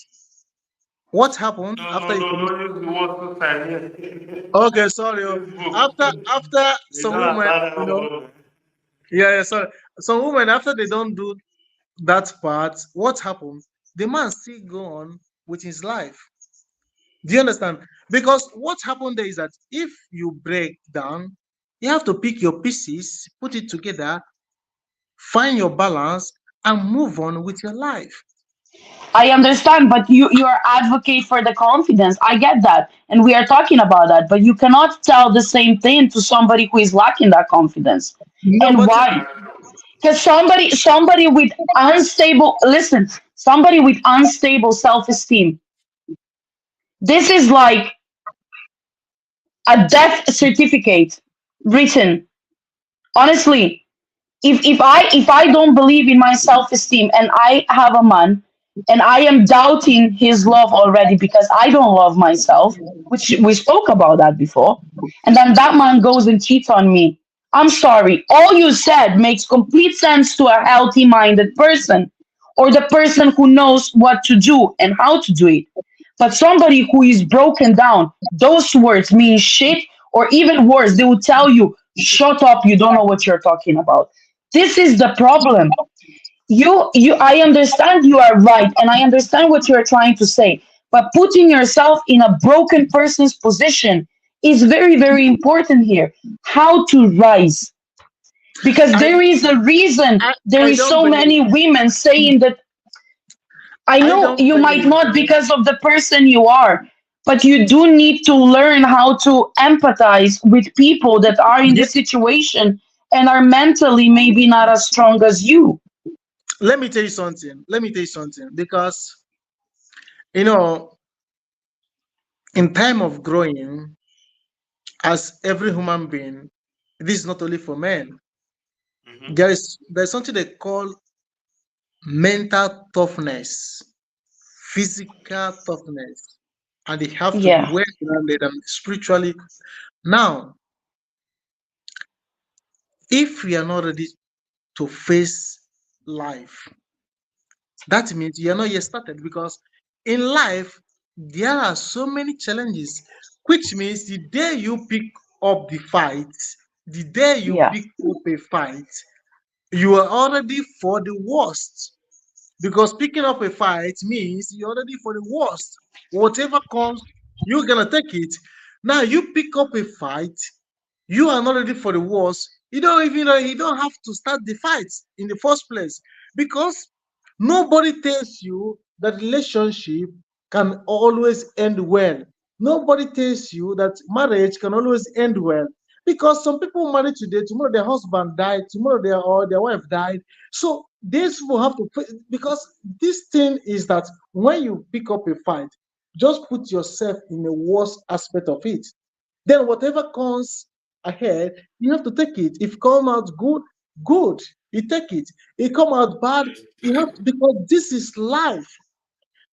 what happened No, after no, you no, commit? don't use the word suicide here. Okay, sorry. After Facebook. They some don't women, allow that word. yeah, sorry. Some women after they don't do that part, what happened? The man still go on with his life. Do you understand? Because what happened there is that if you break down, you have to pick your pieces, put it together, find your balance, and move on with your life. I understand, but you are advocate for the confidence. I get that, and we are talking about that. But you cannot tell the same thing to somebody who is lacking that confidence. No, And but why? That's true. Because somebody with unstable, listen, somebody with unstable self-esteem. This is like a death certificate written. Honestly, if I don't believe in my self-esteem and I have a man and I am doubting his love already because I don't love myself, which we spoke about that before, and then that man goes and cheats on me. I'm sorry. All you said makes complete sense to a healthy minded person or the person who knows what to do and how to do it. But somebody who is broken down, those words mean shit, or even worse, they will tell you, shut up, you don't know what you're talking about. This is the problem. I understand you are right, and I understand what you're trying to say, but putting yourself in a broken person's position is very, very important here. How to rise. Because I there is a reason I, there I is don't so many believe women saying that I I know don't you might believe not that. because of the person you are, but you do need to learn how to empathize with people that are in Yeah, this situation and are mentally maybe not as strong as you. let me tell you something. Let me tell you something. Because you know, in time of growing, as every human being, this is not only for men. Mm-hmm. There's something they call mental toughness, physical toughness, and they have to be Yeah. well grounded and spiritually. Now, if we are not ready to face life, that means you are not yet started because in life there are so many challenges, which means the day you pick up the fight, the day you Yes. pick up a fight, you are already for the worst. Because picking up a fight means you're already for the worst. Whatever comes, you're gonna take it. Now you pick up a fight, you are not ready for the worst. You don't even know, you don't have to start the fight in the first place, because nobody tells you that relationship can always end well. Nobody tells you that marriage can always end well, because some people marry today, tomorrow their husband died, tomorrow their wife died. So these people have to because this thing is that when you pick up a fight, just put yourself in the worst aspect of it. Then whatever comes ahead, you have to take it. If come out good, good, you take it. If come out bad, Yes. you have to, because this is life.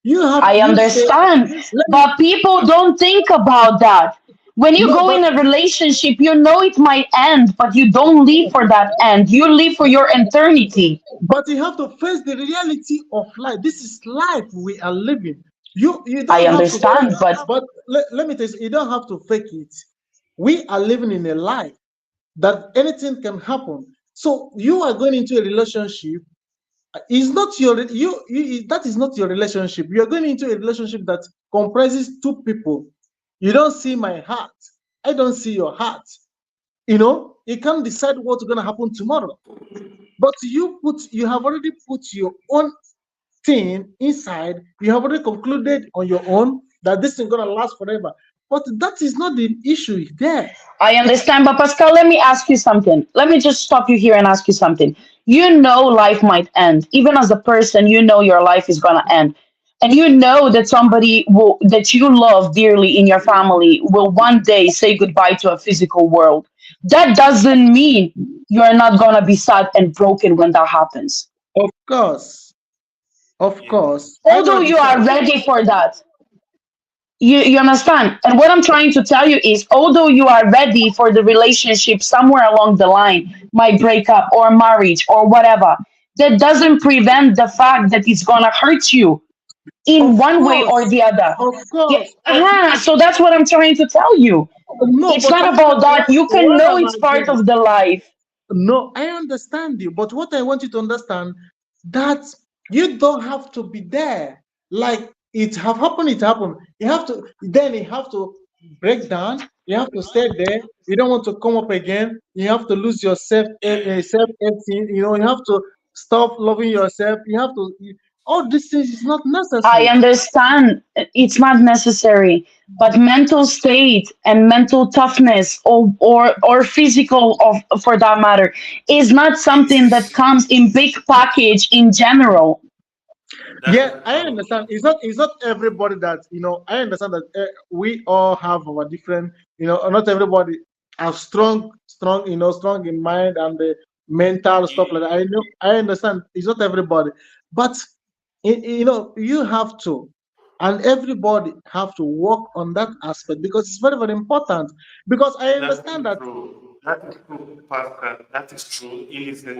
You have I you say, understand, let me but people don't think about that. When you no, go in a relationship, you know it might end, but you don't live for that end. You live for your eternity. but you have to face the reality of life. This is life we are living. You I don't have to fake, understand, but but let me tell you, you don't have to fake it. We are living in a life that anything can happen. So you are going into a relationship, is not your that is not your relationship. You are going into a relationship that comprises two people. You don't see my heart, I don't see your heart. You can't decide what's going to happen tomorrow, but you have already put your own thing inside. You have already concluded on your own that this is going to last forever, but that is not the issue there. I understand. But Pascal, let me ask you something. Let me just stop you here and ask you something. You know life might end. Even as a person, you know your life is gonna end. And you know that somebody that you love dearly in your family will one day say goodbye to a physical world. That doesn't mean you're not gonna be sad and broken when that happens. Of course, of Yes. course, I don't Although you are understand. ready for that, you understand? And what I'm trying to tell you is, although you are ready for the relationship somewhere along the line, might break up or marriage or whatever, that doesn't prevent the fact that it's gonna hurt you in Of one way or course, the other. of Yeah, course. so that's what I'm trying to tell you. No, It's but not about that. You can what know am it's I part doing? of the life. No, I understand you, but what I want you to understand, that you don't have to be there. Like it have happened, it happened. You have to break down. You have to stay there. You don't want to come up again. You have to lose your self esteem. You have to stop loving yourself. All these things is not I necessary. understand it's not necessary, but mental state and mental toughness or physical for that matter is not something that It's comes in big package in general. that Yeah, is the I problem. understand. It's not everybody that I understand that we all have our different. Not everybody are strong. Strong in mind and the mental stuff like that. Ye- I understand. It's not everybody, but you have to, and everybody have to work on that aspect, because it's very very important. Because I That understand is that. true. That is true, Pascal. That is true. Listen,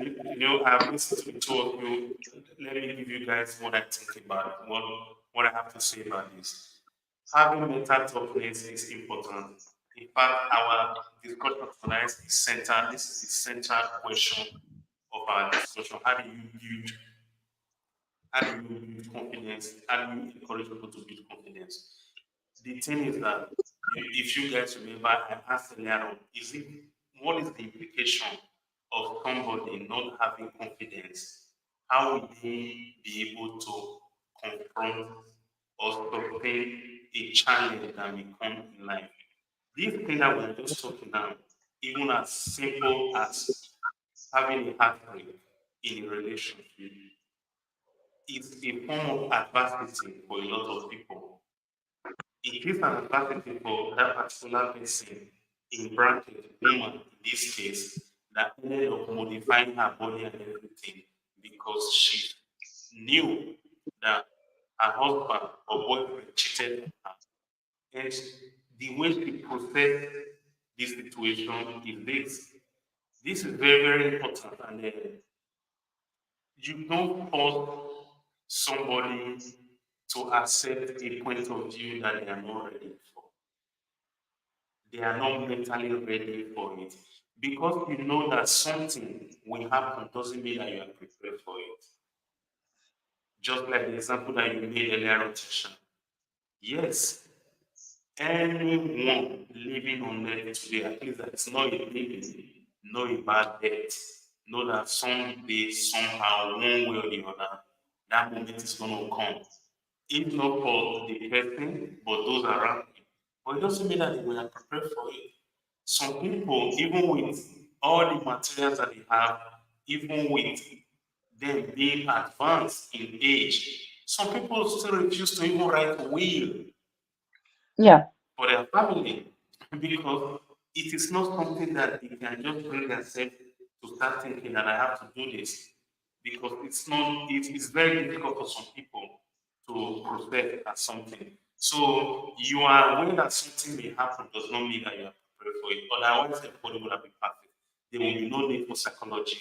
I've listened to the two of you. Let me give you guys what I think about it, what I have to say about this. Having mental toughness is important. In fact, our discussion tonight is center. This is the central question of our discussion. How do you build confidence? How do you encourage people to build confidence? The thing is that if you guys remember, I asked earlier on, what is the implication of somebody not having confidence? How will they be able to confront or sustain a challenge that may come in life? This thing that we're just talking now, even as simple as having a heartbreak in a relationship, is a form of adversity for a lot of people. It is an advantage for that particular person, in bracket, woman in this case, that ended up modifying her body and everything because she knew that her husband or boyfriend cheated on her. And the way she processed this situation is this. This is very, very important. And you don't force somebody to accept a point of view that they are not ready for. they are not mentally ready for it. Because you know that something will happen doesn't mean that you are prepared for it. Just like the example that you made earlier on, Tisha. Yes, anyone living on earth today, at least that is not a living, not a bad death, know that someday, somehow, one way or the other, that moment is going to come. If not for the person, but those around him. But it doesn't mean that we are prepared for it. Some people, even with all the materials that they have, even with them being advanced in age, some people still refuse to even write a will Yeah. for their family because it is not something that they can just bring themselves to start thinking that I have to do this because it's not it is very difficult for some people to process as something. So you are aware that something may happen does not mean that you are prepared for it. Otherwise everybody would have been perfect. There will be no need for psychology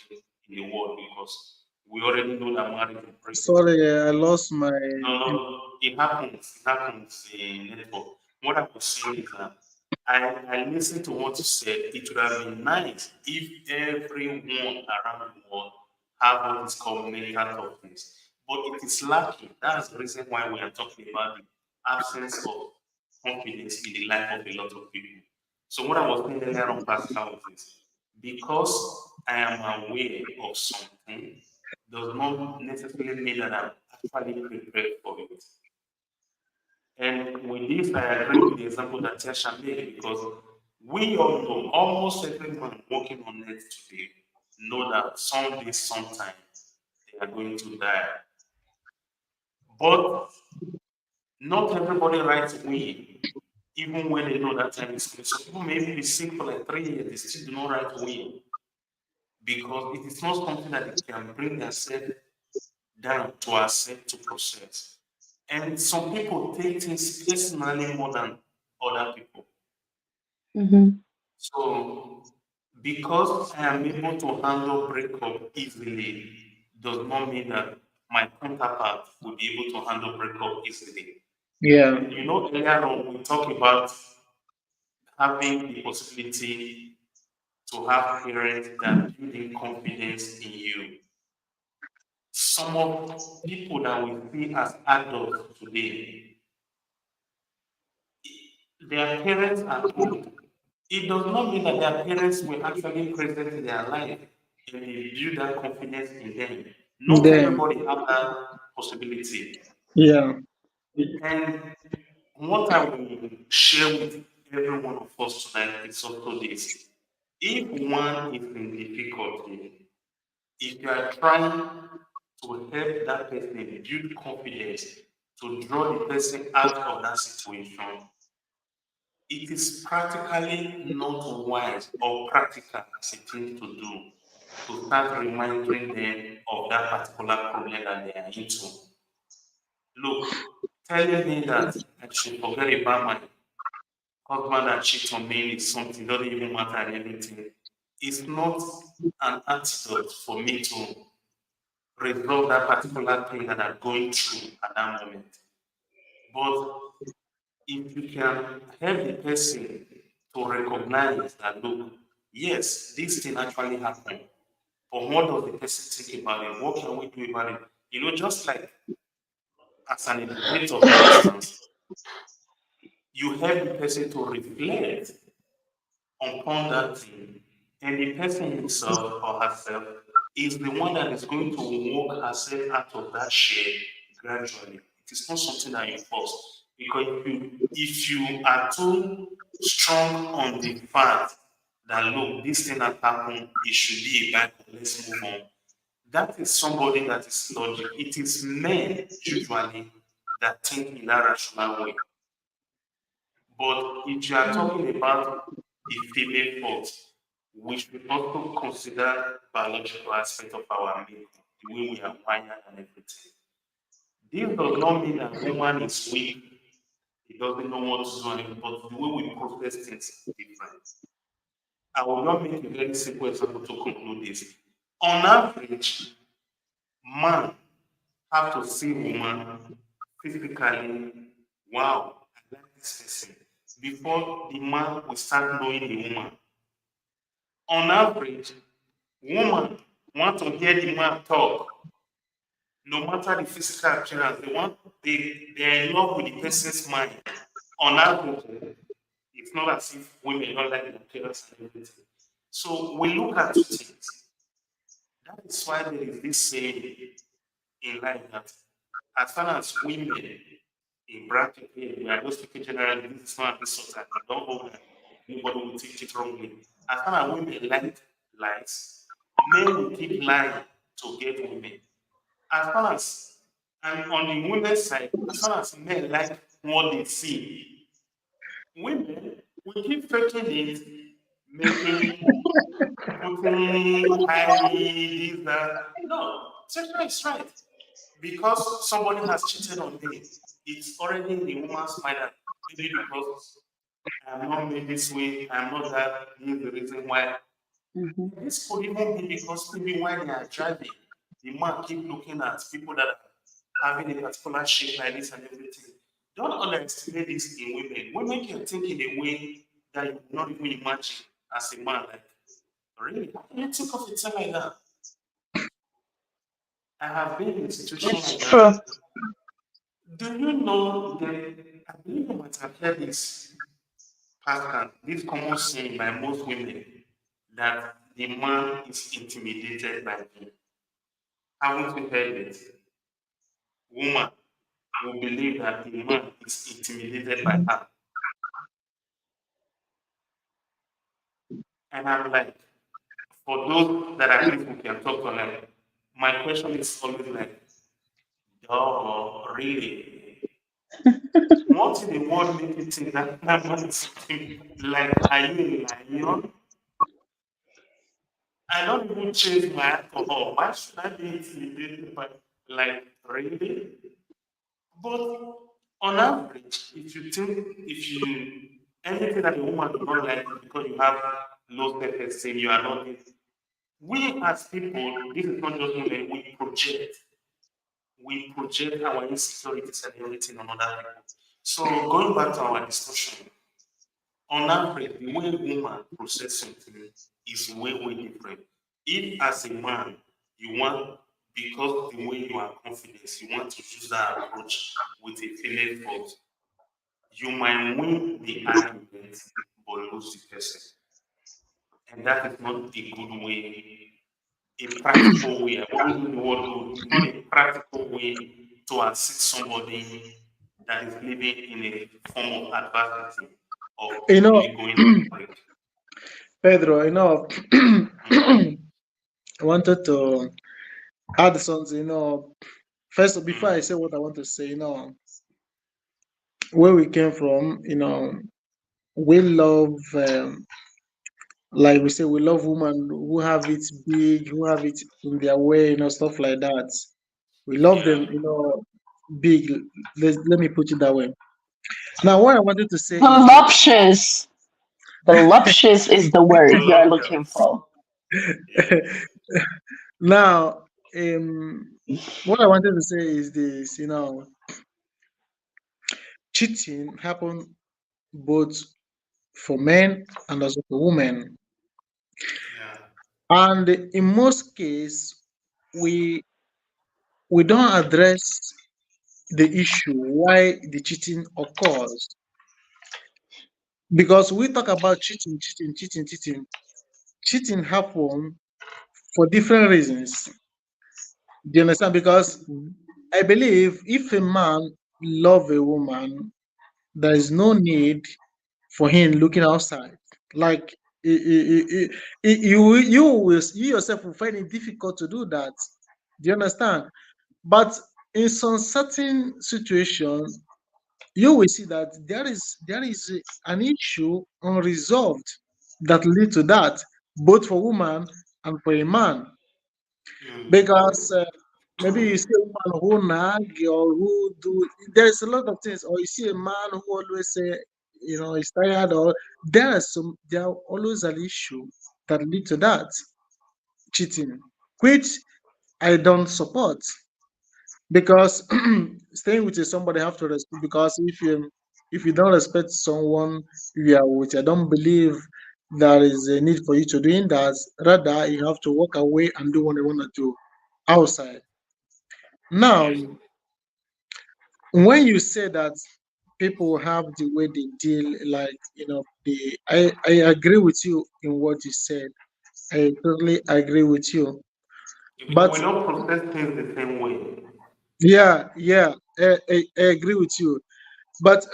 in the world because we already know that marriage will break. Sorry, I lost my. No, no, it happens. It happens in network. What I was saying is that I listened to what you said. It would have been nice if everyone around the world have what is called mental toughness. But it is lacking. That's the reason why we are talking about the absence of confidence in the life of a lot of people. So what I was saying earlier on Pascal is this. Because I am aware of something does not necessarily mean that I'm actually prepared for it. And with this, I agree with the example that Tiasha made because we all know almost everyone working on it today know that someday, sometime, they are going to die. But not everybody writes will, even when they know that time is coming. So people may be sick for like 3 years, they still do not write will because it is not something that they can bring themselves down to accept to process. And some people take things personally more than other people. Hmm. So because I am able to handle breakup easily does not mean that my counterpart will be able to handle breakup easily. Yeah, And you know, earlier on we talked about having the possibility to have parents that build in confidence in you. Some of people that we see as adults today, their parents are old. It does not mean that their parents were actually present in their life and they build that confidence in them. Not then everybody have that possibility. yeah, And what I will share with every one of us tonight is also this. If one is in difficulty, if you are trying to help that person build confidence to draw the person out of that situation, it is practically not wise or practical as a thing to do to start reminding them of that particular problem that they are into. Look, telling me that I should forget about my husband that cheats on me is something doesn't even matter and everything. It's not an antidote for me to resolve that particular thing that I'm going through at that moment. But if you can help the person to recognize that, look, yes, this thing actually happened, but what does the person think about it? What can we do about it? You know, just like as an educator, for instance, you help the person to reflect upon that thing, and the person himself or herself is the one that is going to walk herself out of that shade gradually. It is not something that you force. Because if you are too strong on the fact that look, this thing has happened, it should be a bad thing, let's move on. That is somebody that is logic. It is men usually that think in that rational way. But if you are talking about the female fault, we should also consider biological aspect of our makeup, the way we are wired and everything. This does not mean that woman is weak, he doesn't know what to do, but the way we process things is different. I will not make a very simple example to conclude this. On average, man have to see woman physically, wow, I like this person. before the man will start knowing the woman. On average, women want to hear the man talk, no matter the physical appearance. They're in love with the person's mind. On average, it's not as if women don't like the appearance and everything. So we look at two things. That is why there is this saying in life that as far as women in bracket here, we are just speaking generally, this is not an insult, and don't hold that anybody will take it wrongly. As far as women like lies, men will keep lying to get women. As far as, and on the women's side, as far as men like what they see, women will keep faking it, making, putting, hiding, this, that. No, sexual is right. Because somebody has cheated on me, it's already in the woman's mind that maybe because I'm not made this way, I'm not that, this is the reason why. Mhm. This could even be because maybe while they are driving, the man keep looking at people that are having a particular shape like this and everything. Don't underestimate this in women. Women can think in a way that you not even imagine as a man. Like, really? How can you think of a thing like that? I have been in a situation It's like that. true. Do you know that I believe you might have heard this pattern, this common saying by most women that the man is intimidated by me. Haven't you heard it? Woman will believe that the man is intimidated by her. And I'm like, for those that at least we can talk to, like, my question is always like, oh, really? What in the world make you think that that man is like, are you a lion? I don't even change my alcohol. Why should I be intimidated by, like, really? But on average, if you, anything that a woman does not like is because you have low self-esteem, you are not, we as people, this is not just women, we project our insecurities and everything on other people. So going back to our discussion, on average, the way woman process something is way, way different. If as a man, you want, because the way you are confident, you want to use that approach with a female fault, you might win the argument but lose the person. And that is not a good way, a practical way. I always use the word good. It's not a practical way to assist somebody that is living in a form of adversity or You know, maybe going through it. Pedro, Mm, I wanted to add something, first, before I mm, say what I want to say, where we came from, we love, like we say, we love women who have it big, who have it in their way, stuff like that. We love them, yeah. big. Let me put it that way. Now, what I wanted to say is this. Voluptuous. Voluptuous is the word you're looking Voluptuous. for. Yeah. Now, what I wanted to say is this, cheating happen both for men and also for women. Yeah. And in most cases, we we don't address the issue why the cheating occurs. Because we talk about cheating, cheating, cheating, cheating. Cheating happen for different reasons. Do you understand? Because Mhm. I believe if a man love a woman, there is no need for him looking outside. Like you yourself will find it difficult to do that. Do you understand? But in some certain situation, you will see that there is an issue unresolved that lead to that, both for woman and for a man. Mm, Because maybe you see a woman who nag or who do, there's a lot of things, or you see a man who always say, he's tired, or there are always an issue that lead to that cheating, which I don't support. Because staying with somebody have to respect, because If you don't respect someone you are with, I don't believe there is a need for you to doing that. Rather, you have to walk away and do what you want to do outside. Now, Yes. when you say that people have the way they deal, like I agree with you in what you said. I totally agree with you. We But don't process things the same way. yeah, yeah, I agree with you. But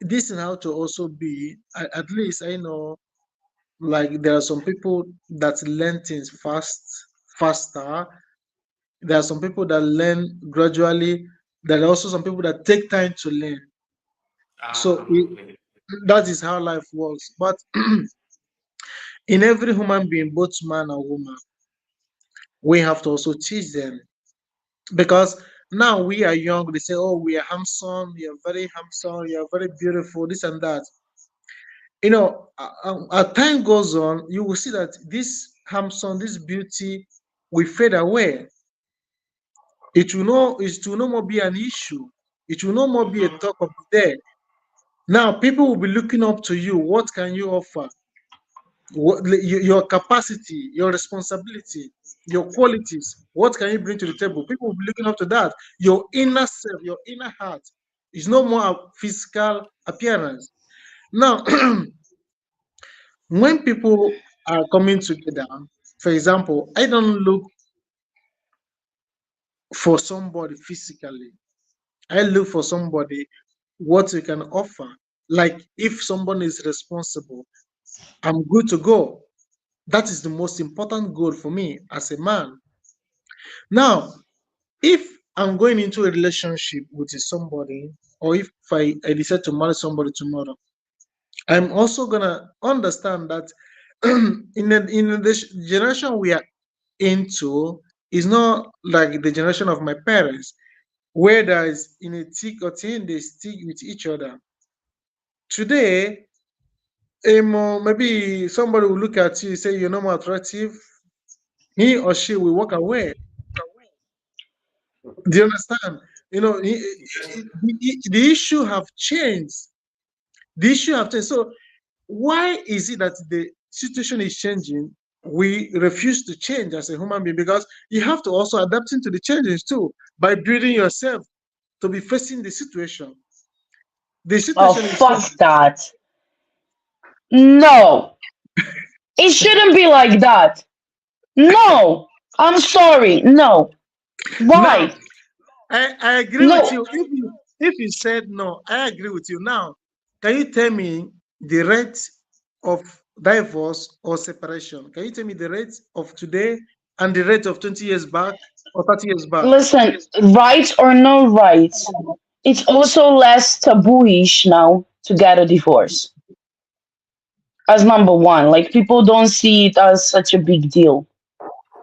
this is how to also be. At least I know, like there are some people that learn things faster. There are some people that learn gradually. There are also some people that take time to learn. So Absolutely. that is how life works. But in every human being, both man and woman, we have to also teach them, because now we are young. They say, "Oh, we are handsome. You are very handsome. You are very beautiful. This and that." As time goes on, you will see that this handsome, this beauty, will fade away. It will no more be an issue. It will no more be a Mhm. talk of the day. Now people will be looking up to you. What can you offer? Your capacity, your responsibility, your qualities. What can you bring to the table? People will be looking up to that. Your inner self, your inner heart is no more a physical appearance. Now, when people are coming together, for example, I don't look for somebody physically. I look for somebody what you can offer. Like if someone is responsible, I'm good to go. That is the most important goal for me as a man. Now, if I'm going into a relationship with somebody, or if I decide to marry somebody tomorrow, I'm also gonna understand that in the generation we are into is not like the generation of my parents, where there is in a thick or thin they stick with each other. Today, maybe somebody will look at you, say you're no more attractive, he or she will walk away. Do you understand? The issue have changed. The issue have changed. So why is it that the situation is changing? We refuse to change as a human being, because you have to also adapt into the changes too, by building yourself to be facing the situation. The Oh, situation is fuck changing. that. No, it shouldn't be like that. No, I'm sorry. No. Now, Why? I agree with No. you. If you said no, I agree with you. Now, can you tell me the rate of divorce or separation? Can you tell me the rate of today and the rate of 20 years back or 30 years back? Listen, rights or no rights, it's also less tabooish now to get a divorce. As number one, like people don't see it as such a big deal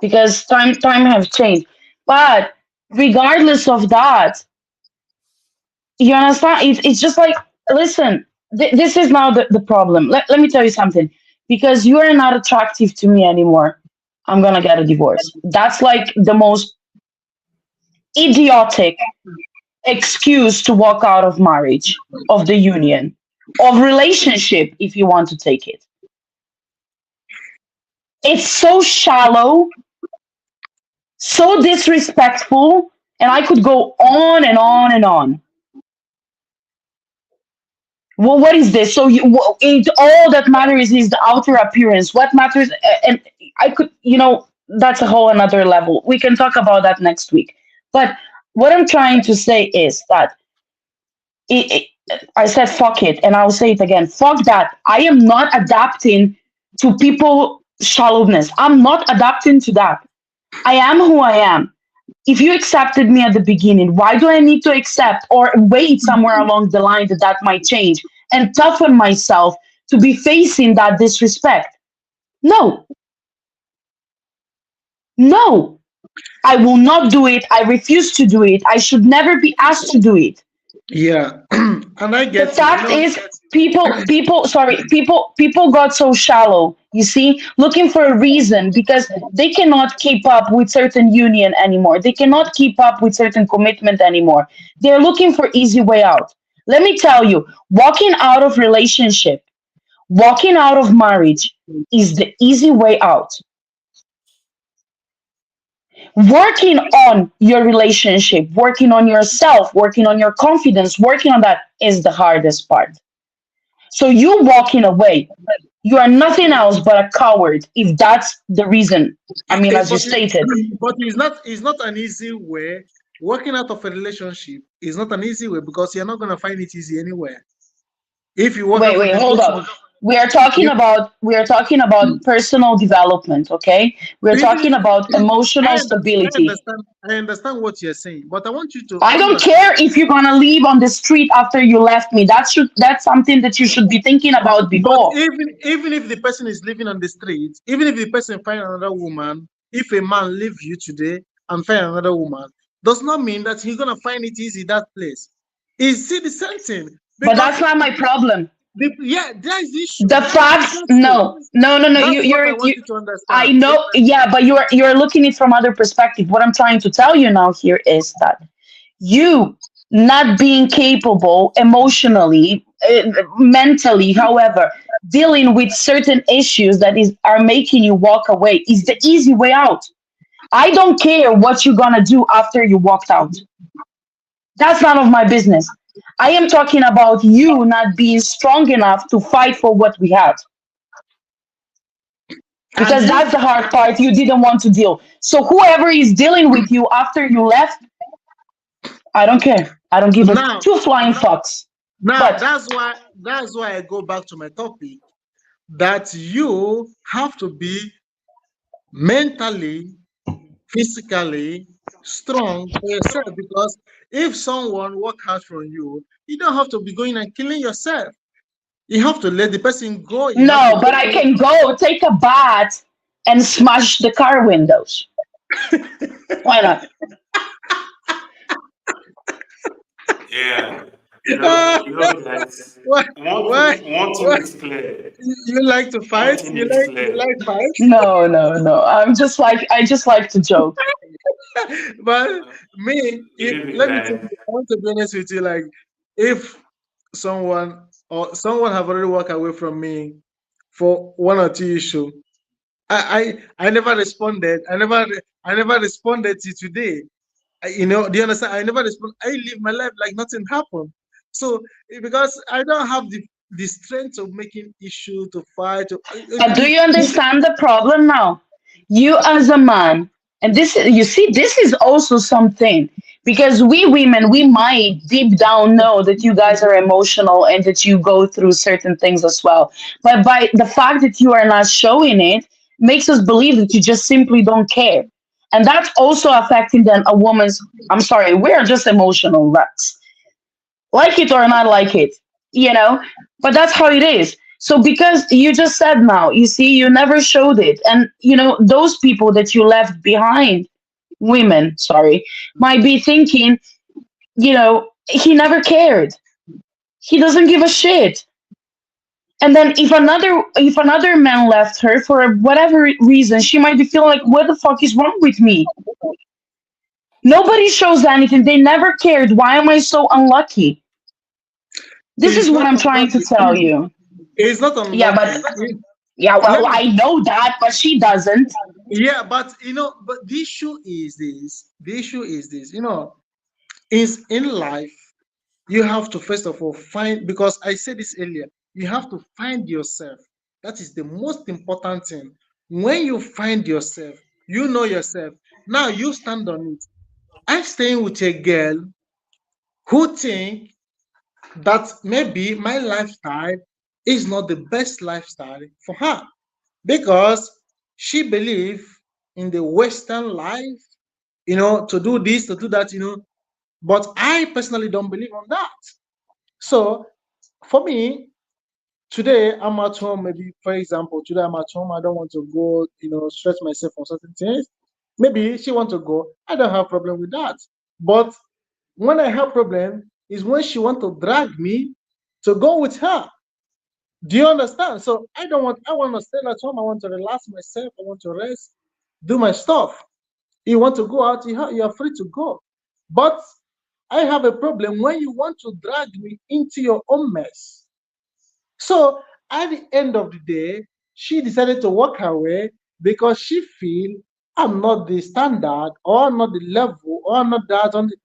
because time have changed. But regardless of that, you understand? It's just like, listen, this is now the problem. Let me tell you something. Because you are not attractive to me anymore, I'm gonna get a divorce. That's like the most idiotic excuse to walk out of marriage, of the union, of relationship, if you want to take it. It's so shallow, so disrespectful, and I could go on and on and on. Well, what is this? So all that matters is the outer appearance. What matters, and I could, that's a whole another level. We can talk about that next week. But what I'm trying to say is that I said fuck it, and I'll say it again. Fuck that. I am not adapting to people shallowness. I'm not adapting to that. I am who I am. If you accepted me at the beginning, why do I need to accept or wait somewhere along the line that might change and toughen myself to be facing that disrespect? No, no, I will not do it. I refuse to do it. I should never be asked to do it. Yeah, and I The get you. fact is, people got so shallow, you see, looking for a reason because they cannot keep up with certain union anymore. They cannot keep up with certain commitment anymore. They're looking for easy way out. Let me tell you, walking out of relationship, walking out of marriage is the easy way out. Working on your relationship, working on yourself, working on your confidence, working on that is the hardest part. So you walking away, you are nothing else but a coward if that's the reason. I mean, as you But stated. but it's not an easy way. Working out of a relationship is not an easy way because you're not gonna find it easy anywhere. If you work Wait, out of wait, a hold up. relationship, We are talking if, about personal development, okay? We're even talking about I, emotional under, I stability. understand I understand what you're saying, but I want you to I don't understand. care if you're gonna leave on the street after you left me. That's something that you should be thinking about But before. even if the person is living on the street, even if the person find another woman, if a man leave you today and find another woman, does not mean that he's gonna find it easy that place. Is see the same thing But because that's not my problem. yeah, that is the issue. The That's facts, that's it. no, no, no, no. That's what I You want you to I understand. know, yeah, but you're looking it from other perspective. What I'm trying to tell you now here is that you not being capable emotionally, mentally, however, dealing with certain issues that is are making you walk away is the easy way out. I don't care what you're gonna do after you walked out. That's none of my business. I am talking about you not being strong enough to fight for what we had, And because you that's the hard part you didn't want to deal. So whoever is dealing with you after you left, I don't care. I don't give a now two flying fucks. now But that's why I go back to my topic that you have to be mentally, physically strong for yourself because if someone work hard from you, you don't have to be going and killing yourself. You have to let the person go. You have to no, let but I can go take a bath and smash the car windows. Why not? Yeah, Ah, guys. why why One thing why is clear. you like to One fight? thing You is like you clear. like fights? No, no, no. I just like to joke. But me, if Believe it, let me tell guys. you, I want to be honest with you, like if someone have already walked away from me for one or two issues, I never responded. I never responded to today. Do you understand? I never respond. I live my life like nothing happened. So because I don't have the strength of making issue to fight. But do you understand the problem now? You as a man, and you see, this is also something because we women, we might deep down know that you guys are emotional and that you go through certain things as well. But by the fact that you are not showing it, makes us believe that you just simply don't care. And that's also affecting then a woman's, I'm sorry, we're just emotional wrecks, like it or not like it, you know, but that's how it is. So because you just said now, you see, you never showed it, and those people that you left behind, women, sorry, might be thinking, he never cared, he doesn't give a shit. And then if another man left her for whatever reason, she might be feeling like, what the fuck is wrong with me? Nobody shows anything, they never cared, why am I so unlucky? This it's is what not I'm trying to unlucky. tell you. It's not Yeah, unlucky. but yeah, Let well, me I know that, but she doesn't. Yeah, but but the issue is this. The issue is this. Is in life you have to first of all find, because I said this earlier, you have to find yourself. That is the most important thing. When you find yourself, you know yourself. Now you stand on it. I'm staying with a girl who think that maybe my lifestyle is not the best lifestyle for her because she believe in the Western life, to do this, to do that, but I personally don't believe on that. So for me, today I'm at home, maybe for example, today I'm at home, I don't want to go, stretch myself on certain things. Maybe she want to go, I don't have problem with that. But when I have problem is when she want to drag me to go with her. Do you understand? So I want to stay at home, I want to relax myself, I want to rest, do my stuff. You want to go out, you are free to go. But I have a problem when you want to drag me into your own mess. So at the end of the day, she decided to walk away because she feel I'm not the standard or I'm not the level or I'm not that on the,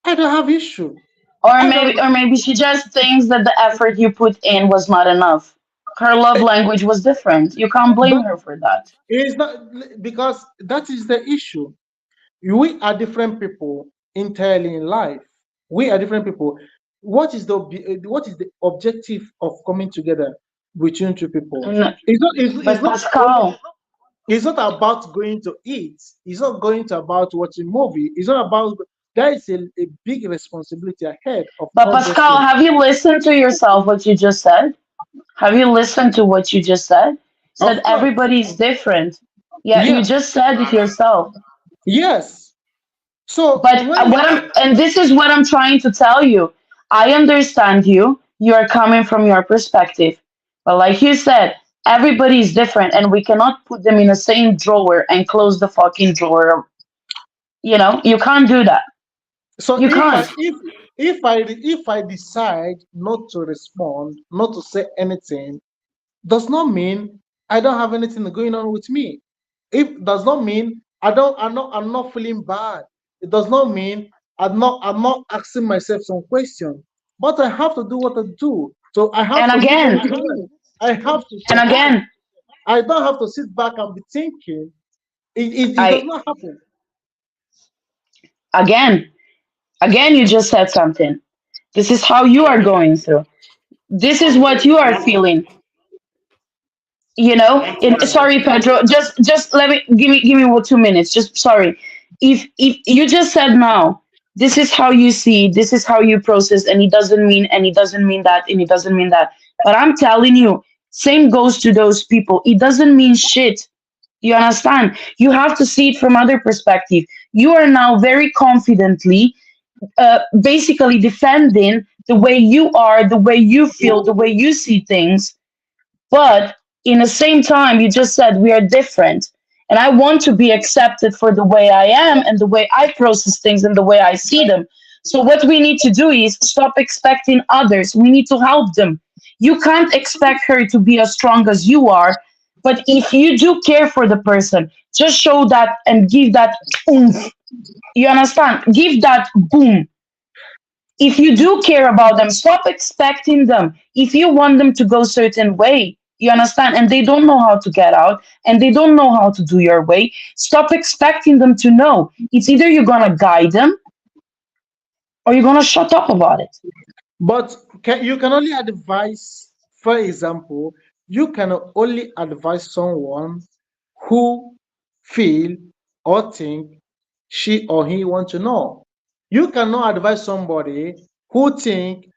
I don't have issue. Or I don't have, maybe she just thinks that the effort you put in was not enough. Her love language was different. You can't blame but her for that. it's not because that is the issue. We are different people entirely in life. We are different people. What is the objective of coming together between two people? And, It's but not only Pascal, it's not about going to eat. It's not going to about watching movie. It's not about there is a big responsibility ahead of but all those Pascal, things. have you listened to yourself what you just said? Have you listened to what you just said? Said Of course, everybody's different. Yeah, you yes, just said it yourself. yes. So But when what I'm, and this is what I'm trying to tell you. I understand you. You are coming from your perspective. But like you said, everybody is different and we cannot put them in the same drawer and close the fucking drawer. You can't do that. so You can't. if I decide not to respond, not to say anything, does not mean I don't have anything going on with me. It does not mean I'm not feeling bad. It does not mean I'm not asking myself some question. But I have to do what I do. So I have And to move on again, with life. I have to and survive. again, I don't have to sit back and be thinking. It does I, not happen. again, again, you just said something. This is how you are going through. This is what you are one feeling. one thing And I just sorry, Pedro, just let me give me 2 minutes. Just sorry. If you just said now, this is how you see, this is how you process, and it doesn't mean that, and it doesn't mean that. But I'm telling you, same goes to those people. It doesn't mean shit. You understand? You have to see it from other perspective. You are now very confidently, basically defending the way you are, the way you feel, the way you see things, but in the same time, you just said we are different. And I want to be accepted for the way I am and the way I process things and the way I see them. So, what we need to do is stop expecting others. We need to help them. You can't expect her to be as strong as you are. But if you do care for the person, just show that and give that oomph. You understand? Give that boom. If you do care about them, stop expecting them. If you want them to go certain way, you understand, and they don't know how to get out and they don't know how to do your way, stop expecting them to know. It's either you're gonna guide them or you're gonna shut up about it. But you can only advise, for example, you can only advise someone who feel or think she or he want to know. You cannot advise somebody who think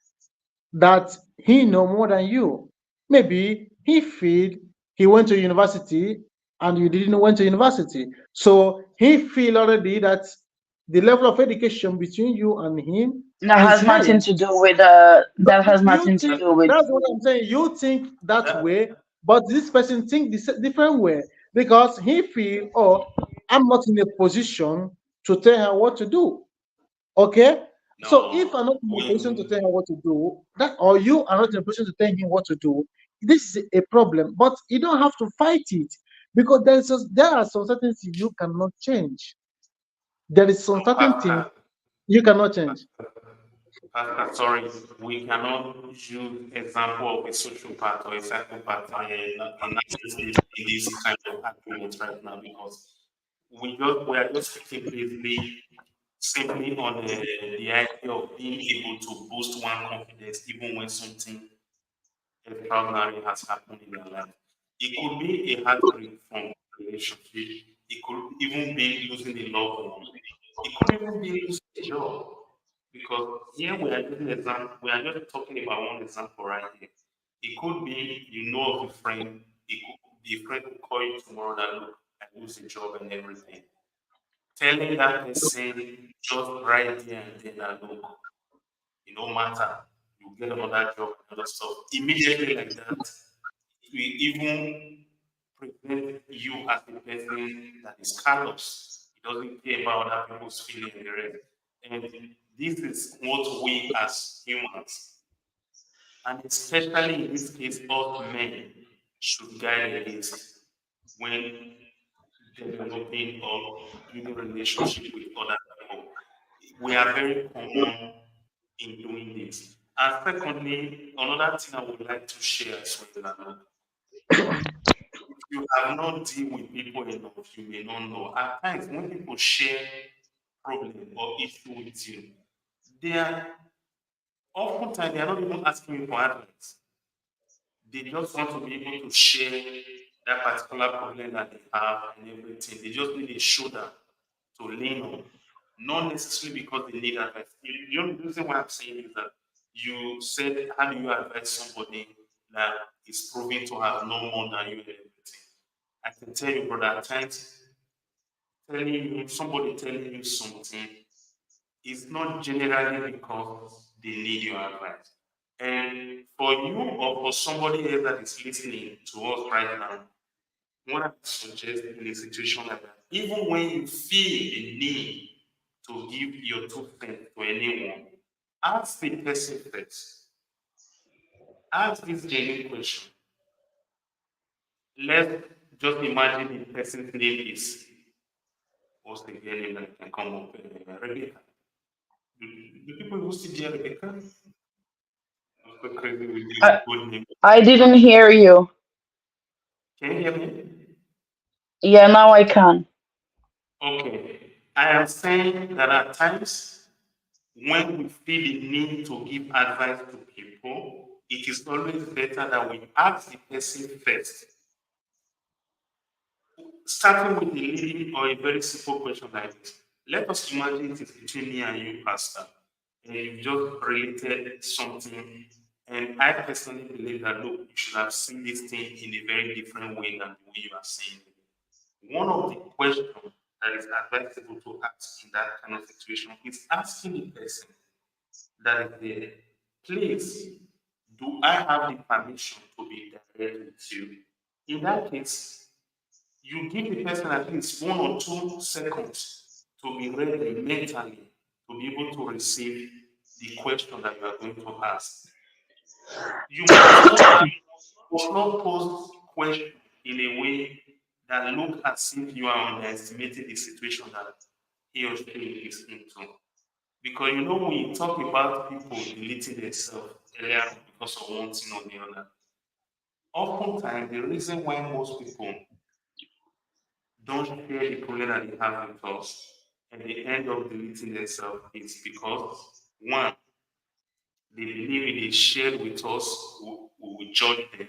that he know more than you. Maybe he feel he went to university and you didn't went to university. So he feel already that the level of education between you and him That is has high. nothing to do with But that has you nothing to think do with that's what I'm saying. You think that that way, but this person think this different way because he feel, oh, I'm not in a position to tell her what to do. Okay, so if I'm no not in a position to we tell her what to do, that or you are not in a position to tell him what to do, this is a problem. But you don't have to fight it because there are some certain things you cannot change. There is some no certain things you cannot change. sorry, we cannot use example of a sociopath or a psychopath in this kind of argument right now because we are just speaking briefly simply on the idea of being able to boost one confidence even when something extraordinary has happened in their life. It could be a heartbreak from relationship. It could even be losing a loved one. It could even be losing a job. Because here we are using example, we are just talking about one example right here. It could be you know of a friend, it could be a friend who call you tomorrow that look, I lose a job and everything. Telling that person just right there and then that look, it no matter, you get another job, another stuff. Immediately like that, it will even present you as a person that is callous. He doesn't care about other people's feelings and the rest. And this is what we as humans, and especially in this case, us men, should guide against when developing or building relationship with other people. We are very common in doing this. And secondly, another thing I would like to share as well, Lalo, if you have not dealt with people enough, you may not know. At times, when people share problem or issue with you, they are oftentimes they are not even asking you for advice. They just want to be able to share that particular problem that they have and everything. They just need a shoulder to lean on, not necessarily because they need advice. The reason why I'm saying is that you said, how do you advise somebody that is proving to have no more than you and everything? I can tell you, brother, at times telling you, somebody telling you something is not generally because they need your advice. And for you or for somebody else that is listening to us right now, what I suggest in a situation like that, even when you feel the need to give your two cents to anyone, ask the person first. Ask this genuine question. Let's just imagine the person's name is, what's the girl name that can come up? Rebecca. Do people who see dear Rebecca? I'm so crazy with this I, good name. I didn't hear you. Can you hear me? Yeah, now I can. Okay. I am saying that at times when we feel the need to give advice to people, it is always better that we ask the person first. Starting with a leading or a very simple question like this. Let us imagine it is between me and you, Pastor, and you just related something. And I personally believe that, look, you should have seen this thing in a very different way than the way you are seeing it. One of the questions that is advisable to ask in that kind of situation is asking the person that is there, please, do I have the permission to be direct with you? In that case, you give the person at least 1 or 2 seconds to be ready mentally to be able to receive the question that you are going to ask. You must not pose question in a way that look as if you are underestimating the situation that he or she is into. Because you know when you talk about people deleting themselves earlier on because of one thing or the other, oftentimes the reason why most people don't share the problem that they have with us and they end up deleting themselves is because one, they believe if they shared with us, we will judge them,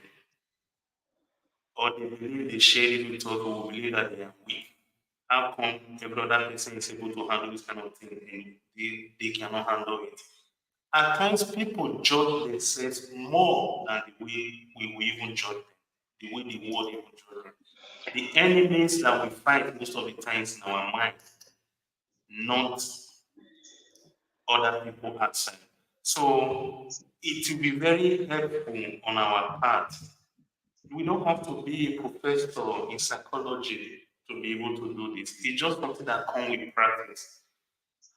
or they believe they share it with us, we will believe that they are weak. How come every other person is able to handle this kind of thing and they cannot handle it? At times, people judge themselves more than the way we will even judge them, the way the world even judge them. The enemies that we fight most of the times in our mind, not other people outside. So it will be very helpful on our part. We don't have to be a professor in psychology to be able to do this. It's just something that comes with practice.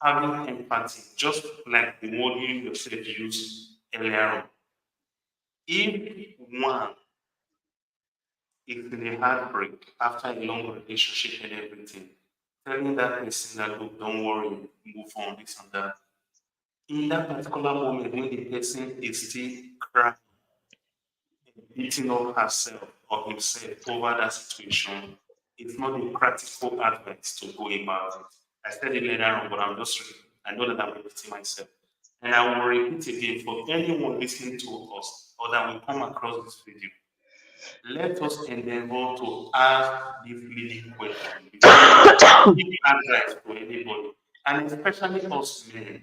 Having empathy, just like the word you yourself used earlier on. If one is in a heartbreak after a long relationship and everything, telling that person that, look, don't worry, move on, this and that. In that particular moment when the person is still crying, beating up herself or himself over that situation, it's not a practical advice to go about it. I said it later on, but I know that I'm repeating myself. And I will repeat again for anyone listening to us or that will come across this video. Let us endeavor to ask this leading question before we give advice to anybody, and especially us men.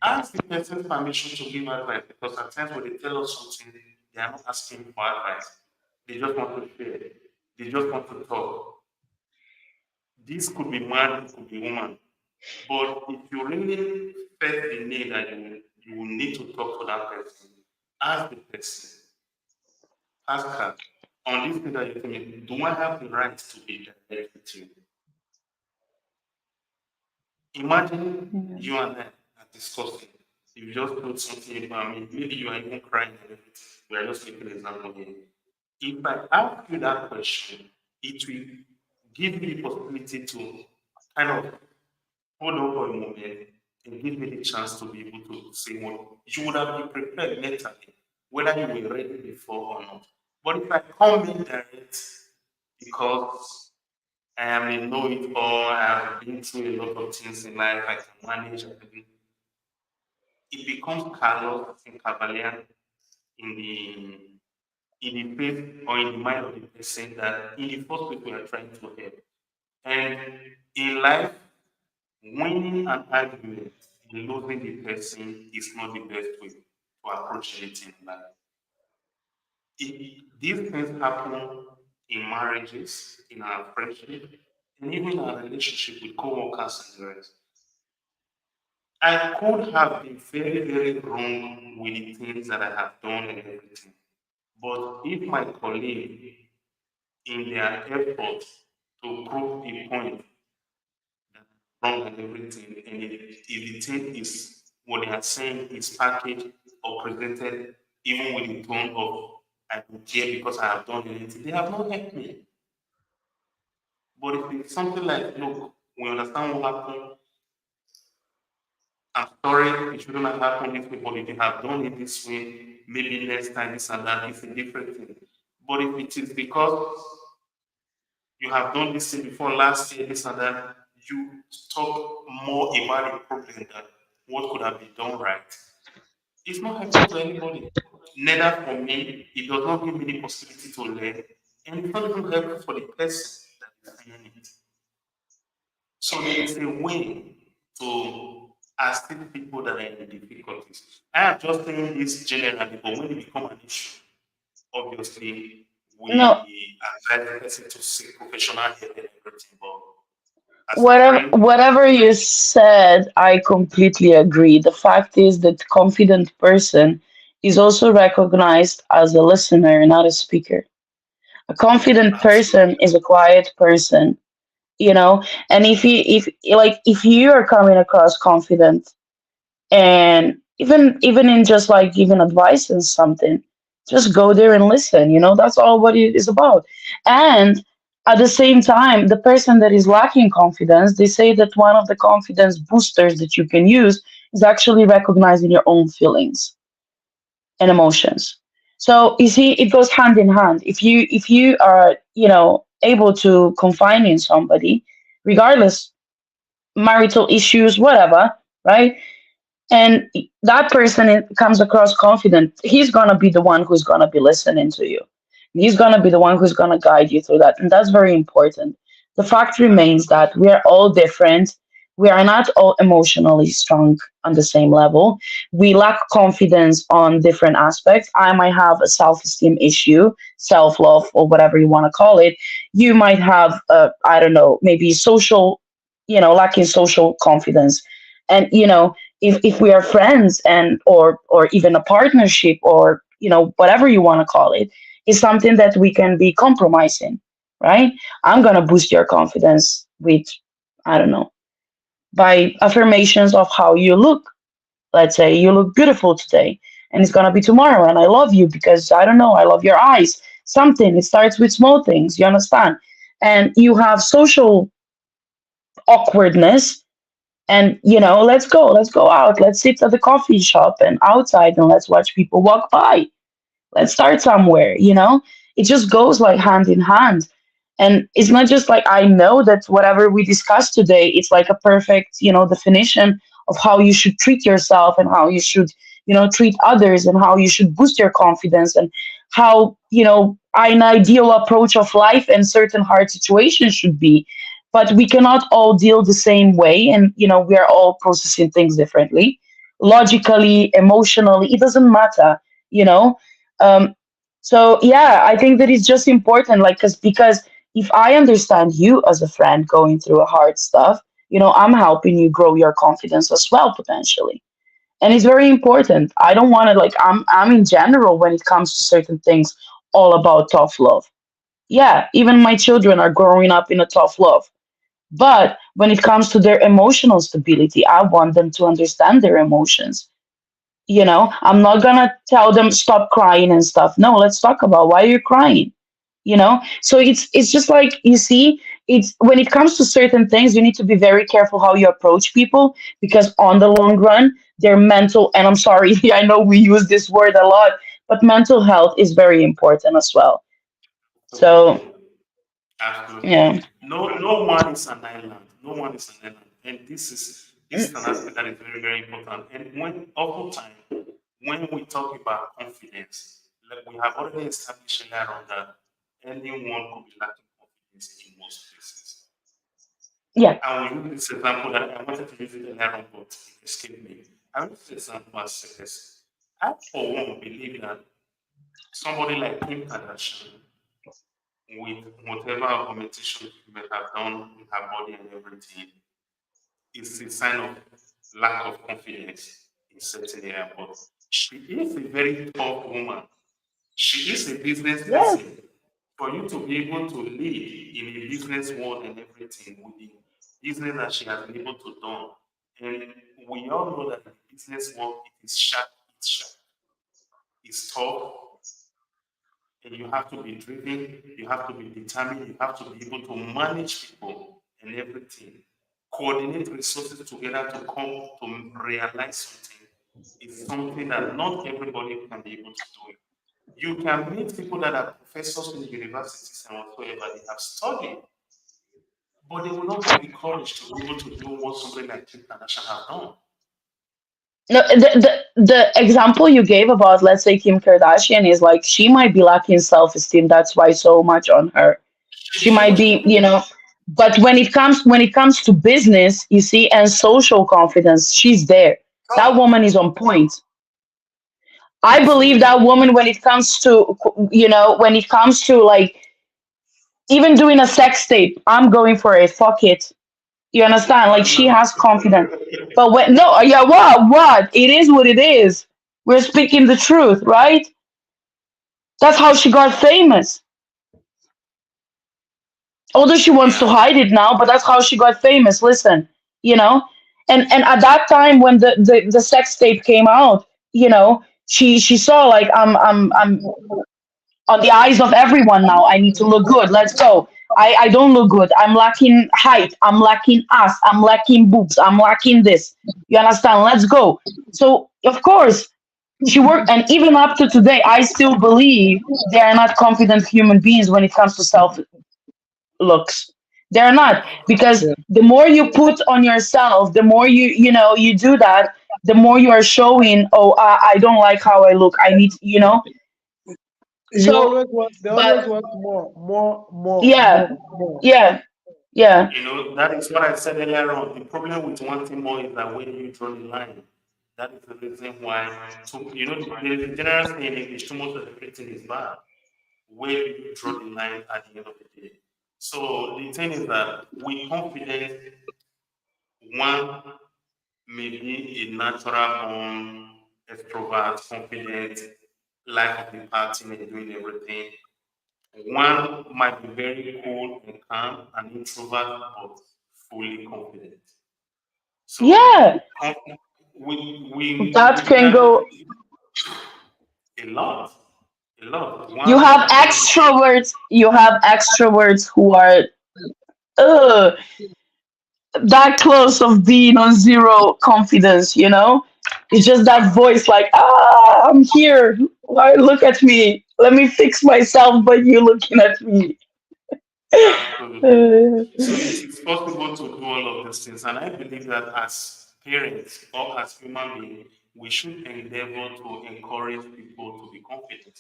Ask the person's permission to give advice because at times when they tell us something, they are not asking for advice. They just want to share. They just want to talk. This could be man, it could be woman. But if you really felt the need that you will need to talk to that person, ask the person, ask her, on this thing that you tell me, do I have the right to be direct with you? Imagine Yeah. you and I are discussing. You just put something about me. Maybe you are even crying and everything. We are just taking an example here. If I ask you that question, it will give me the possibility to kind of hold on for a moment and give me the chance to be able to say what you would have been prepared mentally, whether you were ready before or not. But if I come in direct because I am a know it all, I have been through a lot of things in life, I can manage everything, it becomes callous and cavalier in the faith or in the mind of the person that in the first place we are trying to help. And in life, winning an argument and losing the person is not the best way to approach anything in life. These things happen in marriages, in our friendship, and even in our relationship with co-workers and the rest. I could have been very, very wrong with the things that I have done and everything. But if my colleague, in their effort to prove a point wrong and everything, and if the thing is what they are saying is packaged or presented even with the tone of I don't care because I have done anything, they have not helped me. But if it's something like, look, we understand what happened, I'm sorry, it shouldn't have happened this way, but if you have done it this way, maybe next time this and that, it's a different thing. But if it is because you have done this thing before last year, this and that, you talk more about the problem than what could have been done right. It's not helpful to anybody. Neither for me, it does not give me the possibility to learn, and it's not even helpful for the person that is saying it. So there is a way to assist people that are in difficulties. I am just saying this generally, but when it becomes an issue, obviously No, we advise the person to seek professional help and everything. But as a friend, whatever you said, I completely agree. The fact is that confident person is also recognized as a listener, not a speaker. A confident person absolutely. is a quiet person, you know. And if you are coming across confident, and even in just like giving advice and something, just go there and listen, that's all what it is about. And at the same time, the person that is lacking confidence, they say that one of the confidence boosters that you can use is actually recognizing your own feelings and emotions. So you see, it goes hand in hand. If you are, able to confine in somebody, regardless, marital issues, whatever, right? And that person comes across confident, he's going to be the one who's going to be listening to you. He's going to be the one who's going to guide you through that, and that's very important. The fact remains that Absolutely. we are all different. We are not all emotionally strong on the same level. We lack confidence on different aspects. I might have a self-esteem issue, self-love, or whatever you want to call it. You might have, I don't know, maybe social, lacking social confidence. And if we are friends, and or even a partnership, or whatever you want to call it, is something that we can be compromising, right? I'm going to boost your confidence with, I don't know, by affirmations of how you look. Let's say you look beautiful today, and it's going to be tomorrow, and I love you because, I don't know, I love your eyes. Something, it starts with small things, you understand? And you have social awkwardness, and let's go out, let's sit at the coffee shop and outside, and let's watch people walk by. Let's start somewhere. It just goes like hand in hand. And it's not just like, I know that whatever we discussed today, it's like a perfect, definition of how you should treat yourself, and how you should, treat others, and how you should boost your confidence, and how, an ideal approach of life and certain hard situations should be. But we cannot all deal the same way, and we are all processing things differently, logically, emotionally, it doesn't matter, you know um, so yeah, I think that it's just important, like, because if I understand you as a friend going through a hard stuff, I'm helping you grow your confidence as well, potentially. And it's very important. I don't want to, like, I'm in general, when it comes to certain things, all about tough love. Yeah, even my children are growing up in a tough love. But when it comes to their emotional stability, I want them to understand their emotions. I'm not gonna tell them stop crying and stuff. No, let's talk about why you're crying. So it's just like, you see, it's when it comes to certain things, you need to be very careful how you approach people, because on the long run, their mental, and I'm sorry, I know we use this word a lot, but mental health is very important as well. So Absolutely. Absolutely. yeah. No one is an island. No one is an island. And this is an Mm, aspect that is very, very important. And when oftentimes when we talk about confidence, like we have already established earlier on that anyone could be lacking confidence in most cases. yeah. I will use this example that I wanted to use it earlier on, but it escaped me. I will use this example as this. I, for one, believe that somebody like Kim Kardashian, with whatever augmentation she may have done in her body and everything, is a sign of lack of confidence in certain area. But she is a very tough woman. She is a business Yes. person. For you to be able to lead in a business world and everything with the business that she has been able to do, and we all know that the business world it is sharp, it's tough, and you have to be driven, you have to be determined, you have to be able to manage people and everything. Coordinate resources together to come to realize something is something that not everybody can be able to do. You can meet people that are professors in universities and whatsoever, they have studied, but they will not have the courage to be able to do what somebody like Kim Kardashian have done. No, the example you gave about, let's say, Kim Kardashian is like, she might be lacking self-esteem. That's why so much on her. She She might must be, be. but when it comes to business, you see, and social confidence, she's there. That woman is on point. I believe that Absolutely. woman, when it comes to, when it comes to, like, even doing a sex tape, I'm going for it. Fuck it. You understand? Like, she has confidence. But when no, yeah, what? It is what it is. We're speaking the truth, right? That's how she got famous. Although she wants to Yeah. hide it now, but that's how she got famous. Listen, you know, and at that time when the sex tape came out, she saw, like, I'm on the eyes of everyone now. I need to look good. Let's go. I don't look good. I'm lacking height. I'm lacking ass. I'm lacking boobs. I'm lacking this. You understand? Let's go. So of course she worked, and even up to today, I still believe they are not confident human beings when it comes to self looks. They're not, because Yeah. the more you put on yourself, the more you do that, the more you are showing, oh, I don't like how I look. I need, You so, always want, they but always want more, more, more, yeah, more, more. yeah, yeah, That is what I said earlier on. The problem with wanting more is that when you draw the line, that is the reason why. So, there's a general saying in English, too much of everything is bad. Where do you draw the line at the end of the day? So the thing is that with confidence, one may be a natural born extrovert, confident, life of the party and doing everything. One might be very cool and calm, an introvert, but fully confident. So yeah. we That can can go. a lot, a lot. You One have might be very extroverts. You have extroverts who are, uh, that close of being on zero confidence. It's just that voice, like, I'm here. Why, look at me. Let me fix myself, but you looking at me. absolutely. Uh, So it is possible to do all of these things, and I believe that as parents or as human beings, we should endeavor to encourage people to be confident.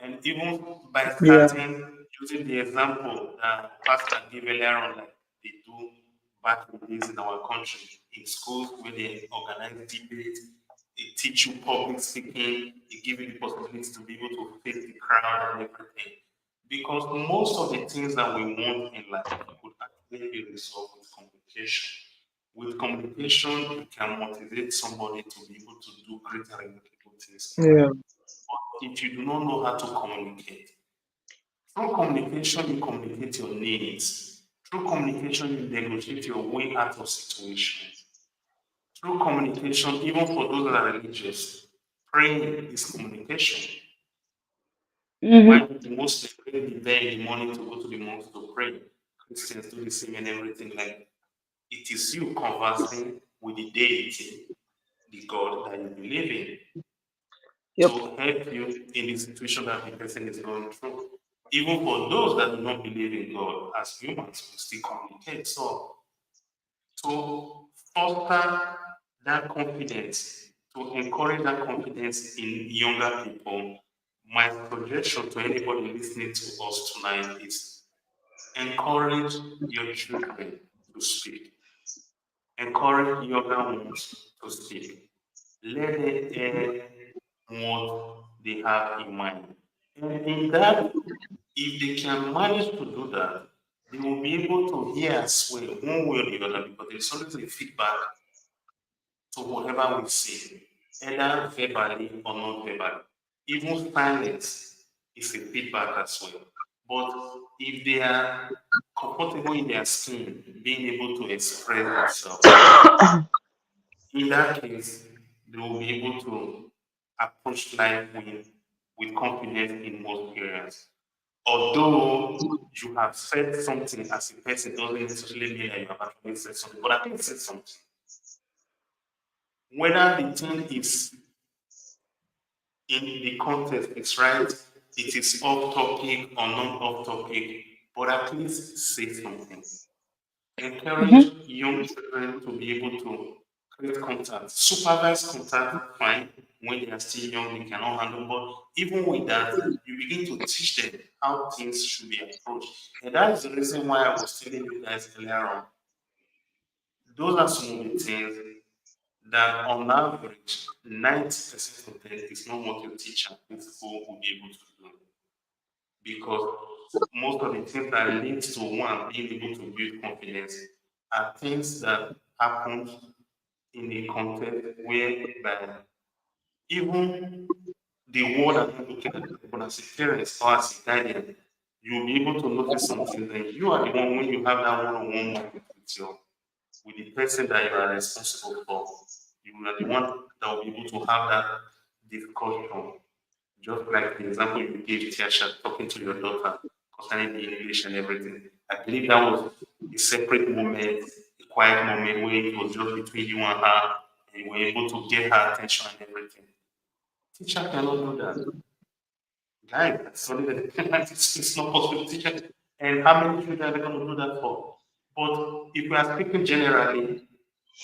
And even by Yeah. starting using the example that Pastor gave earlier on, like they do back in the days in our country, in schools where they organize debate, they teach you public speaking, they give you the possibility to be able to face the crowd and everything. Because most of the things that we want in life could actually be resolved with communication. With communication, you can motivate somebody to be able to do greater and remarkable things in life. Yeah. If you do not know how to communicate, through communication, you communicate your needs. Through communication, you negotiate your way out of situations. Through communication, even for those that are religious, praying is communication. Why Mhm. do most Muslims be there in the morning to go to the mosque to pray? Christians do the same and everything. Like it is you conversing with the deity, the God that you believe in, to Yep. help you in the situation that the person is going through. Even for those that do not believe in God, as humans, we still communicate. So to foster that confidence, to encourage that confidence in younger people, my suggestion to anybody listening to us tonight is encourage your children to speak. Encourage younger ones to speak. Let them hear what they have in mind. And in that, if they can manage to do that, they will be able to hear as well, one way or the other, because there's always a feedback to whatever we say, either verbally or not verbally. Even silence is a feedback as well. But if they are comfortable in their skin, being able to express themselves, in that case, they will be able to approach life with confidence in most areas. Although you have said something as a person doesn't necessarily mean that you have actually said something, but I think said something. Whether the thing is in the context is right, it is off topic or not off topic, but at least say something. Encourage Mhm. young children to be able to create contact, supervise contact, fine. When they are still young, they cannot handle, but even with that, you begin to teach them how things should be approached. And that is the reason why I was telling you guys earlier on. Those are some of the things that on average, 90% of them is not what your teacher in school will be able to do. Because most of the things that lead to one being able to build confidence are things that happen in a context whereby even the world are not looking at it, but as a parent or as a guardian, you'll be able to notice something that you are the one when you have that one-on-one moment with with the person that you are responsible for. You are the one that will be able to have that discussion. Just like the example you gave, Tiasha, talking to your daughter concerning the English and everything. I believe that was a separate moment, a quiet moment where it was just between you and her, and you were able to get her attention and everything. Teacher cannot do that. Guys, sorry that it's not possible. Teacher, and how many children are they going to do that for? But if we are speaking generally,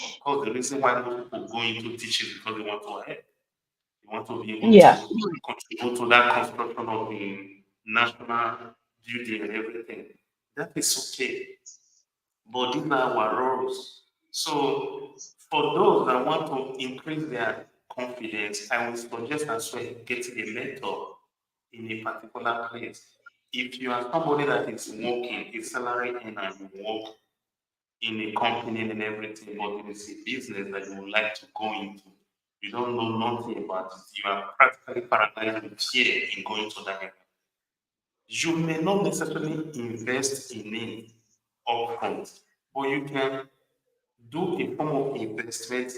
of course, the reason why most people go into teaching is because they want to help. They want to be able Yeah. to contribute to that construction of the national building and everything. That is okay. But these are our roles. So for those that want to increase their confidence, I would suggest as well getting a mentor in a particular place. If you are somebody that is working, a salary earner, you work in a company and everything, but it is a business that you would like to go into. You don't know nothing about it. You are practically paralyzed with fear in going to that area. You may not necessarily invest in it upfront, but you can do a form of investment,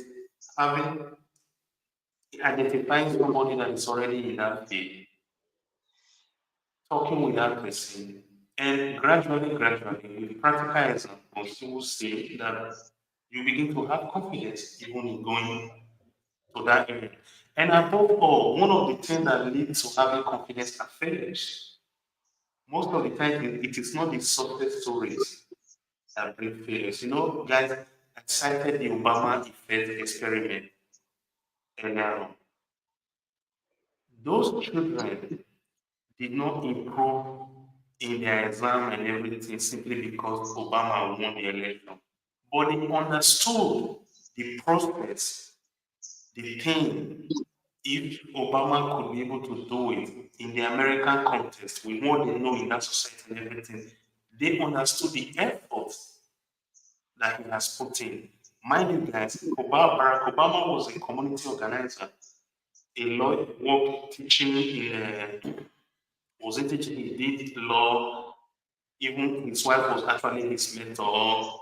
having identifying somebody that is already in that field, talking with that person, and gradually, with practical examples, you will see that you begin to have confidence even in going to that area. And above all, one of the things that leads to having confidence are failures. Most of the time, it is not the success stories that bring failures. You know, guys, I cited the Obama effect experiment earlier on. Those children did not improve in their exam and everything simply because Obama won the election. But they understood the prospects, the thing, if Obama could be able to do it in the American context with what they know in that society and everything, they understood the effort that he has put in. Mind you, guys, Barack Obama was a community organizer, a lawyer, worked teaching in, was it teaching? He did law Even his wife was actually his mentor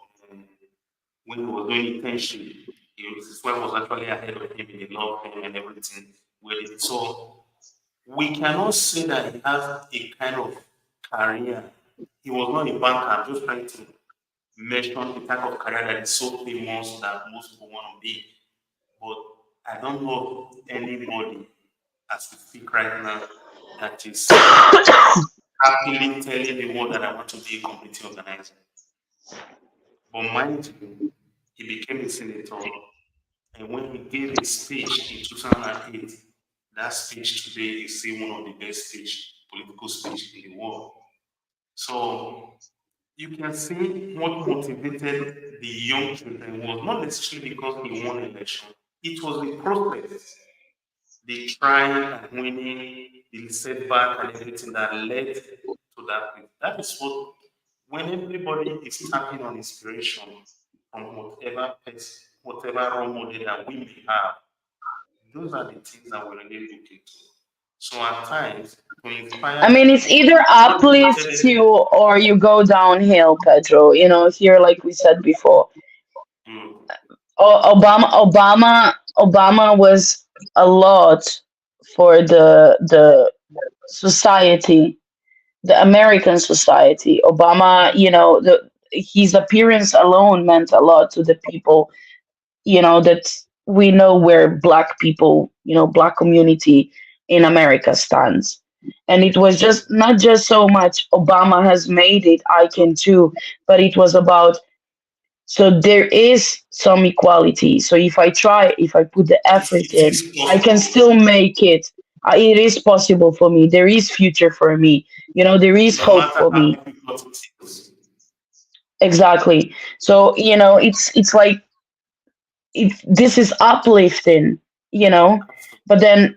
when he was doing internship. His wife was actually ahead of him in the law firm and everything. So we cannot say that he has a kind of career. He was not a banker. I'm just trying to mention the type of career that is so famous that most people want to be. But I don't know of anybody as we speak right now that is happily telling the world that I want to be a community organizer. But mind you, he became a senator, and when he gave a speech in 2008, that speech today is still one of the best political speech in the world. So you can see what motivated the young children was not necessarily because he won election. It was the process, the trying and winning, the setback and everything that led to that place. That is what, when everybody is tapping on inspiration from whatever person, whatever role model that we may have, those are the things that we really look into. So at times, to I inspire mean, it's people, either not uplifts necessarily, you or you go downhill, Pedro. Here, like we said before, mm, Obama was a lot for the society, the American society. Obama, his appearance alone meant a lot to the people, that we know where black people, black community in America stands. And it was just not just so much Obama has made it, I can too, but it was about, so there is some equality. So if I put the effort it in, is I can possible, still make it. It is possible for me. There is future for me. There is no hope matter for how me. difficult it is. Exactly. So, it's like this is uplifting, you know. But then,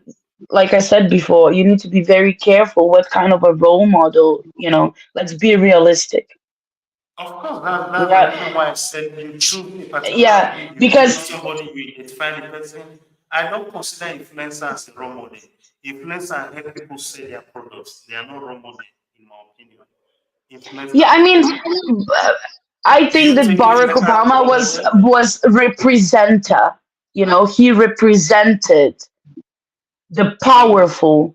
like I said before, you need to be very careful what kind of a role model. Let's be realistic. Of course, that's the Yeah, reason why I said you choose a particular, yeah, you choose because somebody, you identify the person. I don't consider influencer as a role model. Influencer help people sell their products. They are not role model, in my opinion. yeah, I Influencers, mean, I do think you that take Barack influencer as a Obama role was model? was representer. He represented the Who? powerful.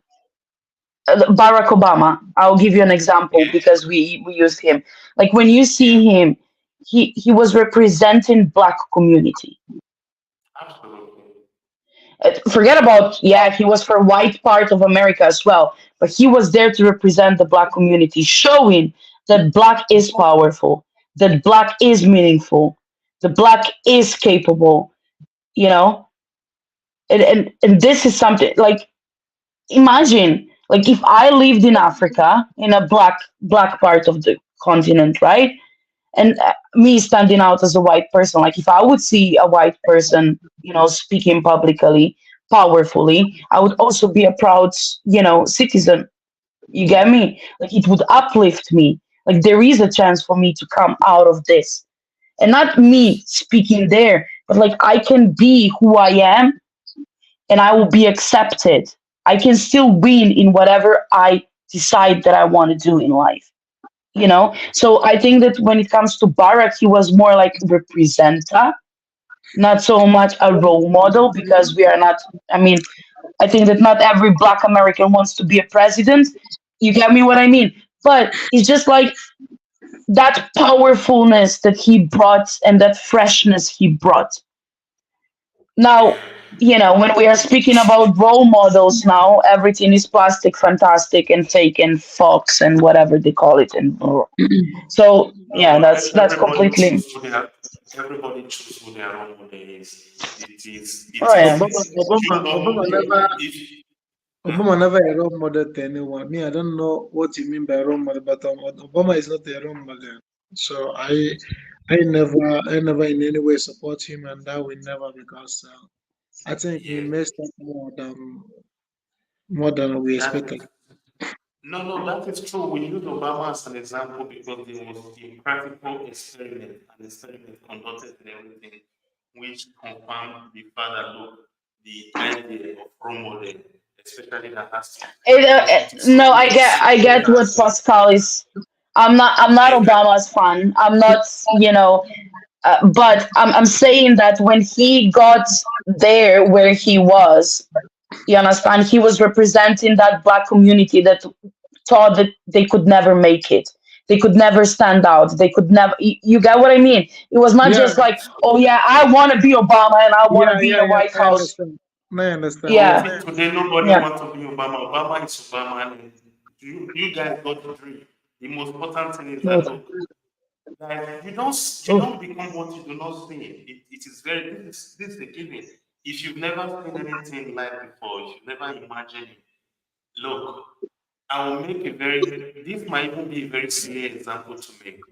Barack Obama. I'll give you an example Okay, because we used him. Like when you see yeah, him, he was representing black community. absolutely. Forget about, yeah, he was for white part of America as well, but he was there to represent the black community, showing that black is powerful, that black is meaningful, the black is capable. You know, and this is something like, imagine, like, if I lived in Africa, in a black part of the continent, right? And me standing out as a white person, like if I would see a white person, speaking publicly, powerfully, I would also be a proud, citizen. You get me? Like it would uplift me. Like there is a chance for me to come out of this, and not me speaking there, but like I can be who I am, and I will be accepted. I can still win in whatever I decide that I want to do in life. So I think that when it comes to Barack, he was more like representer, not so much a role model, because we are not. I mean, I think that not every Black American wants to be a president. You get me what I mean? But it's just like that powerfulness that he brought and that freshness he brought. Now, when we are speaking about role models now, everything is plastic, fantastic, and fake, and fox, and whatever they call it. And so, No, yeah, but that's completely. everybody choose who their role model is. Oh, It yeah. is you know if Obama never a role model to anyone. Me, I don't know what you mean by role model, but Obama is not a role model. So I never in any way support him, and that will never, because I think he yeah, messed up more than we that expected. is no, that is true. We use Obama as an example because there was a practical experiment, an experiment conducted and everything, which confirmed the fact that look, the idea of role model, especially that has to get into No, something as I simple get what as Pascal is. I'm not Yes, Obama's fan. I'm not, but I'm saying that when he got there where he was, you understand, he was representing that black community that thought that they could never make it. They could never stand out. They could never. You get what I mean? It was not Yeah, just like, oh yeah, I want to be Obama and I want to yeah, be in yeah, the yeah. White I House. understand. I understand. but Yeah, Yeah. see, today nobody yeah. wants to be Obama. Obama is Obama, and you guys got the dream. The most important thing is that look, like you Oh, don't become what you do not see. It is very this is a given. If you've never seen anything in life before, if you've never imagined it, look, I will make a very this might even be a very silly example to make.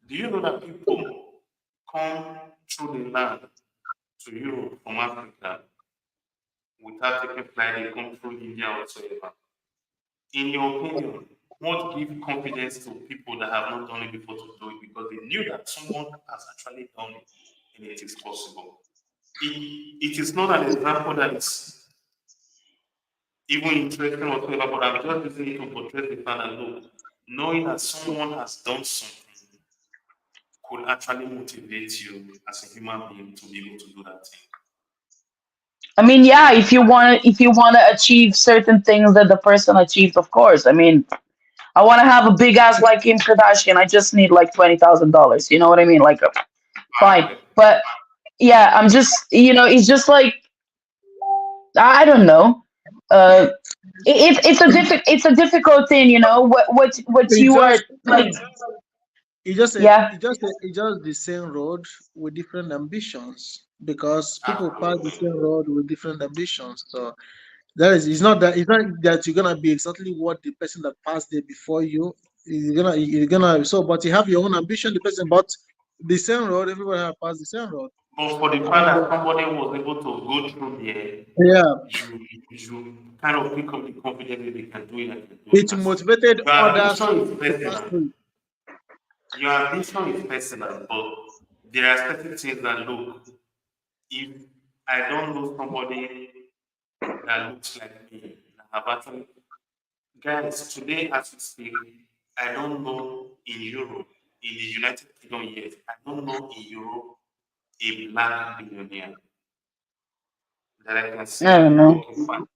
Do you know that people come through the land to Europe from Africa without taking flight, they come through India whatsoever? In your opinion, what gives confidence to people that have not done it before to do it because they knew that someone has actually done it and it is possible? It is not an example that is even interesting whatsoever, but I'm just using it to portray the fact that look, knowing that someone has done something could actually motivate you as a human being to be able to do that thing. I mean, yeah, if you want to achieve certain things that the person achieved, of course. I mean, I want to have a big ass like Kim Kardashian. I just need like $20,000. You know what I mean? Like, fine. Perfect. But yeah, I'm just, it's just like, I don't know. Uh, it's a difficult thing. What it you just are like. Yeah. it just the same road with different ambitions because people pass the Absolutely. same road with different ambitions. So that is it's not that you're gonna be exactly what the person that passed there before you. You're gonna so but you have your own ambition, the person, but the same road, everybody have passed the same road. But for the fact And that somebody was able to go through there, yeah, you kind of pick up the confidence that they can do it, I can do it. it As motivated your others ambition is to pass personal. through. Your ambition is personal, but there are certain things that look, if I don't know somebody that looks like me, that have actually, guys, today as we speak, I don't know in Europe, in the United Kingdom yet, I don't know in Europe a black billionaire that I can I don't say, know. okay, fine.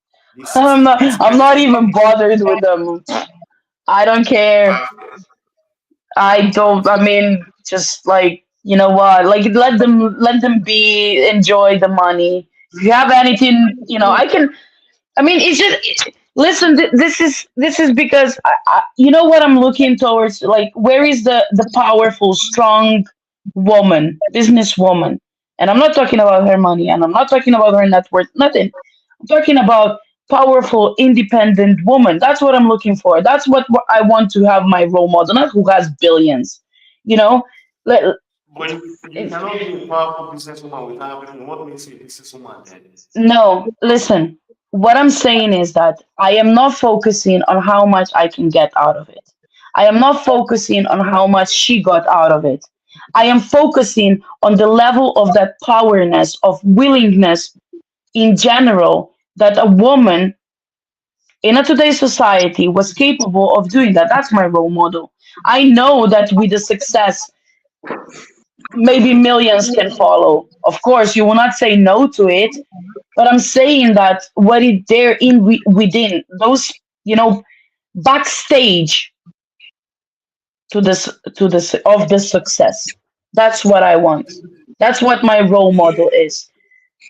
I'm not. This I'm not person, even bothered with them. I don't care. perfect, I don't. I mean, just like, you know what? Like, let them be. Enjoy the money. If you have anything, I can. I mean, it's just listen. This is because you know what I'm looking towards. Like, where is the powerful, strong woman, businesswoman? And I'm not talking about her money, and I'm not talking about her net worth. Nothing. I'm talking about powerful, independent woman. That's what I'm looking for. That's what I want to have my role model. Not who has billions. You know. Let, but you cannot be a powerful businesswoman without having what makes you a businesswoman then. No, listen. What I'm saying is that I am not focusing on how much I can get out of it. I am not focusing on how much she got out of it. I am focusing on the level of that powerness, of willingness in general, that a woman in a today's society was capable of doing that. That's my role model. I know that with the success, maybe millions can follow. Of course, you will not say no to it, but I'm saying that what is there within those, backstage to this to this of the success. That's what I want. That's what my role Do model is.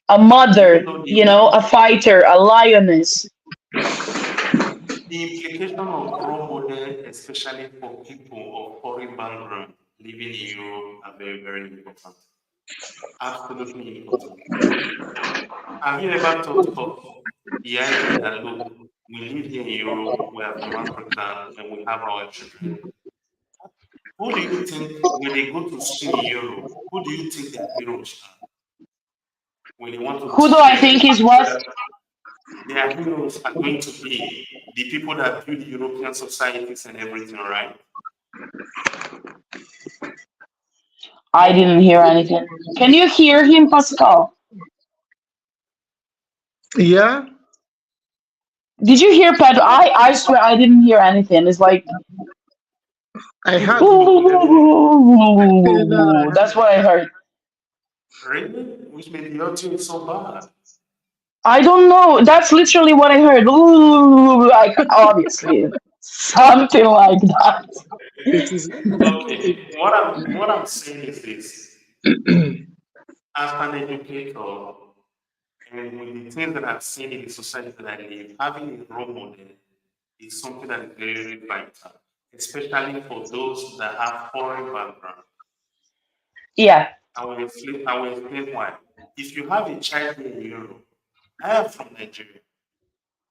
A do you mother, know a fighter, a lioness. the implication of role model, especially for people of foreign background living in Europe, are very, very important. Absolutely important. Have you ever thought of the idea that look, we live here in Europe, we are from Africa, and we have our children. Who do you think when they go to school in Europe, who do you think their heroes are? When they want to Who do teach I them think is the what? that their heroes are going to be the people that build European societies and everything, right? I didn't But hear anything. Can you hear him, Pascal? Yeah, Did you hear Pedro? I swear I didn't hear anything. It's like I had no. No, I That's had. what I heard. Really? Which made the audio is so bad. I don't know. That's literally what I heard. Like obviously something like that. It is. It, Okay, what I'm saying is this: as an educator, and with the things that I've seen in the society that I live, having a role model is something that is very vital, especially for those that have foreign background. Yeah. I will explain why. If you have a child in Europe, I am from Nigeria.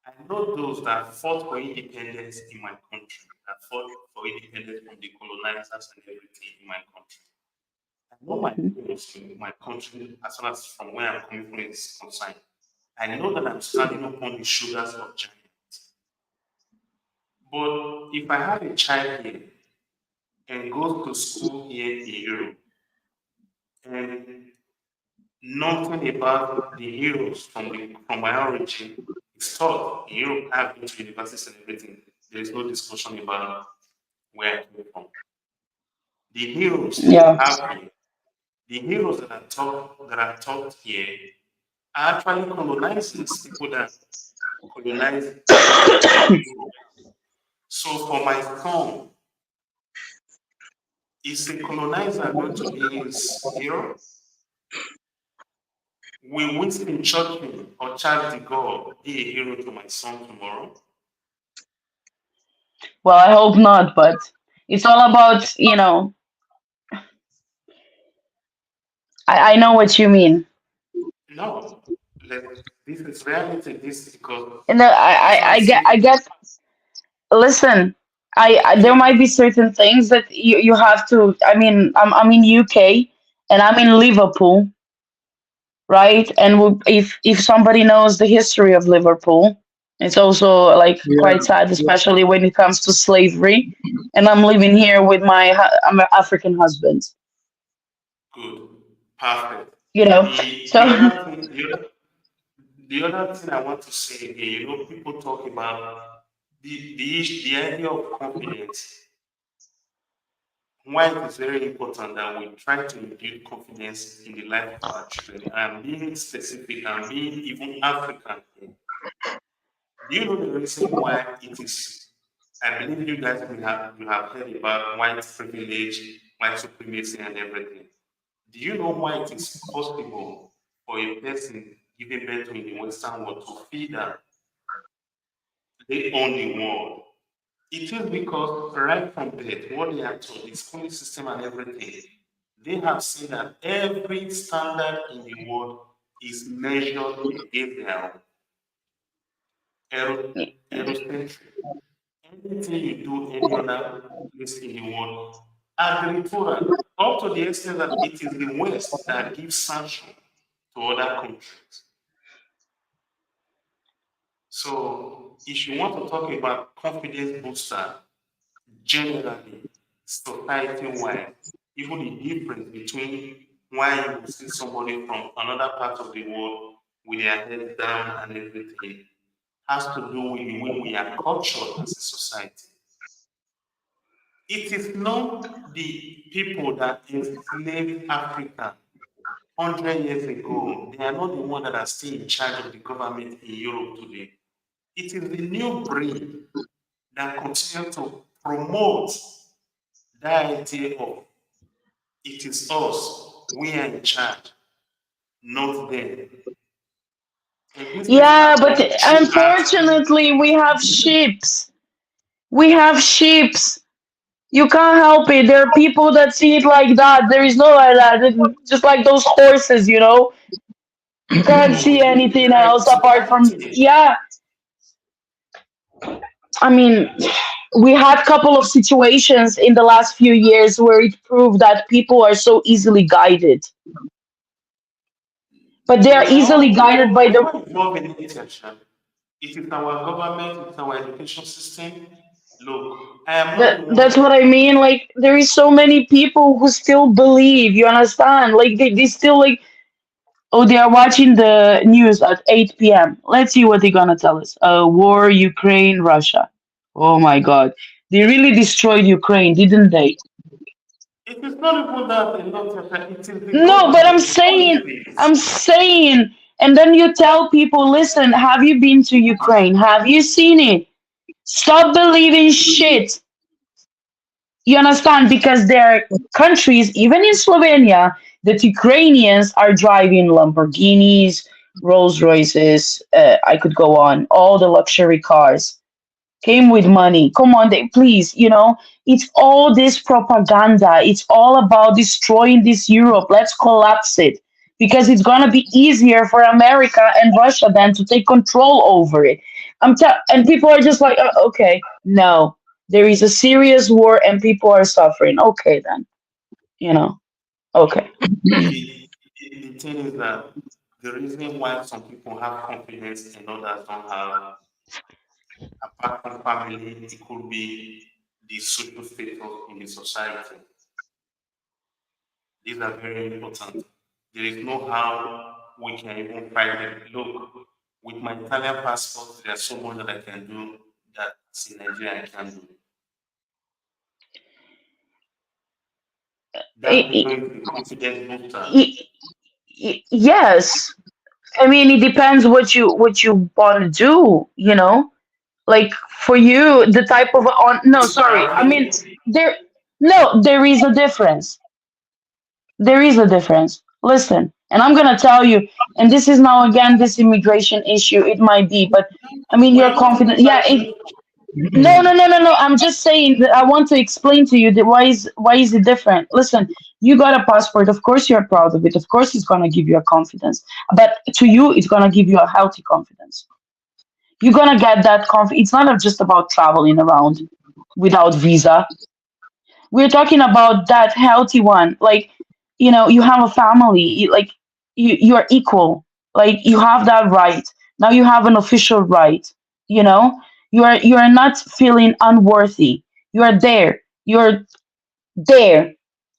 I know those that fought for independence in my country, that fought for independence from the colonizers and everything in my country. I know my parents in my country, as well as from where I'm coming from is concerned. I know that I'm standing upon the shoulders of giants. But if I have a child here and goes to school here in Europe and nothing about the heroes from my origin is taught in Europe, I've been to universities and everything. There is no discussion about where I came from. The heroes that we Yeah. have here, the heroes that are taught here are actually colonizers, people that colonize Europe. So for my son, is a colonizer going to be his hero? Will Winston Churchill or Charles de Gaulle be a hero to my son tomorrow? Well, I hope not, but it's all about, I know what you mean. No. This is reality. This is because And that's what I I see. get, listen, there Okay. might be certain things that you have to, I mean, I'm in UK and I'm in Liverpool, right? And if somebody knows the history of Liverpool, it's also like yeah, quite sad, yeah, especially when it comes to slavery. And I'm living here with I'm an African husband, Good. Perfect. you know. The So the other thing the other thing I want to say again, people talk about the idea of confidence. Why it is very important that we try to build confidence in the life of our children. I'm being specific, I'm being even African here. Do you know the reason why it is? I believe you guys will have heard about white privilege, white supremacy, and everything. Do you know why it is possible for a person giving birth to in the Western world to feel that they own the world? It is because right from birth, what they are taught, the schooling system and everything, they have seen that every standard in the world is measured against their own aerocentric. Anything you do any other place in the world, agricultural, up to the extent that it is the West that gives sanction to other countries. So, if you want to talk about confidence booster, generally, society-wide, even the difference between why you will see somebody from another part of the world with their head down and everything has to do with the way we are cultured as a society. It is not the people that enslaved Africa 100 years ago. They are not the ones that are still in charge of the government in Europe today. It is the new breed that continue to promote that idea of it is us, we are in charge, not them. And this person yeah, has but been through hardship. unfortunately we have ships. We have ships. You can't help it. There are people that see it like that. There is no like that. Just like those horses, you can't No, see anything else it's apart from, reality. yeah. I mean, we had a couple of situations in the last few years where it proved that people are so easily guided, but they are easily guided by We the. are involved in it, actually. It is our government, it's our education system. Look, I am not the That's one. what I mean. Like there is so many people who still believe. You understand? Like they still like. Oh, they are watching the news at 8 p.m. Let's see what they're gonna tell us. War, Ukraine, Russia. Oh my God. They really destroyed Ukraine, didn't they? It is not even that a lot of time, it is the No, but I'm government saying, policies. I'm saying, and then you tell people, listen, have you been to Ukraine? Have you seen it? Stop believing shit. You understand? Because there are countries, even in Slovenia, that Ukrainians are driving Lamborghinis, Rolls Royces. I could go on. All the luxury cars came with money. Come on, they, please. It's all this propaganda. It's all about destroying this Europe. Let's collapse it because it's gonna be easier for America and Russia then to take control over it. And people are just like, okay, no, there is a serious war and people are suffering. Okay, then, you know, okay. The thing is that the reason why some people have confidence and others don't have, apart from family, it could be the social status in the society. These are very important. There is no how we can even fight them. Look, with my Italian passport, there's so much that I can do that in Nigeria I can do. That I- alone is a confidence booster. I- yes, I mean it depends what you want to do. Like for you, the type of on. No, sorry, I mean Traveling, there. No, there is a difference. There is a difference. Listen, and I'm gonna tell you, and this is now again this immigration issue. It might be, but I mean we're you're not confident. talking Yeah. about No, no, no, no, no. I'm just saying that I want to explain to you that why is it different. Listen, you got a passport. Of course, you're proud of it. Of course, it's gonna give you a confidence. But to you, it's gonna give you a healthy confidence. You're gonna get that It's not just about traveling around without visa. We're talking about that healthy one. Like, you have a family. Like, you're equal. Like, you have that right. Now you have an official right. You know, you are not feeling unworthy. You are there. You're there.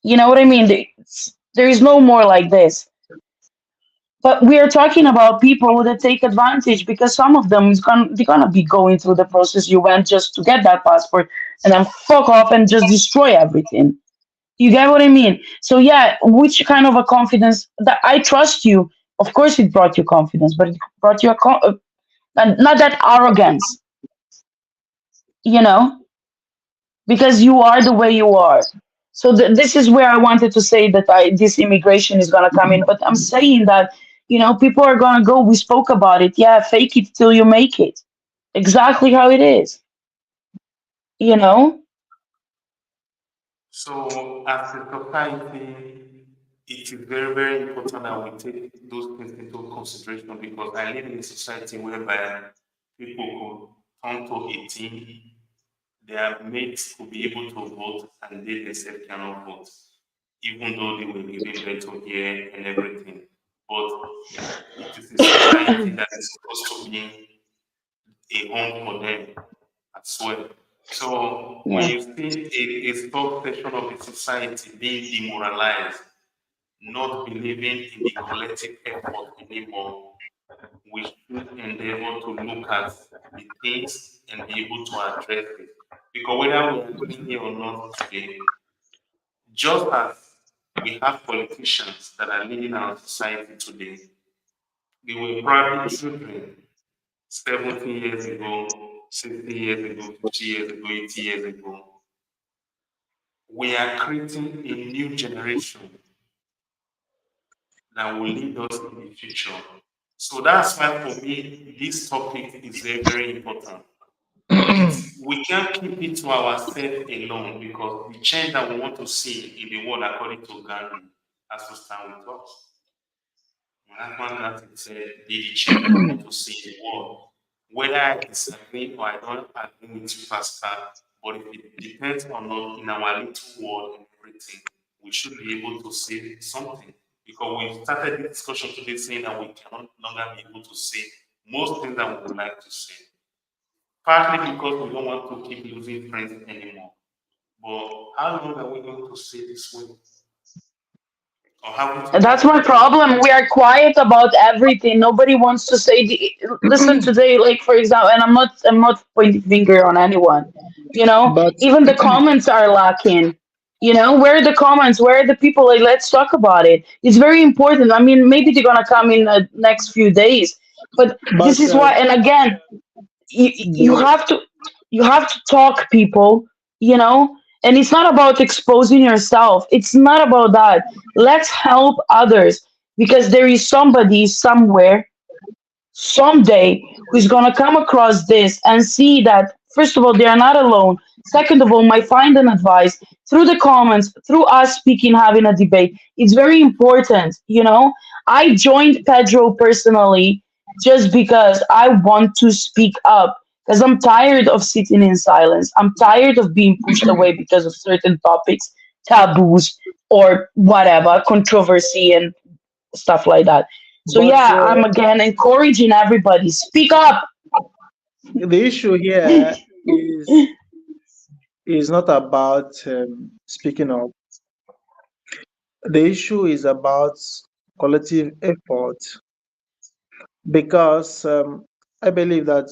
You know what I mean? There is no more like this. But we are talking about people that take advantage because some of them they're gonna be going through the process you went just to get that passport and then fuck off and just destroy everything. You get what I mean? So yeah, which kind of a confidence that I trust you? Of course, it brought you confidence, but it brought you not that arrogance, you know, because you are the way you are. So this is where I wanted to say that this immigration is gonna come in, but I'm saying that people are gonna go. We spoke about it. Yeah, fake it till you make it. Exactly how it is. You know. so as a society, it is very, very important that we take those things into consideration because I live in a society whereby people could turn to 18, their mates could be able to vote and they themselves cannot vote, even though they were given birth to here and everything. But it is a society that is supposed to be a home for them as well. So when Yeah. you see a subsection of the society being demoralized, not believing in the collective effort anymore, we should endeavor to look at the things and be able to address it. Because whether we are living here or not today, just as we have politicians that are leading our society today, they were probably children 70 years ago, 60 years ago, 50 years ago, 80 years ago. We are creating a new generation that will lead us in the future. So that's why for me, this topic is very, very important. We can't keep it to ourselves alone because the change that we want to see in the world, according to Gandhi, has to start with us. Mahatma Gandhi said, be the change that you want to see in the world. Whether I disagree or I don't agree with you, Pastor, but if it depends on us in our little world and everything, we should be able to say something. Because we started the discussion today saying that we can no longer be able to say most things that we would like to say. Partly because we don't want to keep losing friends anymore. But how long are we going to stay this way? Or have we taken That's my everybody with problem. We are quiet about everything. Nobody wants to say listen today, like for example, and I'm not pointing finger on anyone. But Even the comments are lacking. Where are the comments? Where are the people? Like, let's talk about it. It's very important. I mean, maybe they're gonna come in the next few days, but but this is why. And again, you the have to talk, people, you know and it's not about exposing yourself. It's not about that. Let's help others, because there is somebody somewhere someday who's going to come across this and see that, first of all, they are not alone. Second of all, might find an advice through the comments, through us speaking, having a debate. It's very important. I joined Pedro personally just because I want to speak up, because I'm tired of sitting in silence. I'm tired of being pushed away because of certain topics, taboos, or whatever, controversy and stuff like that. So but yeah, I'm again encouraging everybody, speak up. the issue here is not about speaking up. The issue is about collective effort because I believe that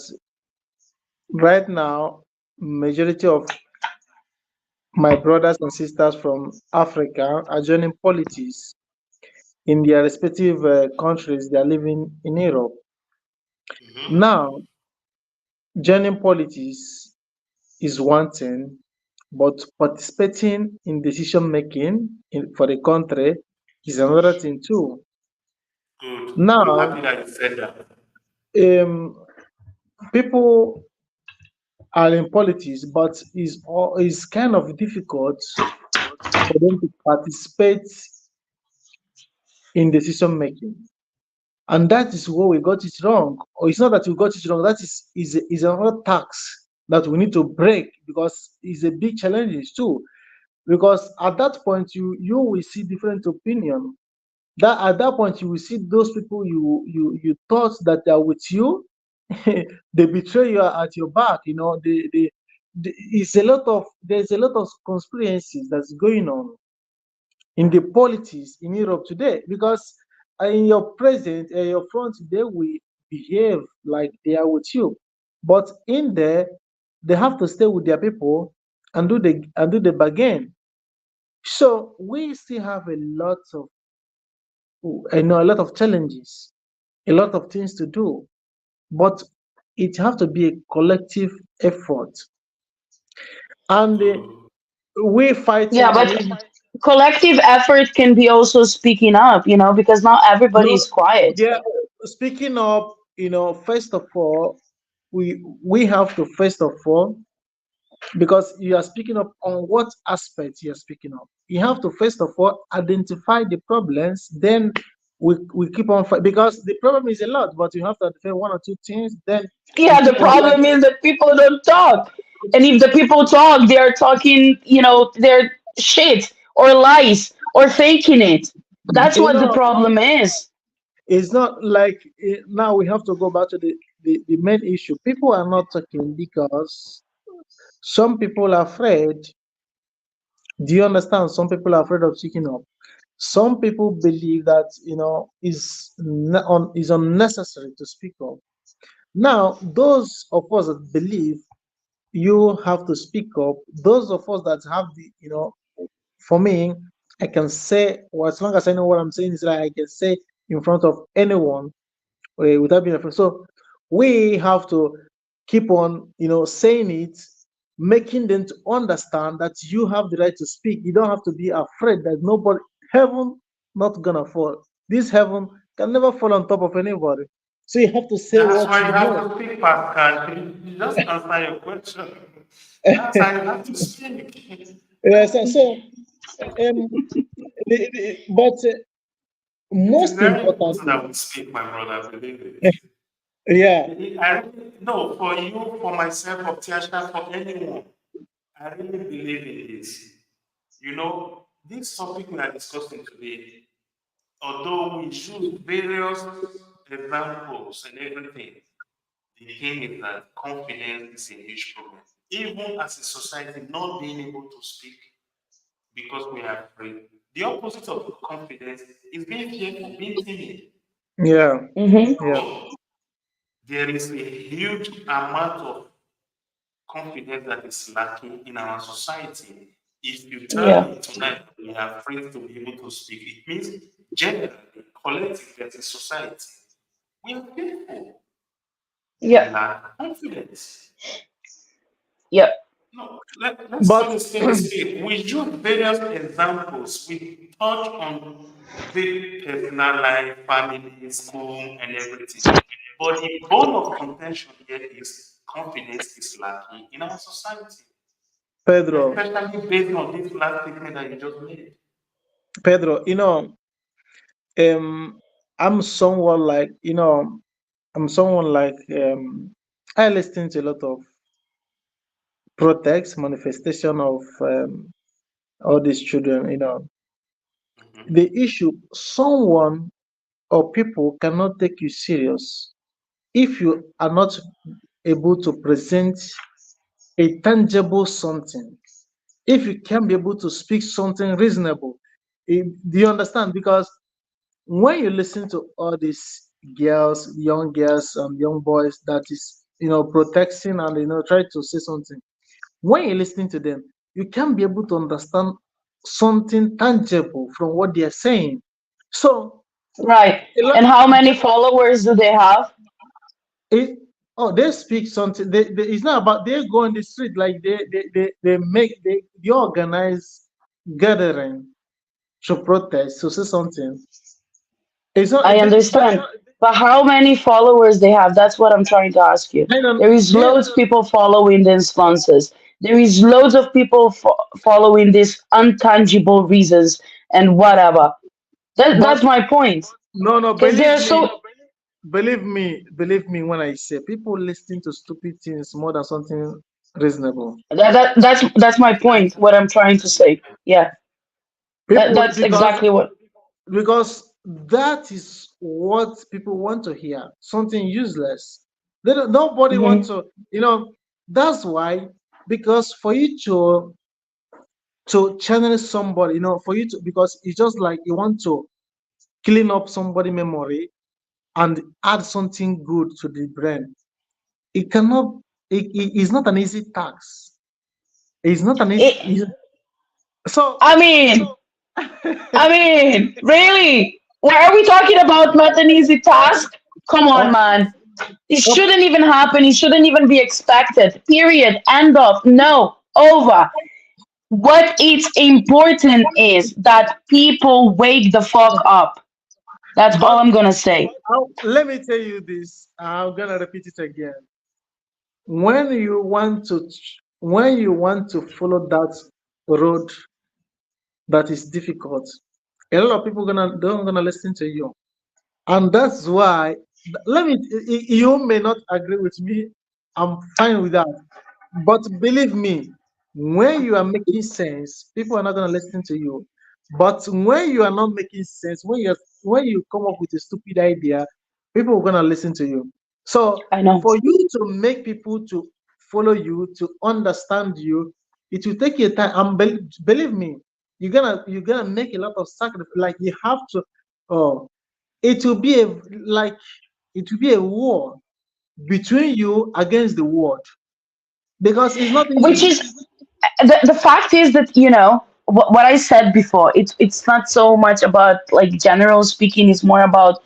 right now majority of my brothers and sisters from Africa are joining politics in their respective countries. They are living in Europe hmm now. Joining politics is one thing, but participating in decision making for the country is another thing too. Good. I'm Now, happy that you said that. um, people are in politics, but it's kind of difficult for them to participate in decision making, and that is where we got it wrong. Or it's not that we got it wrong. That is another tax that we need to break because it's a big challenge too. Because at that point, you will see different opinion. That at that point you will see those people you thought that they are with you, they betray you at your back. It's a lot of there's a lot of conspiracies that's going on in the politics in Europe today because in your present your front they will behave like they are with you, but in there they have to stay with their people and do the bargain. So we still have a lot of challenges, a lot of things to do, but it have to be a collective effort. And Good. we Yeah, fighting and but we collective effort can be also speaking up, because not everybody no, is quiet. yeah. Speaking up, first of all, we have to first of all, because you are speaking up on what aspect you are speaking up. You have to first of all identify the problems. Then we keep on fight because the problem is a lot, but you have to identify one or two things. Then we Yeah, the keep on like problem is that people don't talk. And if the people talk, they are talking, they're shit or lies or faking it. That's you what the know problem is. it's not like now we have to go back to the main issue. People are not talking because some people are afraid. Do you understand? Some people are afraid of speaking up. Some people believe that is unnecessary to speak up. Now, those of us that believe you have to speak up, those of us that have for me, I can say, well, as long as I know what I'm saying is right, I can say in front of anyone without being afraid. So we have to keep on, saying it, making them to understand that you have the right to speak. You don't have to be afraid that nobody, heaven not gonna fall. This heaven can never fall on top of anybody. So you have to say That's what why you you have know. to speak, Pascal. You just answer your question. That's how you have to speak. So, um, but It is most very important importantly, that we speak, my brother. Believe it. yeah, I really, no, for you, for myself, for Tiasha, for anyone, I really believe in this. This topic we are discussing today, although we choose various examples and everything, the thing is that confidence is a huge problem. Even as a society, not being able to speak because we are afraid. The opposite of confidence is being fearful, being timid. Yeah. Mm-hmm. Yeah. So there is a huge amount of confidence that is lacking in our society. If you tell Yeah. me tonight we are afraid to be able to speak, it means generally, collectively as a society, we are fearful. We Yeah. lack confidence. Yeah. No, let's call But a spade a spade. We use various examples. We touch on the personal life, family, school, and everything. But the bone of contention here is confidence is lacking in our society, Pedro, especially based on this last statement that you just made. Pedro, um, I'm someone like, I'm someone like, I listen to a lot of protests, manifestation of all these children. Mhm. The issue, someone or people cannot take you serious if you are not able to present a tangible something. If you can be able to speak something reasonable, do you understand? Because when you listen to all these girls, young boys that is protecting and try to say something, when you're listening to them, you can be able to understand something tangible from what they are saying. So Right. a lot, And how many followers do they have? it, oh, they speak something. It's not about they go on the street like they organize gathering to protest to say something. It's not I that's understand. not. But how many followers they have? That's what I'm trying to ask you. Hang on, There is they loads people following the influencers. There is loads of people following these untangible reasons and whatever. That's but my point. no, no, Because they're so. believe me when I say people listening to stupid things more than something reasonable. That's my point. What I'm trying to say. Yeah. People That's exactly what. because that is what people want to hear. Something useless. Nobody Hmm. wants to. That's why, because for you to channel somebody, for you to, because it's just like you want to clean up somebody memory and add something good to the brain. It cannot. It's not an easy task. It's not an easy. It, So, I mean, really? Why are we talking about not an easy task? Come on, okay, man. It okay, shouldn't even happen. It shouldn't even be expected. Period. End of. No. Over. What is important is that people wake the fuck up. That's all but I'm gonna say. let me tell you this. I'm gonna repeat it again. When you want to, when you want to follow that road that is difficult, a lot of people gonna listen to you, and that's why. Let me. You may not agree with me. I'm fine with that. But believe me, when you are making sense, people are not going to listen to you. But when you are not making sense, when you come up with a stupid idea, people are going to listen to you. So I know. for you to make people to follow you, to understand you, it will take you time. And believe me, you're gonna make a lot of sacrifice. Like you have to. Oh, it will be like it will be a war between you against the world because it's not Which easy. is the fact is that what I said before. It's not so much about like general speaking. It's more about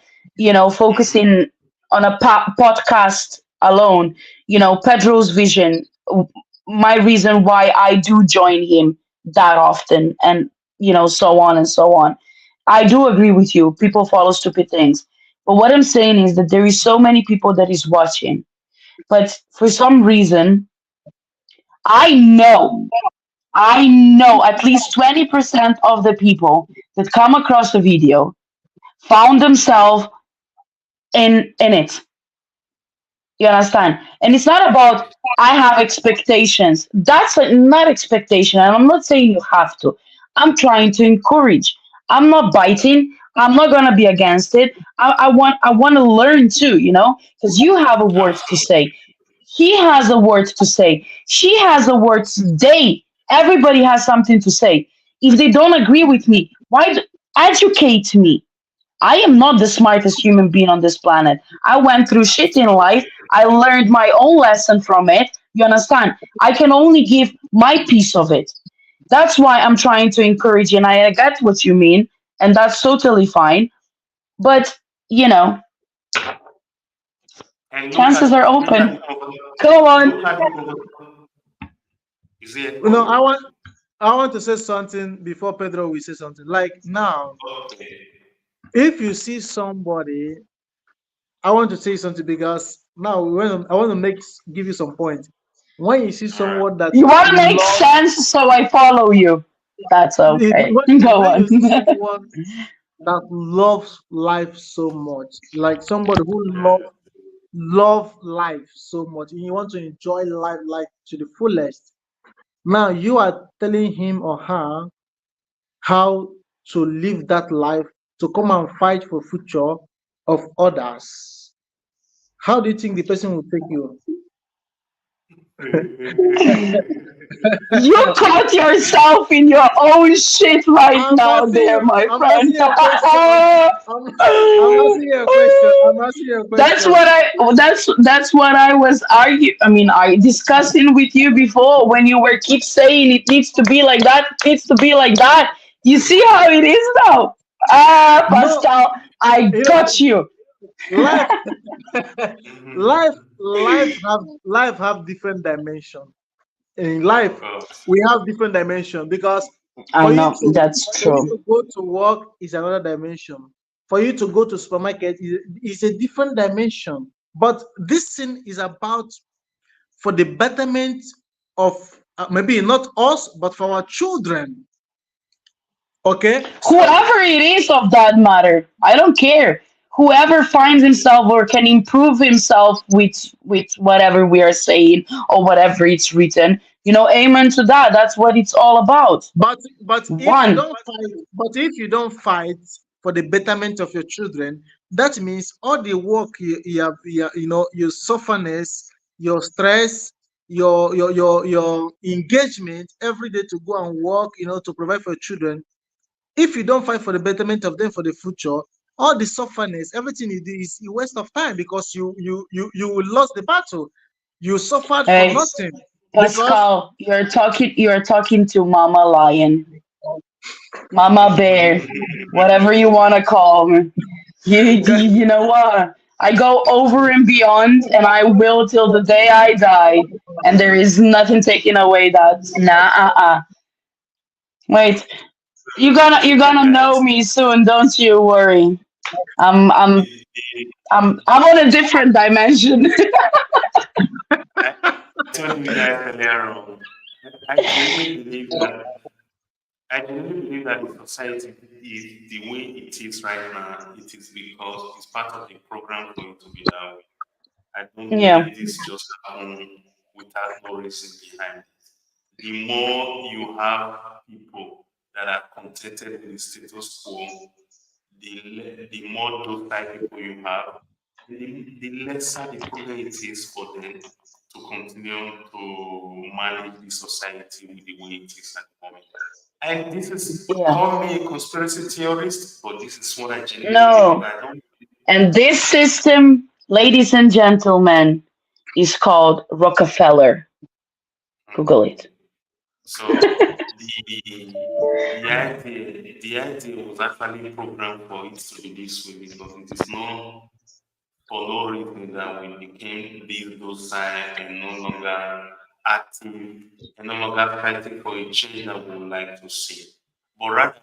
focusing on a podcast alone. Pedro's vision. My reason why I do join him that often, and so on and so on. I do agree with you. People follow stupid things, but what I'm saying is that there is so many people that is watching, but for some reason, I know I know at least 20% of the people that come across the video found themselves in it. You understand? And it's not about I have expectations. That's not expectation. And I'm not saying you have to. I'm trying to encourage. I'm not biting. I'm not gonna be against it. I want to learn too, because you have a word to Absolutely. say. He has a word to say. She has a word today. Everybody has something to say. If they don't agree with me, Why educate me? I am not the smartest human being on this planet. I went through shit in life. I learned my own lesson from it. You understand? I can only give my piece of it. That's why I'm trying to encourage you, and I get what you mean, and that's totally fine. But, you know, And chances are look at open. the Come on. look at the is it You know, okay? I want to say something before Pedro will say something. Like now, Okay. if you see somebody, I want to say something because now I want to give you some points. When you see All right. someone that You want to make loves sense, so I follow you. That's okay. Go when on. you see someone that loves life so much, like somebody who Yeah. love life so much, and you want to enjoy life like to the fullest. Now you are telling him or her how to live that life to come and fight for future of others. How do you think the person will take you? You caught yourself in your own shit right I'm now, asking there, you. my I'm asking friend. you a question. I'm, I'm asking you a question. I'm asking you a That's question. what that's what I was I discussing with you before when you were keep saying it needs to be like that, it needs to be like that. You see how it is now? Ah, No, Pascal, I you know, got you. life, Mhm. life have different dimension. In life, Of course. we have different dimension because I know that's for you true. to go to work is another dimension. For you to go to supermarket is a different dimension. But this thing is about for the betterment of maybe not us, but for our children. Okay, so Whoever it is of that matter, I don't care. Whoever finds himself or can improve himself with whatever we are saying or whatever it's written, amen to that. That's what it's all about. but if you One. don't fight, for the betterment of your children, that means all the work you have, your sufferness, your stress, your engagement every day to go and work, to provide for your children. If you don't fight for the betterment of them for the future, all the sufferness, everything you do is a waste of time because you will lost the battle. You suffered for Hey, nothing because Pascal, you're talking to Mama Lion, Mama Bear, whatever you want to call me. You know what? I go over and beyond, and I will till the day I die. And there is nothing taking away that. Nah, Wait, you're gonna know Guys, me soon. Don't you worry. I'm I'm the, I'm on a different dimension. I told you guys earlier on. I genuinely believe that I genuinely believe that the society is the way it is right now. It is because it's part of the program for it to be that way. I don't Yeah, believe this just happened without no reason behind it. The more you have people that are contented with the status quo, the more those type people you have, the lesser the problem it is for them to continue to manage the society with the way it is at the moment. And this is, yeah. call me a conspiracy theorist, but this is what I genuinely believe. No. I don't And this system, ladies and gentlemen, is called Rockefeller. Google believe. it. So the idea was actually programmed for it to be this way because it is not for no reason that we became this docile and no longer active and no longer fighting for a change that we would like to see. But rather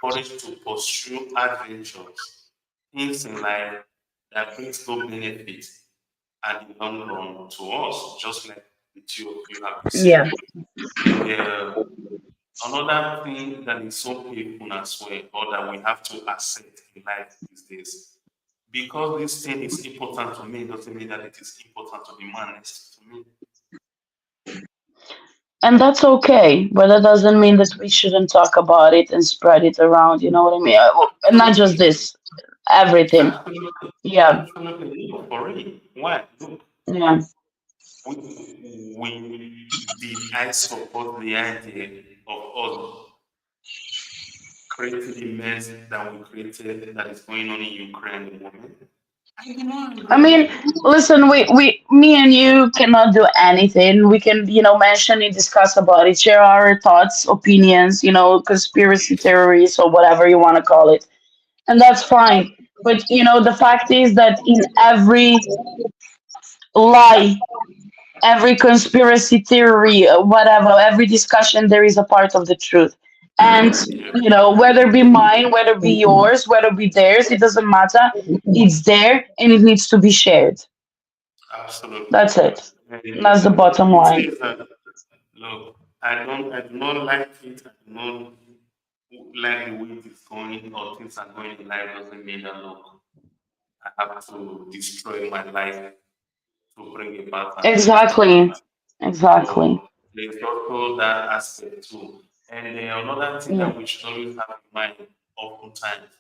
we are encouraged to pursue adventures, things in life that brings no benefit at the long run to us, just like the two of you have been saying. Yeah. And another thing that is so painful as well, or that we have to accept in life these days, because this thing is important to me, doesn't mean that it is important to the man next to me. And that's okay, but that doesn't mean that we shouldn't talk about it and spread it around. You know what I mean? And not just Absolutely, this, everything. absolutely, Yeah, absolutely. Look, for real. Why? Look, yeah. we did I support the idea of us creating the mess that we created that is going on in Ukraine at the moment. I do not I agree with mean, it. listen, me and you cannot do anything. We can, mention and discuss about it, share our thoughts, opinions, conspiracy Yes. theories or whatever you want to call it, and that's fine. But the fact is that in every lie, every conspiracy theory, whatever, every discussion, there is a part of the truth. And, Yeah. whether it be mine, whether it be yours, whether it be theirs, it doesn't matter. It's there and it needs to be shared. Absolutely. That's it. And That's the bottom the thing line. is that, look, I do not like it. I do not like the way it is going or things are going in life doesn't mean that, look, I have to destroy my life to bring about an Exactly. enlightenment. Exactly. So there's also that aspect too. And another thing Yeah. that we should always have in mind, oftentimes,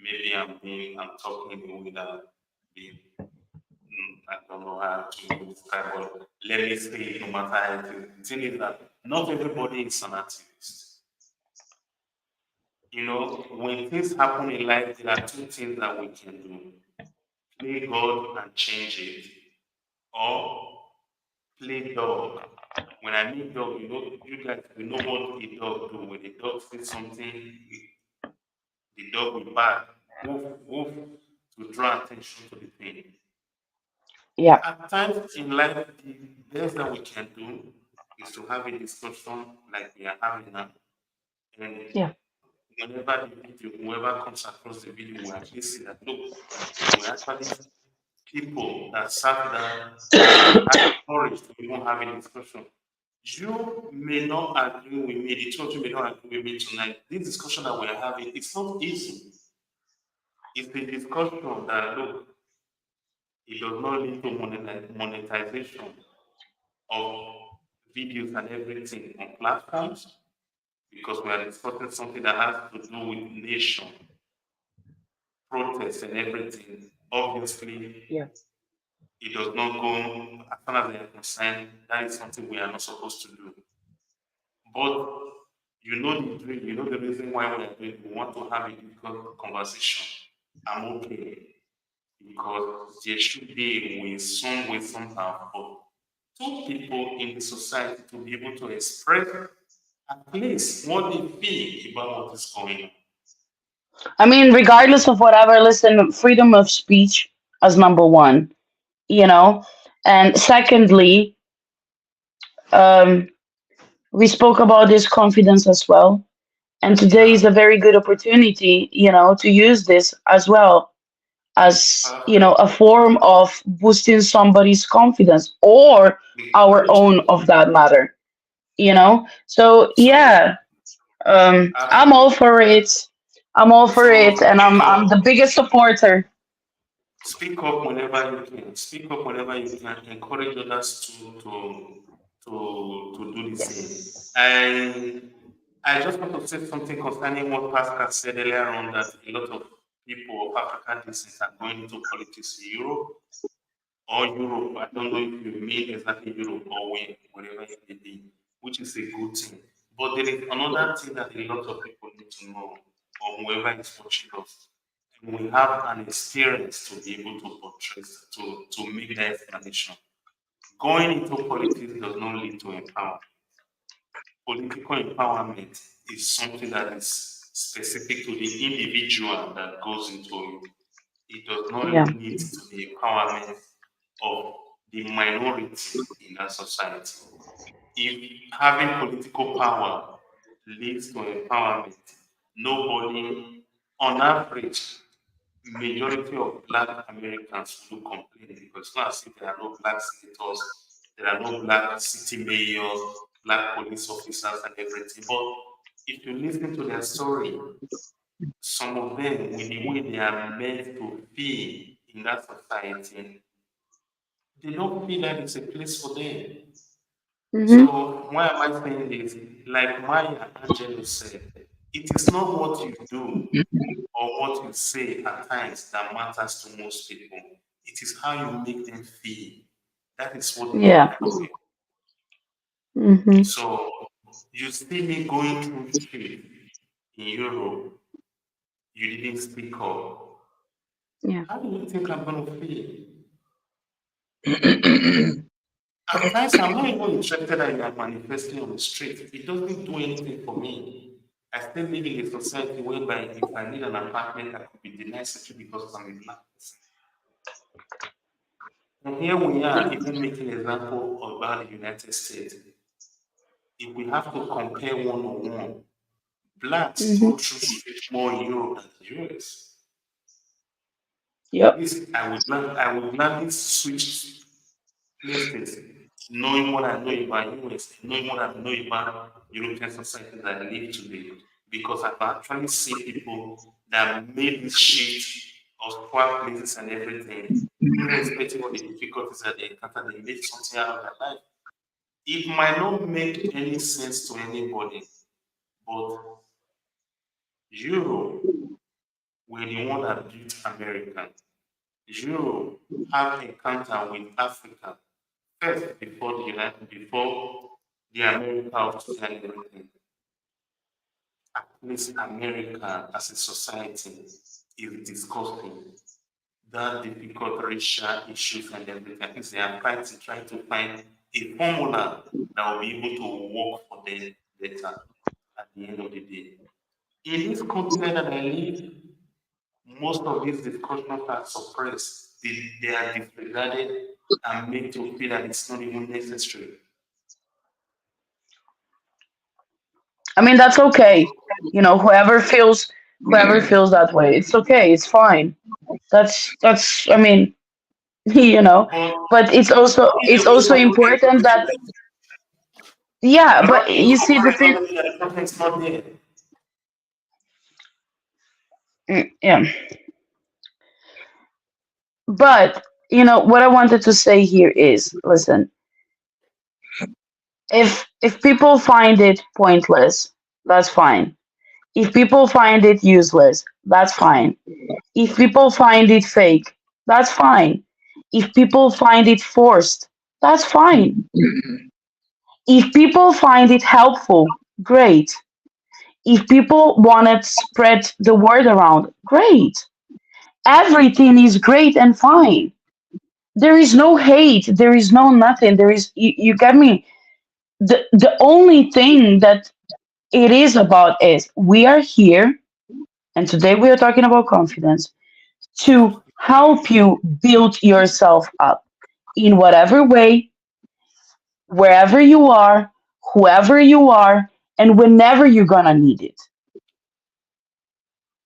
maybe I'm talking in a way that being, I don't know how to describe, but let me say it no matter how it is. The thing is that not everybody is an activist. When things happen in life, there are two things that we can do: play God and change it, or play dog. When I mean dog, you guys, we know what a dog do. When a dog sees something, the dog will bark, woof, woof, to draw attention to the thing. Yeah. At times in life, the best that we can do is to have a discussion like we are having now. And Yeah. whenever the video, whoever comes across the video, will at least see that, look, there were actually people that sat down and had the courage to even have a discussion. You may not agree with me, the two of you may not agree with me tonight. This discussion that we're having, it's not easy. It's a discussion that, look, it does not lead to monetization of videos and everything on platforms, because we are discussing something that has to do with nation, protests and everything. Obviously, Yeah. it does not go, as far as they are concerned, that is something we are not supposed to do. But you know the drill, you know the reason why we are doing it. We want to have a difficult conversation. I'm okay because there should be a way, some way, somehow, for two people in the society to be able to express at least what they feel about what is going on. I mean, regardless of whatever, listen, freedom of speech as number one, you know? And secondly, um, we spoke about this confidence as well. And today is Yeah, a very good opportunity, to use this as well as, a perfect. form of boosting somebody's confidence or our own Encouragement. of that matter, So, Absolutely. yeah, I'm all Absolutely. for it. I'm all for it. So, And I'm the biggest supporter. speak up whenever you can. Speak up whenever you can. Encourage others to do the same. Yes. And I just want to say something concerning what Pascal said earlier on, that a lot of people of African descent are going into politics in Europe or Europe. I don't know if you mean exactly Europe or wherever it may be, which is a good thing. But there is another thing that a lot of people need to know, or whoever is watching us. And we have an experience to be able to portray, to make that explanation. Going into politics does not lead to empowerment. Political empowerment is something that is specific to the individual that goes into it. It does Yeah. not lead to the empowerment of the minority in that society. If having political power leads to empowerment, nobody, on average, majority of black Americans will complain, because it's not as if there are no black senators, there are no black city mayors, black police officers, and everything. But if you listen to their story, some of them, with the way they are meant to be in that society, they don't feel like it's a place for them. Mm-hmm. So why am I saying this? Like Maya Angelou said, it is not what you do or what you say at times that matters to most people. It is how you make them feel. That is what makes Yeah. them feel. Mm-hmm. So you see me going through street. in Europe, you didn't speak up. Yeah. How do you think I'm going to feel? At times, I'm not even interested that you are manifesting on the street. It doesn't do anything for me. I still live in a society whereby if I need an apartment, I could be denied simply because I'm a black person. And here we are even making an example about the United States. If we have to compare one on one, blacks Hmm. go through street more in Europe than the US. Yep. This I would gladly switch places, knowing what I know about US, knowing what I know about European society that I live today. Because I've actually seen people that made this shift of swap places and everything, irrespective of the difficulties that they encounter, they made something out of their life. It might not make any sense to anybody, but Europe were the one that built America. Europe have encounter with Africa first before the United, before the America of today and everything. At least America as a society is discussing that difficult racial issues and everything. At least they are trying to find a formula that will be able to work for them better at the end of the day. In this continent that I live, most of these discussions are suppressed. They are disregarded and made to feel that it's not even necessary. I mean, that's okay. Whoever feels that way, it's okay. It's fine. That's. I mean, you know, But but in it's the way also of looking at important that, it, yeah. you're not But being you see the corporate thing. doesn't mean that the problem is not there. Yeah. But what I wanted to say here is, listen, if people find it pointless, that's fine. If people find it useless, that's fine. If people find it fake, that's fine. If people find it forced, that's fine. If people find it helpful, great. If people want to spread the word around, great. Everything is great and fine. There is no hate. There is no nothing. You get me? The only thing that it is about is we are here, and today we are talking about confidence to help you build yourself up in whatever way, wherever you are, whoever you are, and whenever you're gonna need it.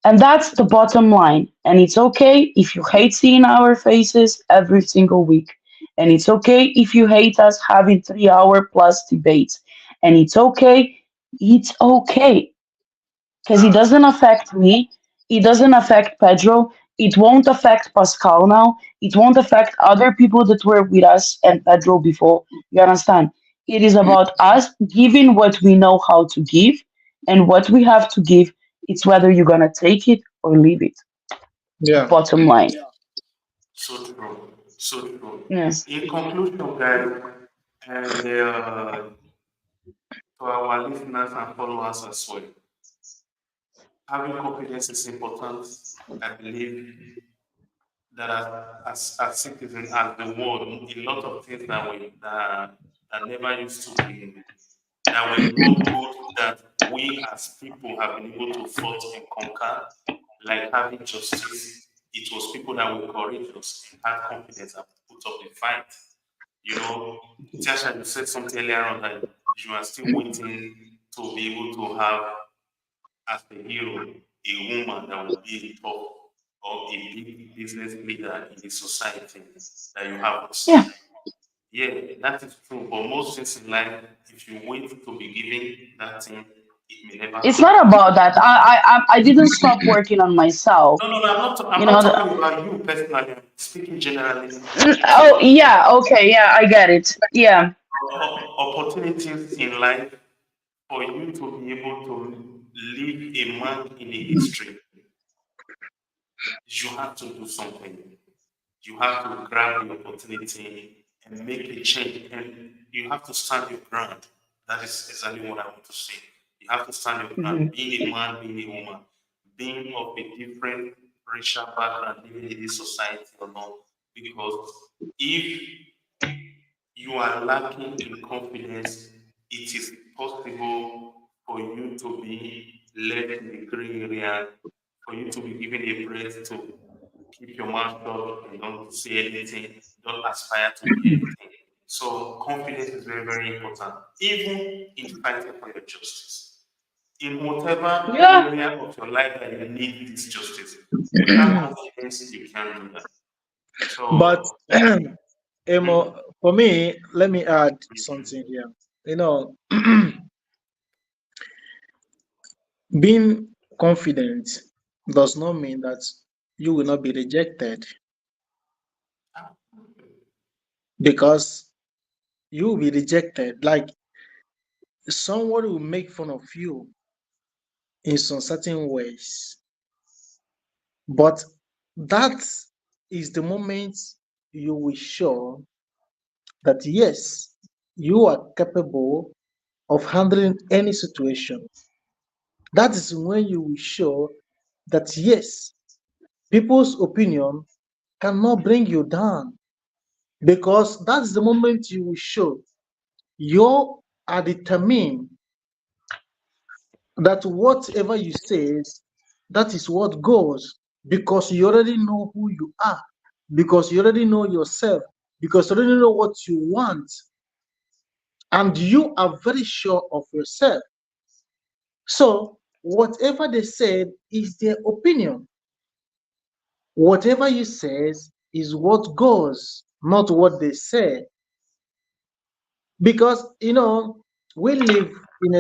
And that's the bottom line. And it's okay if you hate seeing our faces every single week. And it's okay if you hate us having 3 hour plus debates. And it's okay. It's okay. Because it doesn't affect me. It doesn't affect Pedro. It won't affect Pascal now. It won't affect other people that were with us and Pedro before. You understand? It is about us giving what we know how to give, and what we have to give. It's whether you're gonna take it or leave it. Yeah. Bottom line. So true. So true. Yes. In conclusion, guys, and to our listeners and followers as well, having confidence is important. I believe that as citizens, as the world, a lot of things that never used to be, that were not good, that we as people have been able to fight and conquer, like having justice. It was people that were courageous and had confidence and put up the fight. You know, Tiasha, you said something earlier on that you are still waiting to be able to have, as a hero, a woman that will be a top or a big business leader in the society that you haven't Yeah. seen. Yeah, that is true. But most things in life, if you wait to be given that thing, it may never It's happen. not about that. I didn't stop working on myself. No, no, no, I'm You not know. talking about you personally. I'm speaking generally Oh to yeah. Okay. Yeah. I get it. Yeah. opportunities in life for you to be able to leave a mark in the history. You have to do something. You have to grab the opportunity and make a change, and you have to stand your ground. That is exactly what I want to say. You have to stand your ground. Mhm. Being a man, being a woman, being of a different racial background, living in this society or not. Because if you are lacking in confidence, it is possible for you to be left in the gray area, for you to be given a breath to keep your mouth shut and don't say anything, don't aspire to be anything. So confidence is very, very important, even in fighting for your justice. In whatever Yeah. area of your life that you need this justice, without confidence, you can't do that. But So, Emo, mhm, for me, let me add something here. You know, being confident does not mean that you will not be rejected, because you will be rejected. Like, someone will make fun of you in some certain ways, but that is the moment you will show that yes, you are capable of handling any situation. That is when you will show that yes, people's opinion cannot bring you down, because that's the moment you will show you are determined that whatever you say, that is what goes, because you already know who you are, because you already know yourself, because you already know what you want, and you are very sure of yourself. So whatever they said is their opinion. Whatever you say is what goes, not what they say. Because we live in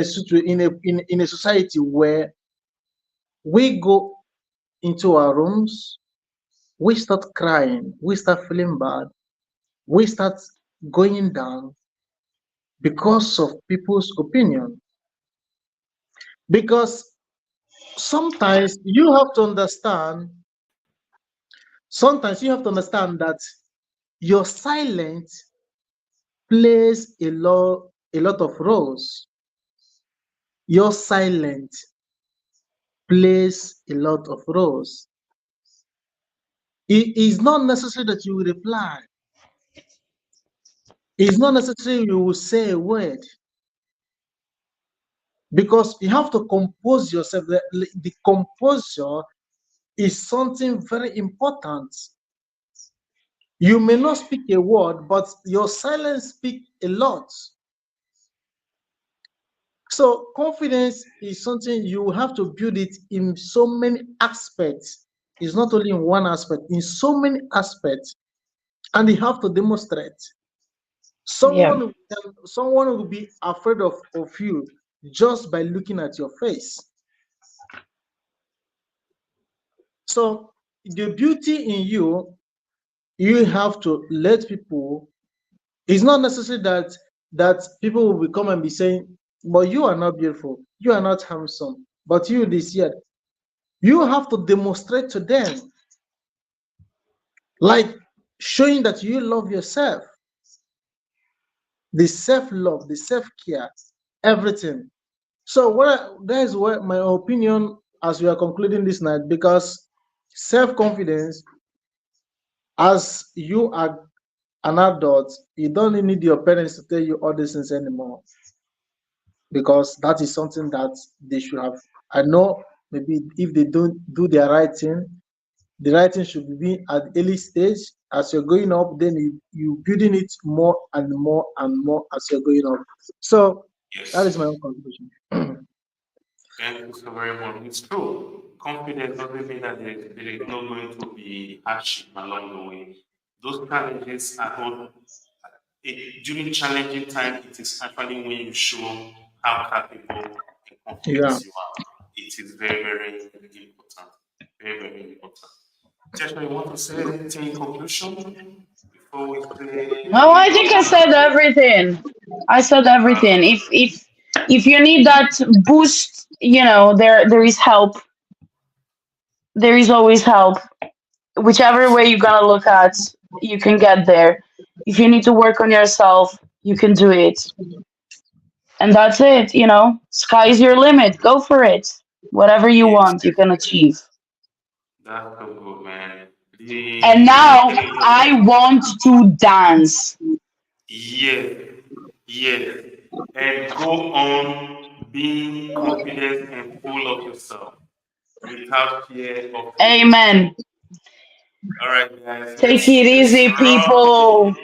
a in a society where we go into our rooms, we start crying, we start feeling bad, we start going down because of people's opinion. Because sometimes you have to understand that your silence plays a lot of roles. Your silence plays a lot of roles. It is not necessary that you will reply. It's not necessary you will say a word, because you have to compose yourself. The composure is something very important. You may not speak a word, but your silence speaks a lot. So confidence is something you have to build it in so many aspects. It's not only in one aspect, in so many aspects, and you have to demonstrate. Yeah. Someone will be afraid of you just by looking at your face. So the beauty in you, you have to let people. It's not necessary that people will come and be saying, "But you are not beautiful, you are not handsome, but you this year." You have to demonstrate to them, like showing that you love yourself, the self-love, the self-care, everything. So that is what my opinion as we are concluding this night, because self-confidence, as you are an adult, you don't need your parents to tell you all these things anymore, because that is something that they should have. I know maybe if they don't do their right thing, the right thing should be at early stage. As you're going up, then you building it more and more and more as you're going up. So that is yes. my own contribution. Thank you so very much. It's true. Confidence doesn't mean that there is not going to be hardship along the way. Those challenges are all, during challenging time, it is actually when you show how capable and Yeah. confident you are. It is very, very important. Very, very important. Tesha, you want to say anything in conclusion before we say No, I leave think I our said everything. I said everything. If you need that boost, there is help. There is always help. Whichever way you're gonna look at, you can get there. If you need to work on yourself, you can do it. And that's it, sky's your limit, go for it. Whatever you Yes, want you can achieve. that's so good, man. And Let me now tell you I something. want to dance. Yes, yes. And go on being confident and full of yourself without fear of failure. Amen. All right, guys, Take it let's easy, rock people. it.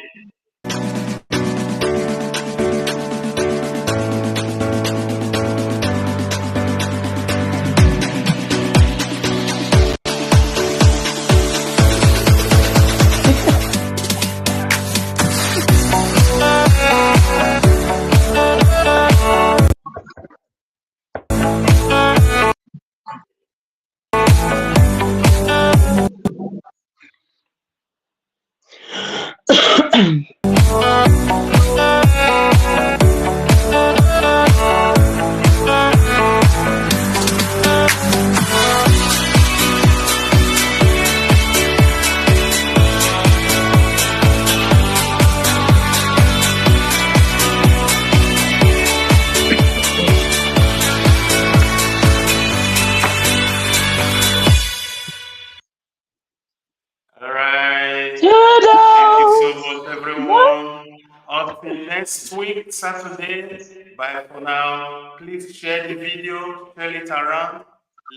All right. Thank you so Toodles. much, What? everyone. Until next week, Saturday. Bye for now. Please share the video, share it around.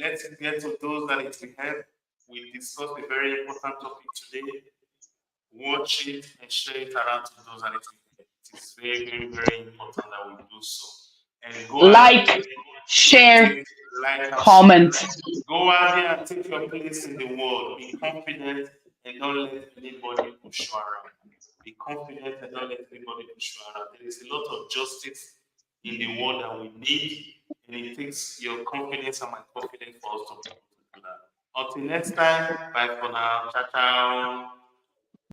Let's get to those that it will help. We discussed a very important topic today. Watch it and share it around to those that it will help. It is very, very, very important that we do so. And go out there, Like, take share, it, like and share. comment. Go out there and take your place in the world. Be confident and don't let anybody push you around. Be confident and don't let anybody push you around. There is a lot of justice in the world that we need, and it takes your confidence and my confidence for us to be able to do that. Until next time, bye for now. Ciao, ciao.